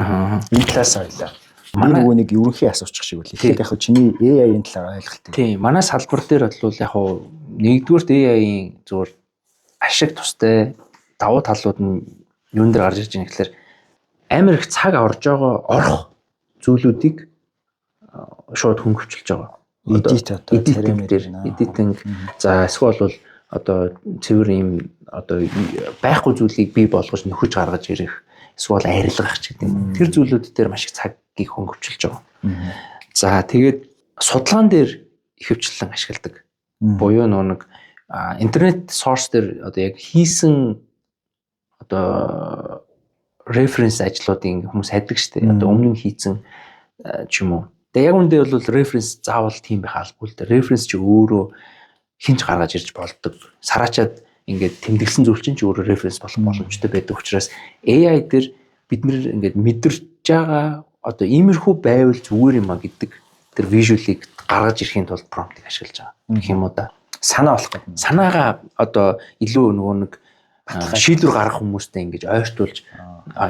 Энэ талаас ойлаа. Манай нөгөө нэг ерөнхий асуучих шиг үлээ. Тэгэхээр яг чиний AI-ийн талаар ойлголт. Тийм. Манай салбар дээр бол яг нэгдүгээрт AI-ийн зүгээр ашиг тустай давуу талууд нь юун дээр гарч ирж байгаа гэхээр амар их цаг орж байгаа орох зүйлүүдийг шууд хөнгөвчлж байгаа. Эдитинг за эсвэл бол одоо цэвэр юм одоо байхгүй зүйлийг бий болгож нөхөж гаргаж ирэх эсвэл арилгах ч гэдэг юм. Тэр зүйлүүд дээр маш их цагийг хөнгөвчлж байгаа. За тэгээд судалгаан дээр ихэвчлэн ашигладаг. Буюу нэг интернет сорс дээр одоо яг хийсэн одоо референс ажлуудын хүмүүс хайдаг штэ. Одоо өмнө нь хийцэн ч юм уу. Тэгээ яг үндэ бол референс заавал тийм байх албагүй л дээ. Референс чи өөрөө хинч гаргаж ирж болдог. Сараачаад ингээд тэмдэглэсэн зүйл чинь ч өөрөө референс болох боломжтой байдаг учраас AI дээр бид нэр ингээд мэдэрч байгаа одоо иймэрхүү байвал зүгээр юм а гэдэг тэр вижюалыг гаргаж ирэхийн тулд промптыг ашиглаж байгаа. Гэх юм уу да. Санаа болох гэдэг. Санаагаа одоо илүү нөгөө нэг шийдвэр гаргах хүмүүстэй ингэж ойртуулж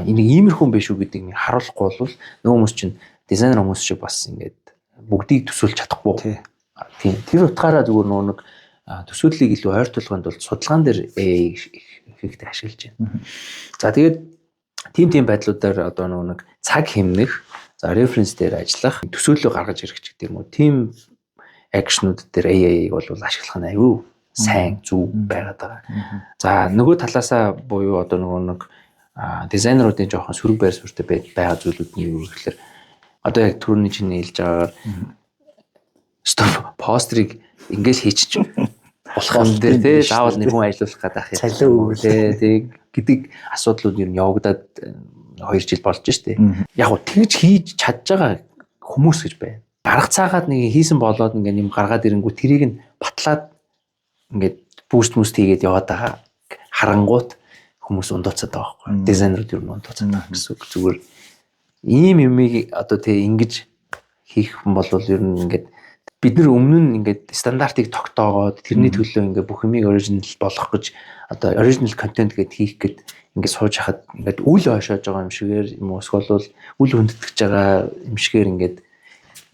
энийг иймэрхүү юм биш үү гэдгийг харуулахгүй бол нөгөө хүмүүс чинь дизайнер хүмүүс шиг бас ингээд бүгдийг төсөөлж чадахгүй. Тийм. Тэр утгаараа зүгээр нөгөө нэг төсөөллийг илүү ойртуулганд бол судалгаан дээр AI ихтэй ашиглаж байна. За тэгээд тийм байдлуудаар одоо нөгөө нэг цаг хэмнэх, за референс дээр ажиллах, төсөөллөө гаргаж ирэх ч гэдэг юм уу. Тийм акшнууд дээр AI-г бол ашиглах нь аюу сайн зөв байгаад байгаа. За нөгөө талаасаа буюу одоо нөгөө нэг дизайнеруудын жоохон сөрөг байр суурьтай байгаа зүйлүүд нь юу гэхээр одоо яг түрүүний чинь хэлж байгаагаар постерыг ингээл хийчих болох юм дээр тий заавал нэг хүн ажиллуулах гэдэг юм. Цалин өгөх тий гэдэг асуудлууд ер нь явагдаад 2 жил болж штэ. Яг гоо тэгж хийж чадж байгаа хүмүүс гэж байна. Гарах цаагаад нэг хийсэн болоод ингээ юм гаргаад ирэнгүү тэрийг нь батлаад ингээд буст хийгээд яваад байгаа харангуут хүмүүс ундууцаад байгаа байхгүй. Дизайнерууд ер нь ундууцаад байгаа гэсэн үг. Зүгээр ийм юмыг одоо тий ингэж хийх юм бол ер нь ингээд бид нар өмнө нь ингээд стандартыг тогтоогоод тэрний төлөө ингээд бүх юмыг оригинал болгох гэж одоо оригинал контент гэд хийх гэд ингээд сууж хахад ингээд үл ойшоож байгаа юм шигээр юм уу эсвэл үл хөндөж байгаа юм шигээр ингээд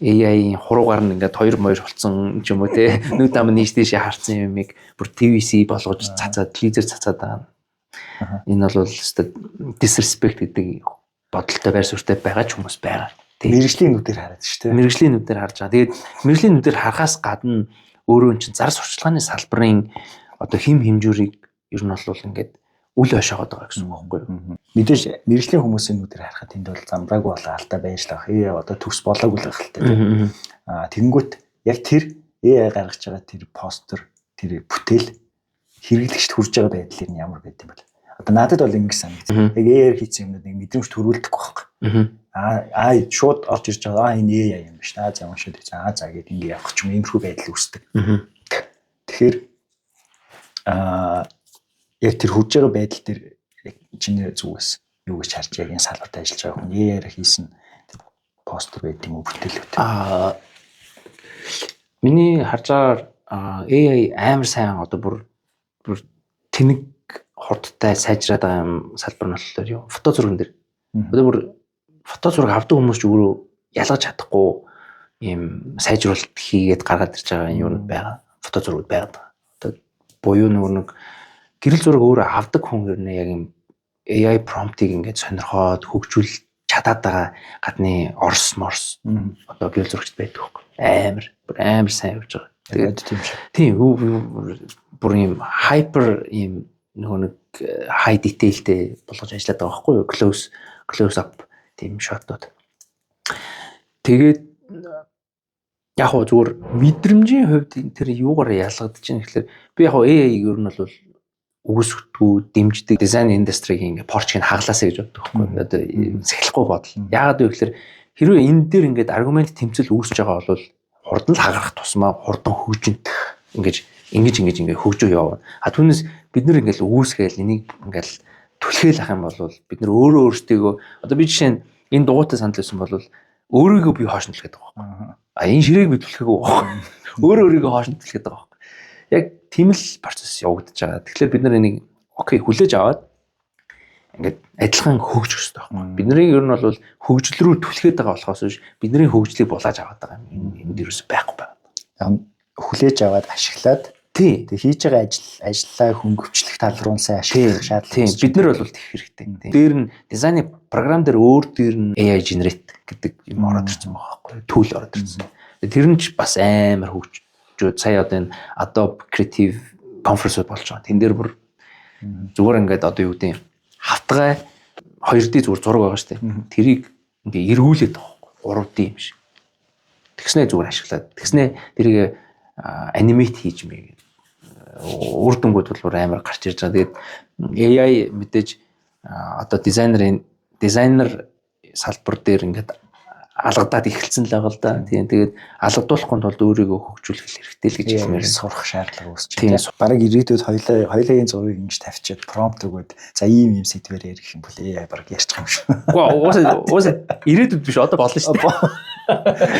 AI-ийн хуруугаар нь ингээд 2 моёр болцсон ч юм уу те нүд ам нийш тийшээ харцсан юмыг бүр TVC болгож цацаад телевизээр цацаад байгаа. Энэ бол disrespect гэдэг бодолтой байр суурьтай байгаа ч хүмүүс байгаа. Мэргэжлийн нүдээр хараад шүү дээ. Мэргэжлийн нүдээр харж байгаа. Тэгээд мэргэжлийн нүдээр харахаас гадна өөрөө чинь зар сурчлагын салбарын одоо хим хэмжүүрийг ер нь бол ингээд үл ойшоогоод байгаа гэсэн үг байхгүй юу? Мэдээж мэргэжлийн хүмүүсийн нүдээр харахад тэнд бол замбрааг болоо алдаа байж л байгаа. Одоо төгс болоогүй л байх л дээ. Тэгэнгүүт яг тэр AI гаргаж байгаа тэр постэр, тэр бүтээл хэрэглэгчд хүрж байгаа байдлыг нь ямар байд юм бэ? Одоо надад бол ингэ санагдсан. Яг AI хийсэн юмнууд нэг мэдрэмж төрүүлдэггүй байхгүй. Шууд орж ирж байгаа. Энэ AI юм биш. За уншаад за гээд ингэ явах ч юм иймэрхүү байдал үүсдэг. Тэгэхээр яг тэр хурж байгаа байдал дээр чиний зүгээс юу гэж харж яг энэ салбарт ажиллаж байгаа хүн AI-аар хийсэн постэр байдаг юм уу бүтээлүүд. Миний харж байгаа AI амар сайн одоо бүр тэнэг хурдтай сайжраад байгаа юм салбар нь болохоор юу фото зурган дээр. Одоо бүр фото зураг авдаг хүмүүс ч өөрөө ялгаж чадахгүй ийм сайжруулалт хийгээд гаргаад ирж байгаа юмуд байгаа. Фото зургууд байгаа. Одоо буюу нэг гэрэл зураг өөрөө авдаг хүн ер нь яг юм AI prompt-ийг ингээд сонирхоод хөгжүүл чадаад байгаа гадны орс одоо гэрэл зурагч байдаг байхгүй. Амар сайн явж байгаа. Тэгээд тийм шиг. Тийм бүр ийм hyper ийм нэг high detailтэй болгож ажиллаад байгаа байхгүй юу? Close up тийм шотууд. Тэгээд яг хоо зүгээр мэдрэмжийн хувьд тэр юугаар ялгагдаж байна гэхээр би яг хоо AI-г ер нь бол үгүйсгдэггүй дэмждэг дизайн индастригийн ингээ порчийг хаглаасаа гэж боддог байхгүй. Одоо сахилахгүй бодол. Яагаад вэ гэхээр хэрвээ энэ дээр ингээд аргумент тэмцэл үүсэж байгаа бол хурдан л хагарах тусмаа хурдан хөгжин ингэж хөгжөө явна. Түүнээс бид нэр ингээл үүсгээл энийг ингээл түлхээл ах юм бол бид нэр өөртөө одоо би жишээ нь энэ дугуйтай санал байсан бол өөрийгөө би хоош нь түлхээд байгаа байхгүй. Энэ ширээг би түлхээгүй байхгүй. Өөрийгөө хоош нь түлхээд байгаа байхгүй. Яг тийм л процесс явагдаж байгаа. Тэгэхээр бид нар энийг окей хүлээж аваад ингээд адилхан хөгжих хэрэгтэй байхгүй. Бидний ер нь бол хөгжил рүү түлхээд байгаа болохоос биш бидний хөгжлийг булааж аваад байгаа юм. Энд ерөөсөй байхгүй байна. Хүлээж аваад ашиглаад тэг хийж байгаа ажлаа хөнгөвчлөх тал руу сайн ашиглах шаардлага. Бид нар бол тэгэх хэрэгтэй. Дээр нь дизайны програм дээр дээр нь AI generate гэдэг юм ороод ирсэн байгаа байхгүй. Түүл ороод ирсэн. Тэр нь ч бас амар хөгжөөд сая одоо энэ Adobe Creative Conference болж байгаа. Тэн дээр бүр зүгээр ингээд одоо юу гэдэг хавтгай 2D зүгээр зураг байгаа шүү дээ. Тэрийг ингээ эргүүлээд байгаа. 3D юм шиг. Тэгснээ зүгээр ашиглаад. Тэгснээ тэрийг анимейт хийж мэй. Үр дүнгууд бол амар гарч ирж байгаа. Тэгээд AI мэдээж одоо дизайнерын дизайнер салбар дээр ингээд алгадаад эхэлсэн л байгаа л да. Тийм тэгээд алгадуулахгүй тулд өөрийгөө хөгжүүлэх хэрэгтэй л гэж хэлмээр сурах шаардлага үүсч байна. Бараг ирээдүйд хоёулын зургийг ингэж тавьчаад промпт өгөөд за ийм сэдвээр ярих юм бол бараг ярьчих юм шүү. Угаасаа ирээдүйд биш одоо болно шүү дээ.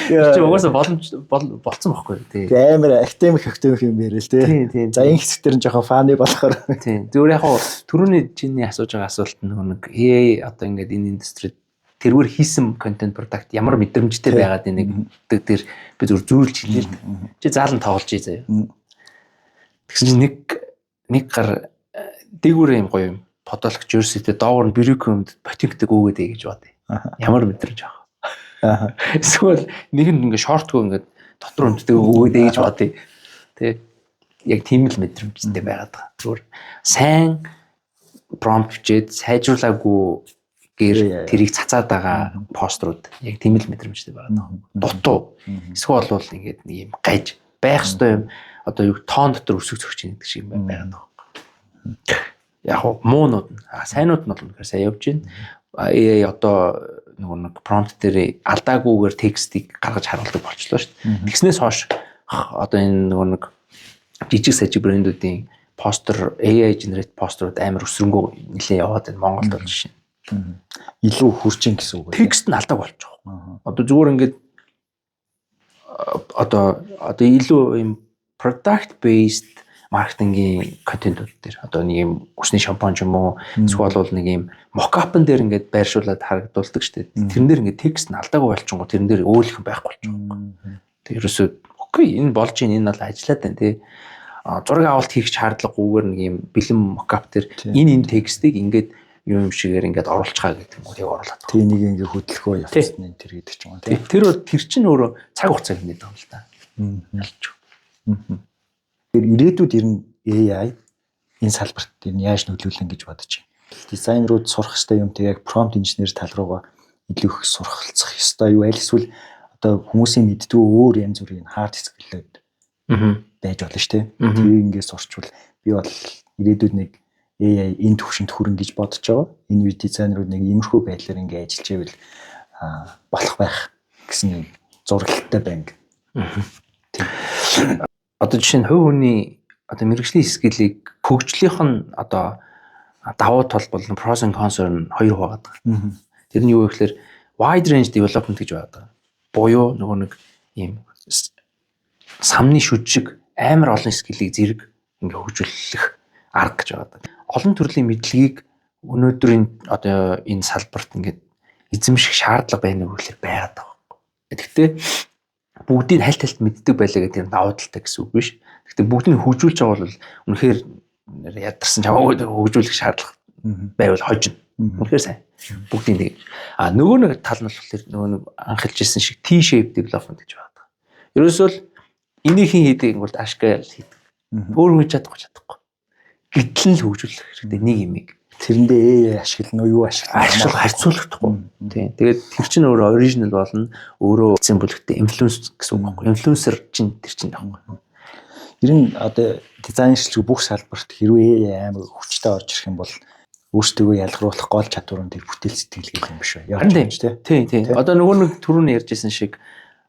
Чи угаасаа болцсон байхгүй тий. Амар академик юм яриа л тий. За энэ хэсгээр нь жоохон фаны болохоор. Тий. Зүгээр яг хаа түрүүний чиний асууж байгаа асуулт нэг AI одоо ингээд энэ индустрид тэрвэр хийсэн контент продакт ямар мэдрэмжтэй байгаад нэг тэр би зүр зөөлж хэлээ. Чи заалан тоглож заяа. Тэгсэн чинь нэг гар дээгүүр юм гоё юм. Подолог жерситэй доогор нь брюкөмд ботинктэй гүгээд гэж бод. Ямар мэдрэмж аа. Эсвэл нэг нь ингээ шортгүй ингээ дотор өмдтэй гүгээд гэж бод. Тэ яг тийм л мэдрэмжтэй байгаад байгаа. Зүгээр сайн промпт хийгээд сайжруулаагүй гэр тэрийг цацаад байгаа пострууд яг тийм л мэдрэмжтэй байгаа. Дутуу. Эсвэл бол ингээд нэг юм гаж байх ёстой юм. Одоо юу тоон дотор өсөг зөгч гэдэг шиг юм байгаад байгаа. Яг муунууд нь сайнууд нь бол үнэхээр сайн явж байна. AI одоо нэг промпт дээр алдаагүйгээр текстийг гаргаж харуулдаг болчихлоо шүү дээ. Тэгснээс хойш одоо энэ нэг жижиг сажиг брэндүүдийн постэр AI generate постерууд амар өсрөнгөө нэлээд яваад байна Монголд бол жишээ. Илүү хурчин гэсэн үг. Текст нь алдааг болж байгаа. Одоо зүгээр ингээд одоо илүү юм product based маркетингийн контентууд дээр одоо нэг юм усны шампань ч юм уу эсвэл бол нэг юм мокапн дээр ингээд байршуулад харагдуулдаг шүү дээ. Тэрэн дээр ингээд текст нь алдааг болчихгоо тэрэн дээр өөлөх байхгүй болчихгоо. Тэг ерөөсөө окей энэ болж ийн энэ бол ажиллаад байна тий. Зураг авалт хийх шаардлагагүйгээр нэг юм бэлэн мокап дээр энэ текстийг ингээд юм шигээр ингээд оруулчихаа гэдэг юм уу яг оруулаад. Тэ нэг ингээд хөдөлгөө явуулсан энэ тэр гэдэг ч юм уу тий. Тэр чинь өөрөө цаг хугацаа хэмнээд байгаа юм л да. Ялч. Тэр ирээдүйд ер нь AI энэ салбарт ер нь яаж нөлөөлнө гэж бодож байна. Дизайнерууд сурах ёстой юм тэг яг промпт инженер тал руугаа илүү их суралцах ёстой юу аль эсвэл одоо хүмүүсийн мэддгүй өөр янз бүрийн хард хэсгэлээд байж болно шүү дээ. Тэрийг ингээд сурчвал би бол ирээдүйд нэг AI энэ төвшөнд хүрэн гэж бодож байгаа. Энэ үе дизайнерууд нэг иймэрхүү байдлаар ингээд ажиллаж ивэл болох байх гэсэн юм зурагтай байна. Одоо жишээ нь хувь хүний одоо мэргэжлийн скиллийг хөгжлийнх нь одоо давуу тал болон pros and cons нь хоёр хуваагаад байгаа. Тэр нь юу вэ гэхээр wide range development гэж байдаг. Буюу нөгөө нэг ийм самны шүжиг амар олон скиллийг зэрэг ингээ хөгжүүлэх арга гэж байдаг. Олон төрлийн мэдлэгийг өнөөдрийн одоо энэ салбарт ингээд эзэмших шаардлага байна уу гэхээр байгаад байгаа. Гэхдээ бүгдийг хальт мэддэг байлаа гэдэг юм давуу талтай гэсэн үг биш. Гэхдээ бүгдийг хөгжүүлж байгаа бол үнэхээр ядарсан чамаагүй хөгжүүлэх шаардлага байвал хожно. Үнэхээр сайн. Бүгдийг нэг. Нөгөө нэг тал нь болохоор нөгөө нэг анхилж ирсэн шиг T-shape development гэж байдаг. Ерөөсөө л энийг хийдэг бол ашигтай хийдэг. Өөр хүн чадахгүй. Гэтэл л хөгжүүлэх хэрэгтэй нэг юмыг. Тэрэндээ ашиглана уу юу ашиглах харьцуулахдаггүй. Тийм. Тэгээд тэр чинь өөрөө оригинал болно. Өөрөө эцсийн бүлэгтээ инфлюенс гэсэн үг байхгүй. Инфлюенсер чинь тэр чинь байхгүй. Ер нь одоо дизайнерчлэг бүх салбарт хэрвээ амар хүчтэй орж ирэх юм бол өөрсдөө ялгаруулах гол чадвар нь тэр бүтээл сэтгэл гэх юм биш үү? Яаж юм ч тийм. Одоо нөгөө нэг түрүүний ярьжсэн шиг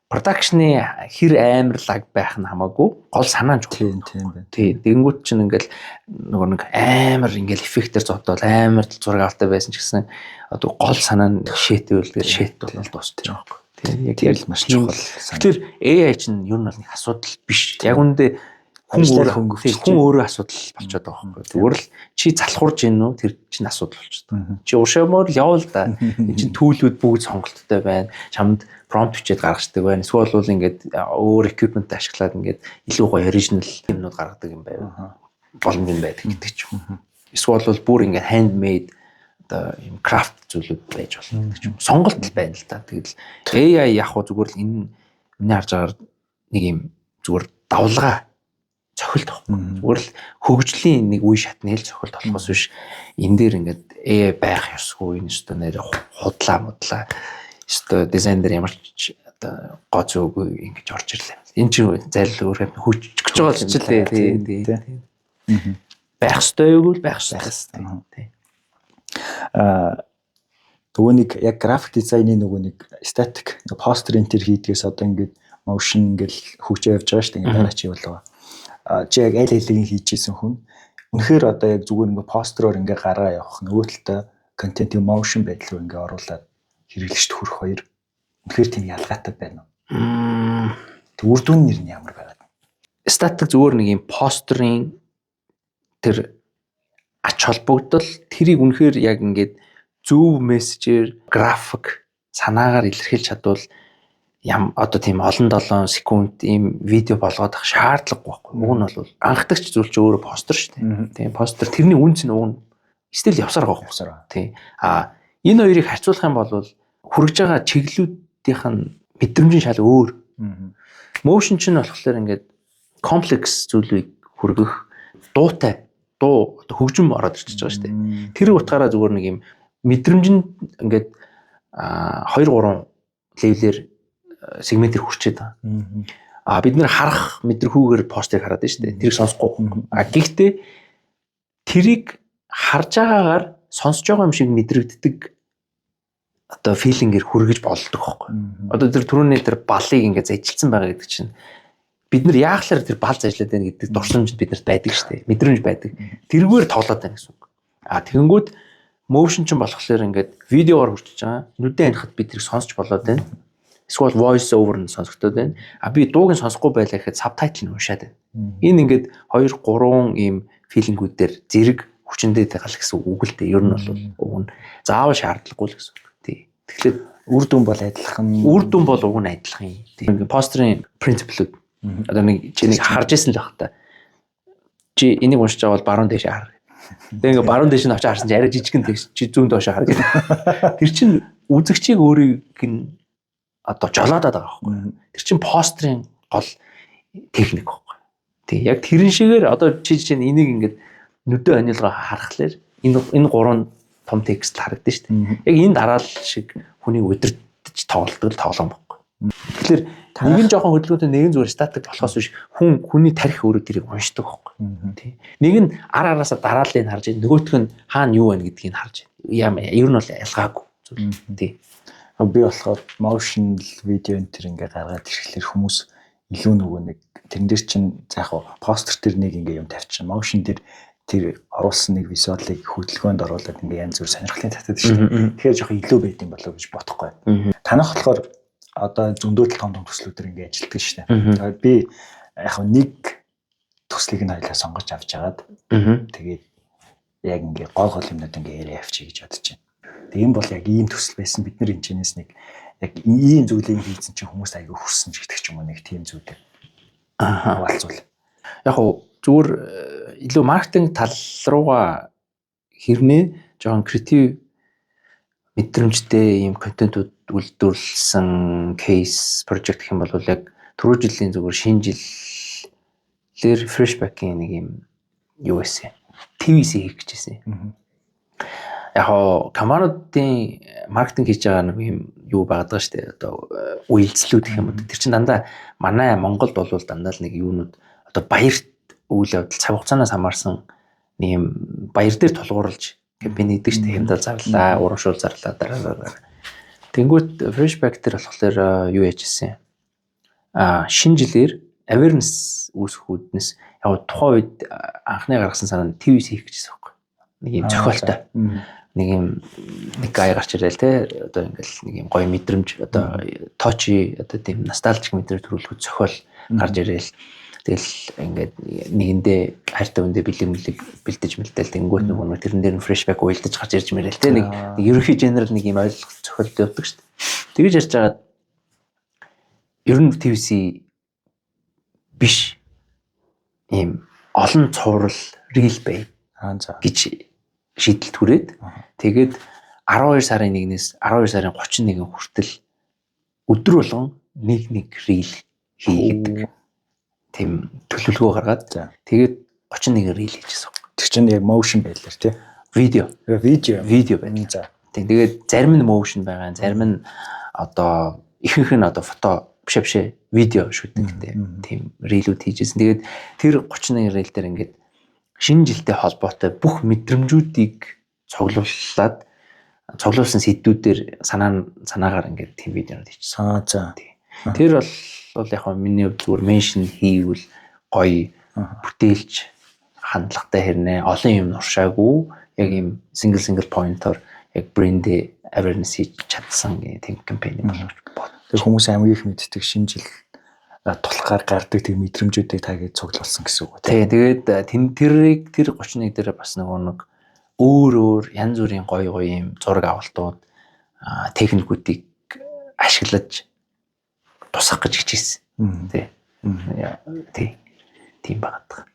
продакшны хэр амар лаг байх нь хамаагүй гол санаа нь тийм байна. Тийм. Тэгэнгүүт чинь ингээл нөгөө нэг амар ингээл эффектээр зодвол амар зураг авалтай байсан ч гэсэн одоо гол санаа нь шээтэл шээт бол дуусчих жоохгүй. Тийм. Яг л маш чухал. Тэгэхээр AI чинь юу нь бол нэг асуудал биш. Яг үндэ хүн өөрөө асуудал болчиход байгаа байхгүй. Зүгээр л чи залхуурж гин үү тэр чинь асуудал болчиход байгаа. Чи уушаамаар л явал да. Энд чинь төлөвлөд бүгд сонголттой байна. Чамд промпт бичээд гаргацдаг байна. Эсвэл бол ингээд өөр equipment ашиглаад ингээд илүү гоё original юмнууд гаргадаг юм байна. Боломж юм байдаг гэдэг ч юм. Эсвэл бол бүр ингээд handmade одоо юм craft зүйлүүд байж болно гэдэг ч юм. Сонголт л байна л да. Тэгэл AI яг хуу зүгээр л энэ миний харж байгаа нэг юм зүгээр давлгаа цохилт байхгүй. Зүгээр л хөгжлийн нэг үе шатны л цохилт болохоос биш энэ дээр ингээд AI байх ёсгүй энэ өстө нэр худлаа өстө дизайн дээр ямар ч одоо гоо зөөгүй ингэж орж ирлээ. Энэ чинь зайлшгүй өөр хэм хүчж байгаа ч тийм. Байх ёстой юу байх ёстой. Нөгөө нэг яг график дизайны нөгөө нэг статик постэр энтер хийдгээс одоо ингээд motion ингээл хөгжөө явж байгаа шүү дээ. Ингээд дараа чи болоо. Чи яг аль алийг хийж исэн хүн. Үнэхээр одоо яг зүгээр ингээд постероор ингээд гараа явах нөгөө талтай контентын motion байдлыг ингээд оруулаад хэрэглэгчд хүрэх хоёр үнэхээр тийм ялгаатай байна уу? Тэг үр дүн нэр нь ямар байгаад? Статик зүгээр нэг юм постерын тэр ач холбогдол тэрийг үнэхээр яг ингээд зөв мессежээр график санаагаар илэрхийлж чадвал одоо тийм олон 7 секунд ийм видео болгоод ах шаардлагагүй байхгүй. Уг нь бол анхдагч зүйл чи өөрөө постэр шүү дээ. Тийм постэр тэрний үнц нь уг нь стил явсаар байгаа байхгүй. Тийм. Энэ хоёрыг харьцуулах юм бол хүрэж байгаа чиглэлүүдийнх нь мэдрэмжийн шал өөр. Motion чинь болохоор ингээд комплекс зүйлийг хүргэх дуутай дуу хөгжим ороод ирчихэж байгаа шүү дээ. Тэр утгаараа зүгээр нэг юм мэдрэмжинд ингээд 2-3 левелээр сегментээр хүрчээд байгаа. Бид нэр харах мэдрхүүгээр постерыг хараад байна шүү дээ. Тэрийг сонсохгүй. Гэхдээ тэрийг харж байгаагаар сонсож байгаа юм шиг мэдрэгддэг одоо филингээр хүргэж болдог байхгүй. Одоо тэр түрүүний тэр балыг ингээд зэжилсэн байгаа гэдэг чинь бид нар яахлаар тэр бал зажлаад байна гэдэг дурсамжид биднэрт байдаг шүү дээ. Мэдрэмж байдаг. Тэргээр тоглоод байна гэсэн үг. Тэгэнгүүт motion ч болохоор ингээд видеоор хүрчиж байгаа. Нүдэн анихад бид тэрийг сонсч болоод байна. Эсвэл voice over нь сонсогдоод байна. Би дууг нь сонсохгүй байлаа гэхэд subtitle нь уншаад байна. Энэ ингээд 2-3 ийм филингүүдээр зэрэг хүчиндээ гал гэсэн үг л дээ. Ер нь бол уг нь заавал шаардлагагүй л гэсэн үг. Тий. Тэгэхээр үр дүн бол адилхан. Үр дүн бол уг нь адилхан юм. Тий. Ингээд постерын принциплүүд одоо нэг чи нэг харж исэн л байх та. Чи энийг уншиж байгаа бол баруун дэше хар. Тэгээ ингээд баруун дэш нь очиж харсан чи арай жижигэн текст чи зүүн доош хар гэдэг. Тэр чин үзэгчийг өөрийг нь одоо жолоодаад байгаа байхгүй. Тэр чин постерын гол техник байхгүй. Тий. Яг тэрэн шигээр одоо чи чинь энийг ингээд нүдэн анилгаа харахлаар энэ гурван том текст харагдана шүү дээ. Яг энэ дараал шиг хүний удирдах тоглолтод тоглоом байхгүй. Тэгэхээр нэг нь жоохон хөдөлгөөнтэй нэг нь зүгээр статик болохоос биш хүний тарих өөрөө тэрийг уншдаг байхгүй. Тий. Нэг нь араасаа дарааллыг харж, нөгөөх нь хаана юу байна гэдгийг харж. Ер нь бол ялгаагүй зүйл. Тий. Би болохоор motion видео энэ төр ингээ гаргаад ирэхлээр хүмүүс илүү нөгөө нэг тэрэн дээр чинь заах постэр тэр нэг ингээ юм тавьчихсан. Motion дээр тэр оруулсан нэг визуалыг хөдөлгөөнд оруулаад ингээ янз бүр сонирхлын татдаг шүү дээ. Тэгэхээр жоохон илүү байд юм болоо гэж бодохгүй. Танах болохоор одоо зөндөө том төслүүдээр ингээ ажилтдаг шүү дээ. Би яг нэг төслийг нь хоёлаа сонгож авч жагаад тэгээд яг ингээ гол юмнууд ингээ яриа авчий гэж бодож байна. Тийм бол яг ийм төсөл байсан бид нар энэчнээс нэг яг ийм зүйлийг хийсэн чинь хүмүүс аягүй хүссэн ч гэдэг ч юм уу нэг тийм зүйлээ хаваалцуул. Яг уу зүгээр илүү маркетинг тал руугаа хэрнээ жоохон креатив мэдрэмжтэй ийм контентууд үйлдвэрлэсэн кейс прожект гэх юм бол яг түрүү жилийн зүгээр шинэ жилээр фрешбэкийн нэг юм юу байсан. TVC хийх гэжсэн. Яг компаниудын маркетинг хийж байгаа нэг юм юу байгаа шүү дээ. Одоо үйлчлүүд гэх юм уу. Тэр чинь дандаа манай Монголд бол дандаа л нэг юунууд одоо баярт үйл явдал цаг хугацаанаас хамаарсан нэг юм баяр дээр тулгуурлаж кампань хийдэг шүү дээ. Хямдал зарлаа, урамшуул зарлаа дараа. Тэнгүүт фрешбэк дээр болохоор юу яжсэн. Шинэ жилээр awareness үүсгэх үүднээс яг тухайн үед анхны гаргасан санаа нь TVC хийх гэжсэн байхгүй. Нэг юм зохиолтой. Нэг гай гарч ирэл те одоо ингээл нэг юм гоё мэдрэмж одоо точи одоо тийм ностальжик мэдрэмж төрүүлэх зохиол гарч ирэл тэгэл ингээд нэгэндээ хайртай үндэ бэлдэж мэлдэл тэнгуут нөгөө тэрэн дээр нь фрешбэк уйлдаж гарч ирж мэрэл те нэг ерөнхий генерал нэг юм ойлголт зохиолд явдаг шүү дээ. Тэгэж ярьж байгаа ер нь TVC биш ийм олон цуврал real bay гэж шийдэлт хүрээд тэгээд 12 сарын 1-ээс 12 сарын 31 хүртэл өдөр болгон нэг рeel хийгээд тийм төлөвлөгөө гаргаад тэгээд 31 reel хийчихсэн. Тэр чинь яг motion байлаар тий. Видео байна. За. Тэгээд зарим нь motion байгаа, зарим нь одоо ихэнх нь одоо фото биш видео шүтэнтэй тийм reelүүд хийжсэн. Тэгээд тэр 31 reel дээр ингээд шинэ жилтэй холбоотой бүх мэдрэмжүүдийг цуглуулад цуглуулсан сэдвүүдээр санаагаар ингээд тийм видеонууд хийчихсэн. За. Тэр бол яг хөө миний хувьд зүгээр меншн хийвэл гоё бүтээлч хандлагатай хэрнээ олон юм уршаагүй яг ийм single point-оор яг брэнд awareness хийж чадсан тийм кампань болж байна. Тэр хүмүүс амар их мэддэг шинэ жил тулахаар гардаг тийм мэдрэмжүүдийг тагээд цуглуулсан гэсэн үг тийм. Тэгээд тэр 31 дээр бас нэг өөр янз бүрийн гоё юм зураг авалтууд техникүүдийг ашиглаж тусах гэж хичээсэн. Тийм багт.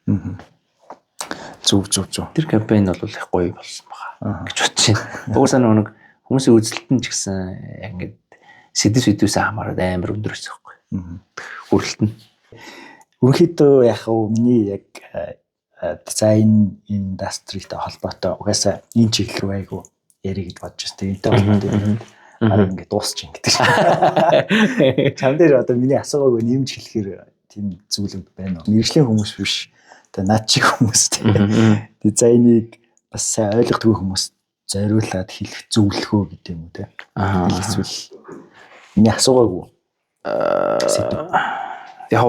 Зүг. Тэр кампань бол их гоё болсон байгаа гэж бодож байна. Уусаа нэг хүмүүсийн үзэлтэн ч гэсэн яг ингээд сэдвээс хамаараад амар өндөр өсөх байхгүй. Хүрэлт нь. Ерөнхийдөө яг миний яг дизайн индастритэй холбоотой угаасаа энэ чиглэл рүү айгу ярих гэж бодож байна. Энтэй холбоотой ингээд дуусчих гэдэг шиг. Чам дээр одоо миний асуугааг нэмж хэлэхээр тийм зүйлүүд байна уу? Мэргэжлийн хүмүүс биш. Тэгээ наад чи хүмүүс тийм. Дизайныг бас сайн ойлгодгүй хүмүүс зориулаад хэлэх зөвлөхөө гэдэг юм уу те. Эсвэл миний асуугаагүй. Яг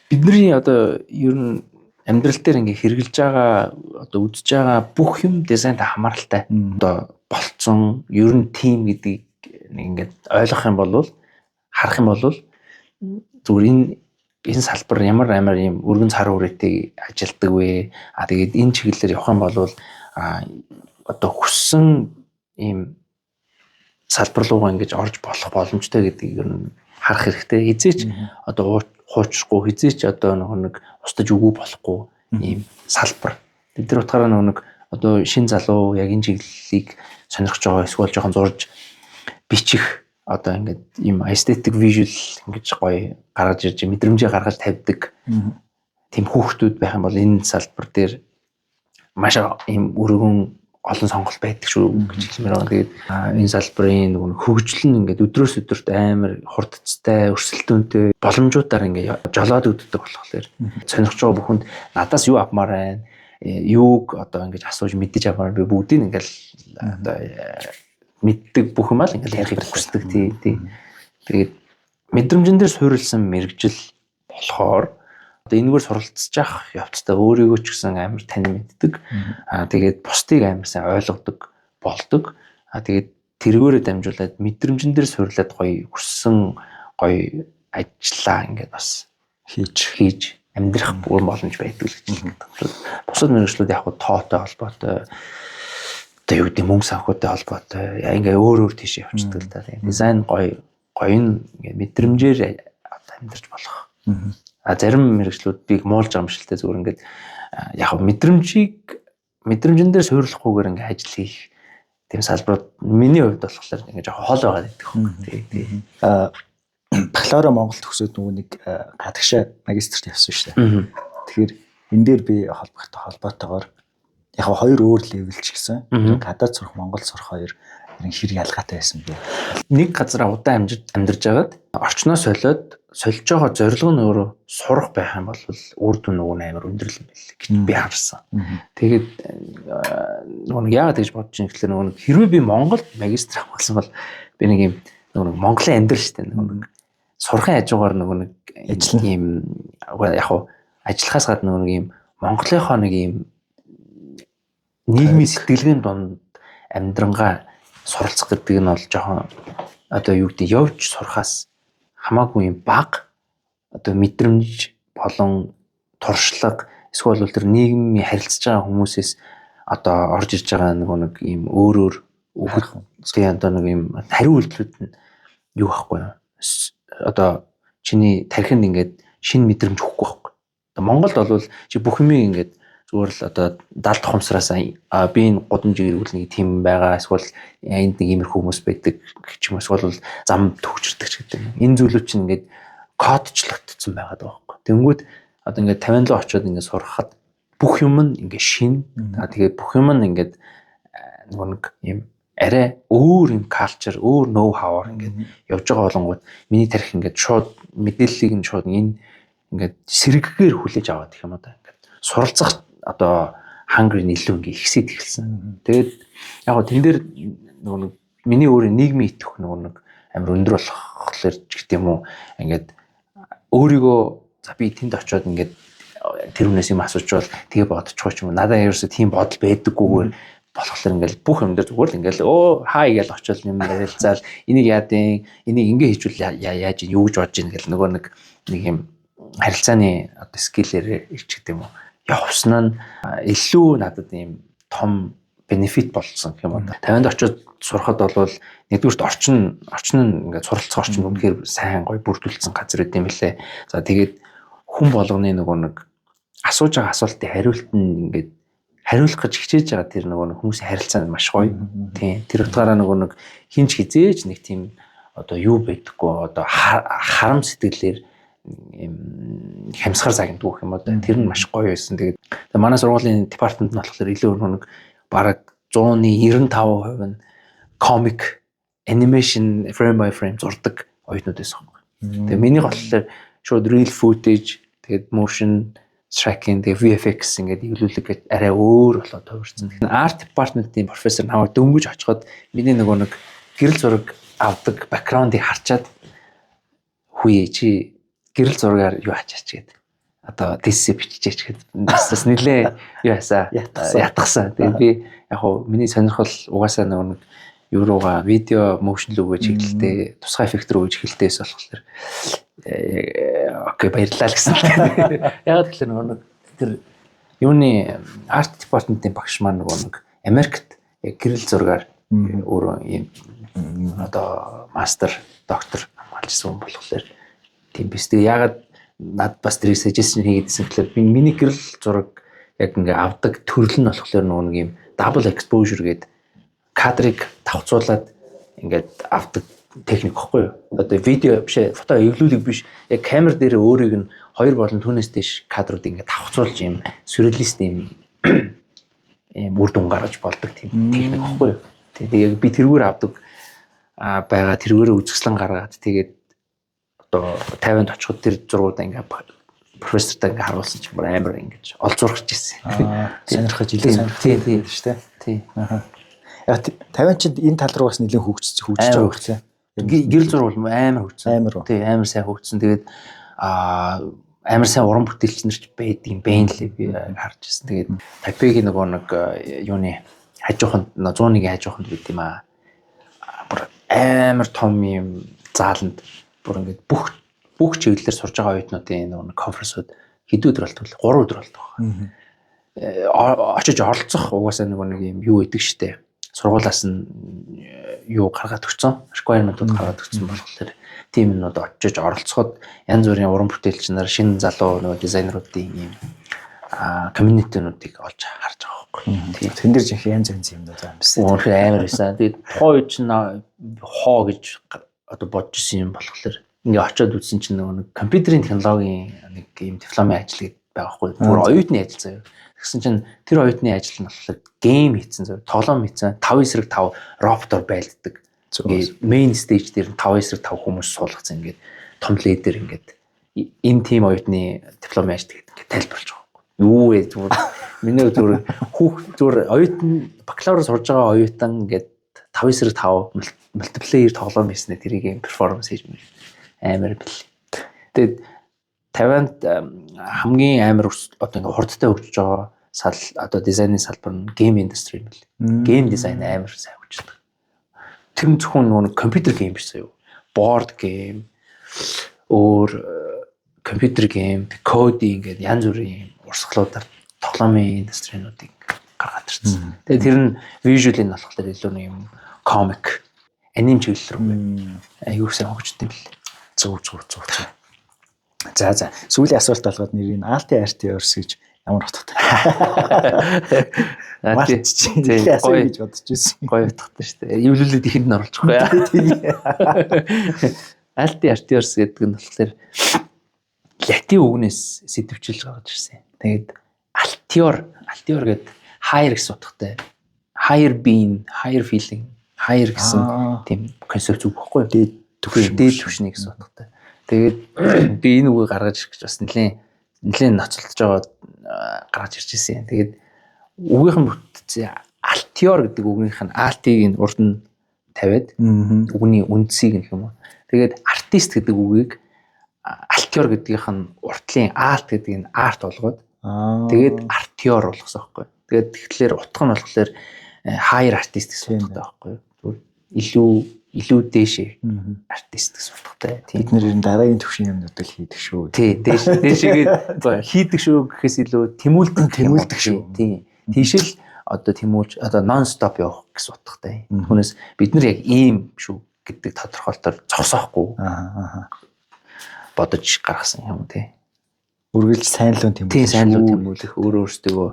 бидний одоо ер нь амьдрал дээр ингээ хэрэгжилж байгаа одоо үзэж байгаа бүх юм дизайнтай хамааралтай. Одоо болцсон ер нь тим гэдгийг ингээд ойлгох юм бол харах юм бол зүгээр энэ салбар ямар амар юм өргөн цар хүрээтэй ажилддаг вэ? Тэгээд энэ чиглэлээр явах юм бол одоо хүссэн ийм салбар руу ингэж орж болох боломжтой гэдгийг ер нь харах хэрэгтэй. Хизээч одоо хуучрахгүй, хизээч одоо нэг устж өгөө болохгүй ийм салбар. Тэд нар утгаараа нэг одоо шин залуу яг энэ чиглэлийг сонирхож байгаа эсвэл жоохон зурж бичих одоо ингээд ийм aesthetic visual ингэж гоё гаргаж ирж мэдрэмжээ гаргаж тавьдаг тийм хүүхдүүд байх юм бол энэ салбар дээр маш ийм өргөн олон сонголт байдаг шүү гэж хэлмээр байна. Тэгээд энэ салбарын нэг хөгжил нь ингээд өдрөөс өдөрт амар хурдцтай, өрсөлдөөнтэй боломжуудаар ингээд жолоод өгдөг болохоор сонирхож байгаа бүхэнд надаас юу авмаар байна? Юуг одоо ингэж асууж мэдэж авмаар би бүгдийг ингээд одоо мэддэг бүх юм аа ингээд ярихыг хүсдэг тийм. Тэгээд мэдрэмжэн дээр суурилсан мэрэгжил болохоор одоо энэгээр суралцж явах явцдаа өөрийгөө ч гэсэн амар тань мэддэг. Тэгээд бусдыг амар сайн ойлгодог болдог. Тэгээд тэргээрээ дамжуулаад мэдрэмжэн дээр суйрлаад гоё хүссэн гоё ажиллаа ингээд бас хийж амьдрах бүр боломж байдаг л гэж байна. Бусад мэргэжлүүд яг тоотой холбоотой одоо юу гэдэг мөнгө санхүүтэй холбоотой ингээ өөр тийш явчихдаг л да. Дизайн гоё ингээд мэдрэмжээр амьдарч болох. Зарим мэргэжлүүдийг муулж байгаа юм шилтэй зүгээр ингээд яг мэдрэмжэн дээр суйрлахгүйгээр ингээд ажил хийх тийм салбарууд миний хувьд болохоор ингээд жоохон хол байгаа гэдэг юм. Бакалавра Монголд төгсөөд нөгөө нэг гадагшаа магистрт явсан шүү дээ. Тэгэхээр энэ дээр би холбоотойгоор яг хоёр өөр левел ч гэсэн гадаад сурах, Монгол сурах хоёр хэр ялгаатай байсан бэ? Нэг газараа удаан амьдарч агаад орчноос сольж байгаа зорилго нь өөрөө сурах байх юм бол үр дүн нөгөө амар өндөр юм байл гэж би харсан. Тэгээд нөгөө яагаад гэж бодож юм гэхэлээ нөгөө хэрвээ би Монголд магистр авсан бол би нэг юм нөгөө Монголын амьдрал шүү дээ. Нөгөө сурахын хажуугаар нөгөө нэг ийм яг ажиллахаас гадна нөгөө юм Монголынхоо нэг юм нийгмийн сэтгэлгээний донд амьдрангаа суралцах гэдэг нь бол жоохон одоо юу гэдэг явж сурахаас хамаагүй юм баг одоо мэдрэмж болон туршлага эсвэл тэр нийгмийн харилцаж байгаа хүмүүсээс одоо орж ирж байгаа нэг юм өөр тийм одоо нэг юм хариу үйлдэлүүд нь юу байхгүй юу одоо чиний тархинд ингээд шинэ мэдрэмж өгөхгүй байхгүй. Монголд бол чи бүх юмыг ингээд зүгээр л одоо далд ухамсараас би энэ гудамжийг эргүүл нэг тийм байгаа эсвэл энд нэг иймэрхүү хүмүүс байдаг гэх юм эсвэл зам төгчөрдөг ч гэдэг. Энэ зүйлүүд чинь ингээд кодчлогдсон байгаа даа байхгүй. Тэнгүүд одоо ингээд 57 очиод ингээд сурахад бүх юм нь ингээд шин. Тэгээд бүх юм нь ингээд нэг юм арай өөр юм калчер, өөр ноу хаваар ингээд явж байгаа болонгууд миний тарих ингээд шууд мэдээллийг нь шууд энэ ингээд сэргэгээр хүлээж аваад гэх юм уу та. Ингээд суралцах одоо хангер нь илүү ингээ ихсээд эхэлсэн. Тэгээд яг гоо тэн дээр нөгөө нэг миний өөрийн нийгмийн итгэх нөгөө нэг амар өндөр болохоор ч гэдэг юм уу ингээд өөрийгөө за би тэнд очиод ингээд тэр хүнээс юм асуучвал тэгээ бодчихоо ч юм уу надад ерөөсө тийм бодол байдаггүйгээр болохоор ингээл бүх юм дээр зүгээр л ингээл хай гэж очил юм ярилцаал энийг яадیں энийг ингээ хийжүүл яаж юу гэж бодож ийн гэл нөгөө нэг юм харилцааны одоо скиллээр ч гэдэг юм уу явснаа нь илүү надад ийм том бенефит болсон гэх юм уу. 50-нд очиод сурахад бол нэгдүгürt орчин нь ингээд суралцах орчин үнэхээр сайн гоё бүрдүүлсэн газар үт юм лээ. За тэгээд хүн болгоны нөгөө нэг асууж байгаа асуултын хариулт нь ингээд хариулах гэж хичээж байгаа тэр нөгөө хүмүүсийн харилцаа маш гоё. Тийм. Тэр утгаараа нөгөө нэг хинч хизээж нэг тийм одоо юу байдаггүй одоо харам сэтгэлээр юм хямсгар загнад гэх юм одоо тэр нь маш гоё байсан. Тэгээд манай сургуулийн департамент нь болохоор илүү нэг бараг 195% нь комик animation frame by frame зурдаг оюутнууд байсан. Тэгээ миний болохоор шууд real footage тэгээд motion tracking тэгээд VFX ингээд эвлүүлэг гэж арай өөр болоод төвөрсөн. Art department-ийн профессор намайг дөнгөж очиход миний нөгөө нэг гэрэл зураг авдаг background-ыг харчаад хүйе чи гэрэл зургаар юу ачаач гээд одоо TC биччихээч гээд бас нилээ юу ясаа ятгсан. Тэгээд би яг хуу миний сонирхол угаасаа нэг юу руугаа видео motion руу гэж хэлэлтэй тусгай эффект рүү гэж хэлэлтэйс болохоор окей баярлалаа гэсэн. Яг тэгэхээр нэг тэр юуны арт департаментийн багш маань нэг Америкт яг гэрэл зургаар өөрөө юм одоо мастер доктор хамгаалжсэн хүн болохоор тийм биз. Тэгээ ягаад над бас тэр suggestion хийгээдсэн гэхээр би миний гэрэл зураг яг ингээ авдаг төрөл нь болохоор нэг юм double exposure гэдэг кадрыг тавцуулаад ингээд авдаг техник гэхгүй юу. Одоо видео биш фото эвлүүлэг биш яг камер дээр өөрийг нь 2 болон түүнээс дээш кадрууд ингээд тавцуулж юм сюрреалист юм үр дүн гаргаж болдог тийм техник гэхгүй юу. Тэгээд би тэргээр авдаг байгаа тэргээр үзэсгэлэн гаргаад тэгээд одоо 50-нд очиход тэр зургуудаа ингээд профессортай ингээд харуулсан чинь бүр амар ингэж олзуурч ирсэн. Сонирхож илүү сонирхсан шүү дээ. Тийм. Яг 50 чид энэ тал руу бас нэлээд хөгжиж байгаа гэсэн. Гэрэл зураг бол амар хөгжсөн. Амар. Тийм амар сайн хөгжсөн. Тэгээд амар сайн уран бүтээлч нар ч байдгийн байн лээ би харж ирсэн. Тэгээд Тайпегийн нөгөө нэг юуны хажууханд 101-ийн хажууханд байт юм аа. Бүр амар том юм зааланд бүр ингээд бүх чиглэлээр сурж байгаа оюутнуудын нөгөө конференсууд хэд өдөр болтгоо 3 өдөр болтгоо. Очиж оролцох угаасаа нэг юм юу идэг штэ. Сургуулаас нь юу гаргаад өгсөн, requirement-ууд гаргаад өгсөн болохоор тийм юмнууд очиж оролцоход янз бүрийн уран бүтээлч нар шинэ залуу нөгөө дизайнеруудын юм community-нуудыг олж харж байгаа байхгүй. Тэн дээр жинхэнэ янз юмнууд байгаа юм байна. Үнэхээр амар байсан. Тэгээд тухайн үед чинь хоо гэж одоо бодож исэн юм болохоор ингээ очиод үзсэн чинь нөгөө компьютерийн технологийн нэг юм дипломын ажил гэдэг байгаа байхгүй. Бүр оюутны ажил заяа. Тэгсэн чинь тэр оюутны ажил нь болохоор гейм хийсэн заяа. Тоглоом хийсэн 5/5 роботор байлддаг. Main stage дээр 5/5 хүмүүс суулгацсан ингээд том лейдер ингээд энэ тим оюутны дипломын ажил гэдэг ингээд тайлбарлаж байгаа байхгүй. Юу вэ зүгээр миний зүгээр оюутан бакалавр сурж байгаа оюутан ингээд 5/5 мультиплеер тоглоом хийснээр тэрийг перформанс хийж амар бил. Тэгээд 50-нд хамгийн амар одоо ингээ хурдтай хөгжиж байгаа одоо дизайны салбар нь гейм индастри юм бил. Гейм дизайн амар сайн хөгждөг. Тэр нь зөвхөн нэг компьютер гейм биш заяа. Board game, өөр компьютер гейм, кодинг гэдэг янз бүрийн урсгалуудаар тоглоомын индастринуудыг гаргаад ирсэн. Тэгээд тэр нь visual-ийн болохоор илүү нэг юм comic, аним чиглэл рүү аюул сайн хөгждөг юм бил. Зүг. За. Сүүлийн асуулт болгоод нэрийг AltRT-Ors гэж ямар утгатай. Гоё гэж бодож байсан. Гоё утгатай шүү дээ. Эвлүүлээд ихэнд нь оруулчихгүй яа. AltRT-Ors гэдэг нь болохоор латин үгнээс сэдвчилж гаргаж ирсэн. Тэгээд Altior гэдэг higher гэсэн утгатай. Higher being, higher feeling, higher гэсэн тийм концепт үг байхгүй юу? Дээд түвшний гэсэн утгатай. Тэгээд би энэ үгийг гаргаж ирэх гэж бас нэлээд ноцолдож байгаа гаргаж ирж ирсэн. Тэгээд үгийнх нь бүтцээ альтиор гэдэг үгийнх нь алтыг урд нь тавиад үгний үндсийг гэх юм уу. Тэгээд артист гэдэг үгийг альтиор гэдгийнх нь уртлын алт гэдэг нь арт болгоод тэгээд артиор болгосон байхгүй. Тэгээд тэгэхээр утга нь болохоор higher artist гэсэн утгатай байхгүй. Илүү дээшээ артист гэсэн утгатай. Бид нэр дараагийн төвшин юмнуудыг хийдэг шүү. Тий, дээшээгээд хийдэг шүү гэхээс илүү тэмүүлдэг шүү. Тий. Тийшэл одоо тэмүүлж одоо нон стоп явах гэсэн утгатай. Түүнээс бид нар яг ийм шүү гэдэг тодорхойлолтоор зогсоохгүй. Бодож гаргасан юм тий. Үргэлж сайн л тэмүүлэх. Тий, сайн л тэмүүлэх. Өөрөөсөө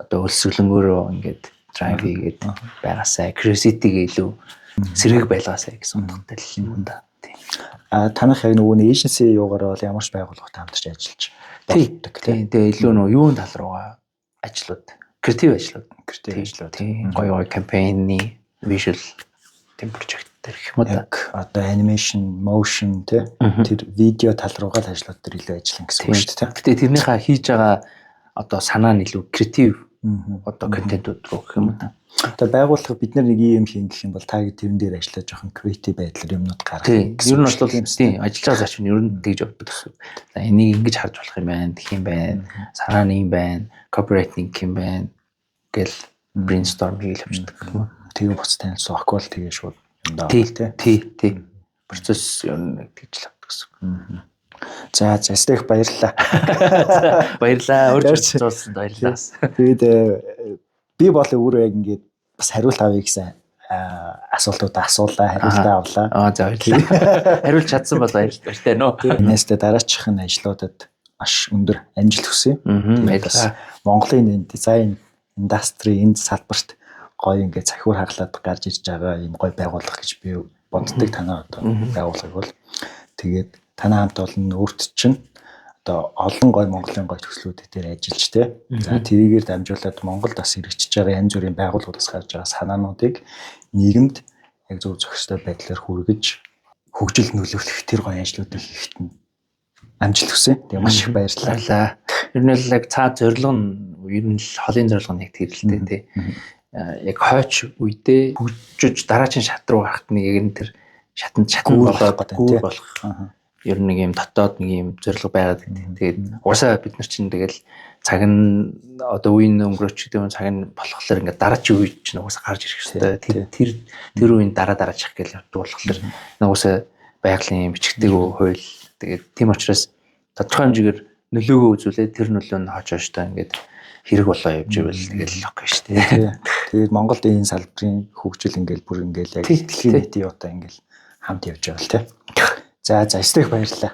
одоо өлсгөлөнгөөрөө ингээд драйв хийгээд байгаасаа curiosity-г илүү сэрэг байлгаасаа гэсэн утгатай л юм да. Тий. Танах яг нөгөө agency юугаар бол ямар ч байгууллагатай хамтарч ажиллаж болдог тий. Тэгээ илүү нөгөө юун тал руугаа ажлууд, креатив ажлууд. Тий. Гоё кампайны visual тийм project дээр гэх юм да. Одоо animation, motion тий. Тэр видео тал руугаа л ажлууд дээр илүү ажиллана гэсэн үг шүү дээ. Гэтэ тэрнийхээ хийж байгаа одоо санаа нь илүү креатив одоо контентууд руу гэх юм да. Одоо байгууллага бид нар нэг юм хийн гэх юм бол та тэрэн дээр ажиллаж жоохон креатив байдлаар юмнууд гаргах гэсэн. Ер нь бол тийм ажиллаж байгаа зарчим нь ер нь тэгж явдаг гэсэн. За энийг ингэж харж болох юм байна, гэх юм байна. Санаа нь юм байна, copywriting гэх юм байна гэл brainstorm хийл явчихдаг юм. Тэгээ буц танилцсан аквал тэгээ шууд юм даа тий. Процесс ер нь тэгж л авдаг гэсэн. За стейк баярлалаа. Баярлалаа. Өөрчлөлт зурсан баярлалаа. Тэгээд би бол өөрөө яг ингээд бас хариулт авъя гэсэн асуултуудаа асуулаа, хариултаа авлаа. За баярлалаа. Хариулж чадсан бол баяртай нөө. Нэстэ дараачихын ажлуудад маш өндөр амжилт хүсье. Баярлалаа. Монголын дизайн индастри энэ салбарт гоё ингээд цахиур хаглаад гарч ирж байгаа юм гоё байгууллага гэж би боддог. Танаа одоо байгууллагыг бол тэгээд танаа хамт олон өөрт чинь одоо олон гоё Монголын гоё төслүүд дээр ажиллаж тэ. За тэрийгээр дамжуулаад Монголд бас хэрэгжиж байгаа янз бүрийн байгууллагуудаас гарч байгаа санаануудыг нийгэмд яг зөв зохистой байдлаар хүргэж хөгжил нөлөөлөх тэр гоё ажлуудыг хийхэд нь амжилт хүсье. Тэгээ маш их баярлалаа. Ер нь л яг цаад зорилго нь ер нь л холын зорилго нь яг тэр л дээ тий. Яг хойч үедээ хөгжиж дараагийн шат руу гарахт нэг яг тэр шатанд болоод гүүр болох. Ер нь нэг юм дотоод нэг юм зорилго байгаад байдаг. Тэгээд угаасаа бид нар чинь тэгэл цаг нь одоо үеийн өнгөрөөч гэдэг юм цаг нь болохоор ингээд дараагийн үе чинь угаасаа гарч ирэх хэрэгтэй. Тэр үеийн дараачих гэж явдаг болохоор угаасаа байгалийн бичгтэйгөө хууль. Тэгээд тийм учраас тодорхой хэмжээгээр нөлөөгөө үзүүлээд тэр нөлөө нь хожооштой ингээд хэрэг болоо явж ивэл тэгэл окей шүү дээ. Тэгээд Монголд энэ салбарын хөгжил ингээл бүр ингээл яг дэлхийн нийтийн юутай ингээл хамт явж байгаа л тий. За стейк баярлалаа.